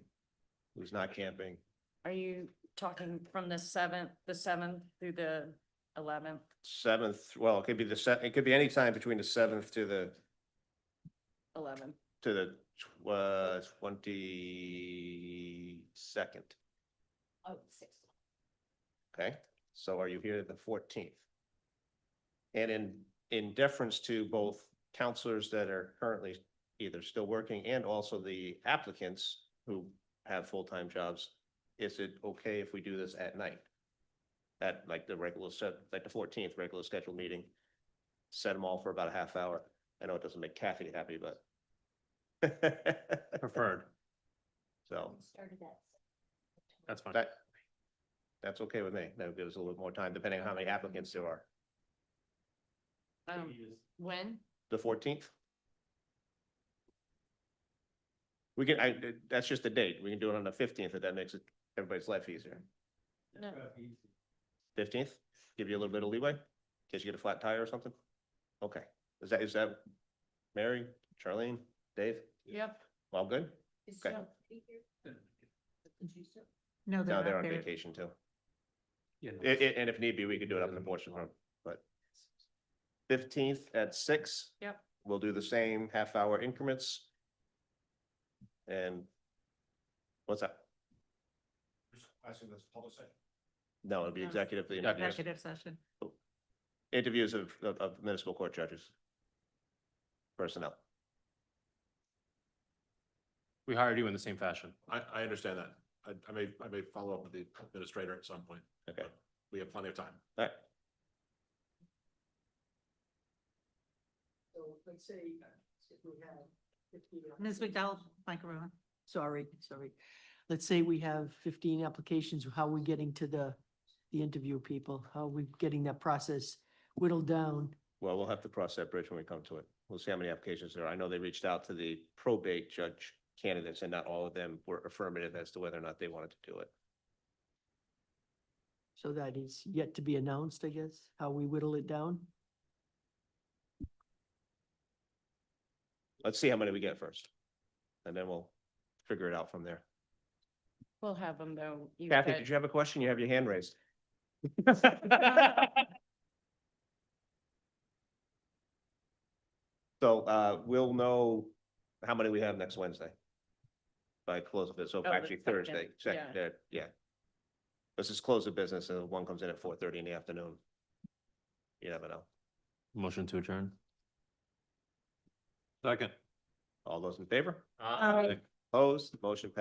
S1: who's not camping.
S6: Are you talking from the seventh through the 11th?
S1: 7th, well, it could be it could be any time between the 7th to the
S6: 11th.
S1: 22nd.
S6: Oh, 6th.
S1: Okay, so are you here the 14th? And in deference to both counselors that are currently either still working and also the applicants who have full-time jobs, is it okay if we do this at night? At like the 14th regular scheduled meeting, set them all for about a half hour. I know it doesn't make Kathy happy, but.
S14: Preferred.
S1: So
S14: That's fine.
S1: that's okay with me. That would give us a little bit more time, depending on how many applicants there are.
S6: When?
S1: The 14th? We can, that's just a date. We can do it on the 15th, if that makes everybody's life easier.
S6: No.
S1: 15th? Give you a little bit of leeway, in case you get a flat tire or something? Okay. Is that Mary, Charlene, Dave?
S6: Yep.
S1: All good? Okay.
S20: No,
S1: No, they're
S20: not
S1: on
S20: there.
S1: vacation too.
S14: Yeah, no.
S1: And if need be, we could do it up in the portion room, but 15th at 6.
S6: Yep.
S1: We'll do the same half-hour increments. And what's that?
S19: I assume that's public session.
S1: No, it'll be
S6: No.
S1: executive.
S20: Executive session.
S1: Interviews of municipal court judges. Personnel.
S14: We hired you in the same fashion.
S19: I understand that. I may follow up with the administrator at some point.
S1: Okay.
S19: but We have plenty of time.
S1: All right.
S8: So let's say if we have 15.
S20: Ms. McDowell, microphone.
S8: Sorry. Let's say we have 15 applications. How are we getting to the interview people? How are we getting that process whittled down?
S1: Well, we'll have to cross that bridge when we come to it. We'll see how many applications there are. I know they reached out to the probate judge candidates and not all of them were affirmative as to whether or not they wanted to do it.
S8: So that is yet to be announced, I guess, how we whittle it down.
S1: Let's see how many we get first. And then we'll figure it out from there.
S6: We'll have them though. You
S1: Kathy,
S6: said-
S1: did you have a question? You have your hand raised. So we'll know how many we have next Wednesday. By close of it, so
S6: Oh, the
S1: actually
S6: second,
S1: Thursday, yeah. Let's just close the business and one comes in at 4:30 in the afternoon. You never know.
S14: Motion to adjourn.
S9: Second.
S1: All those in favor?
S6: Aye.
S1: Opposed, motion passed.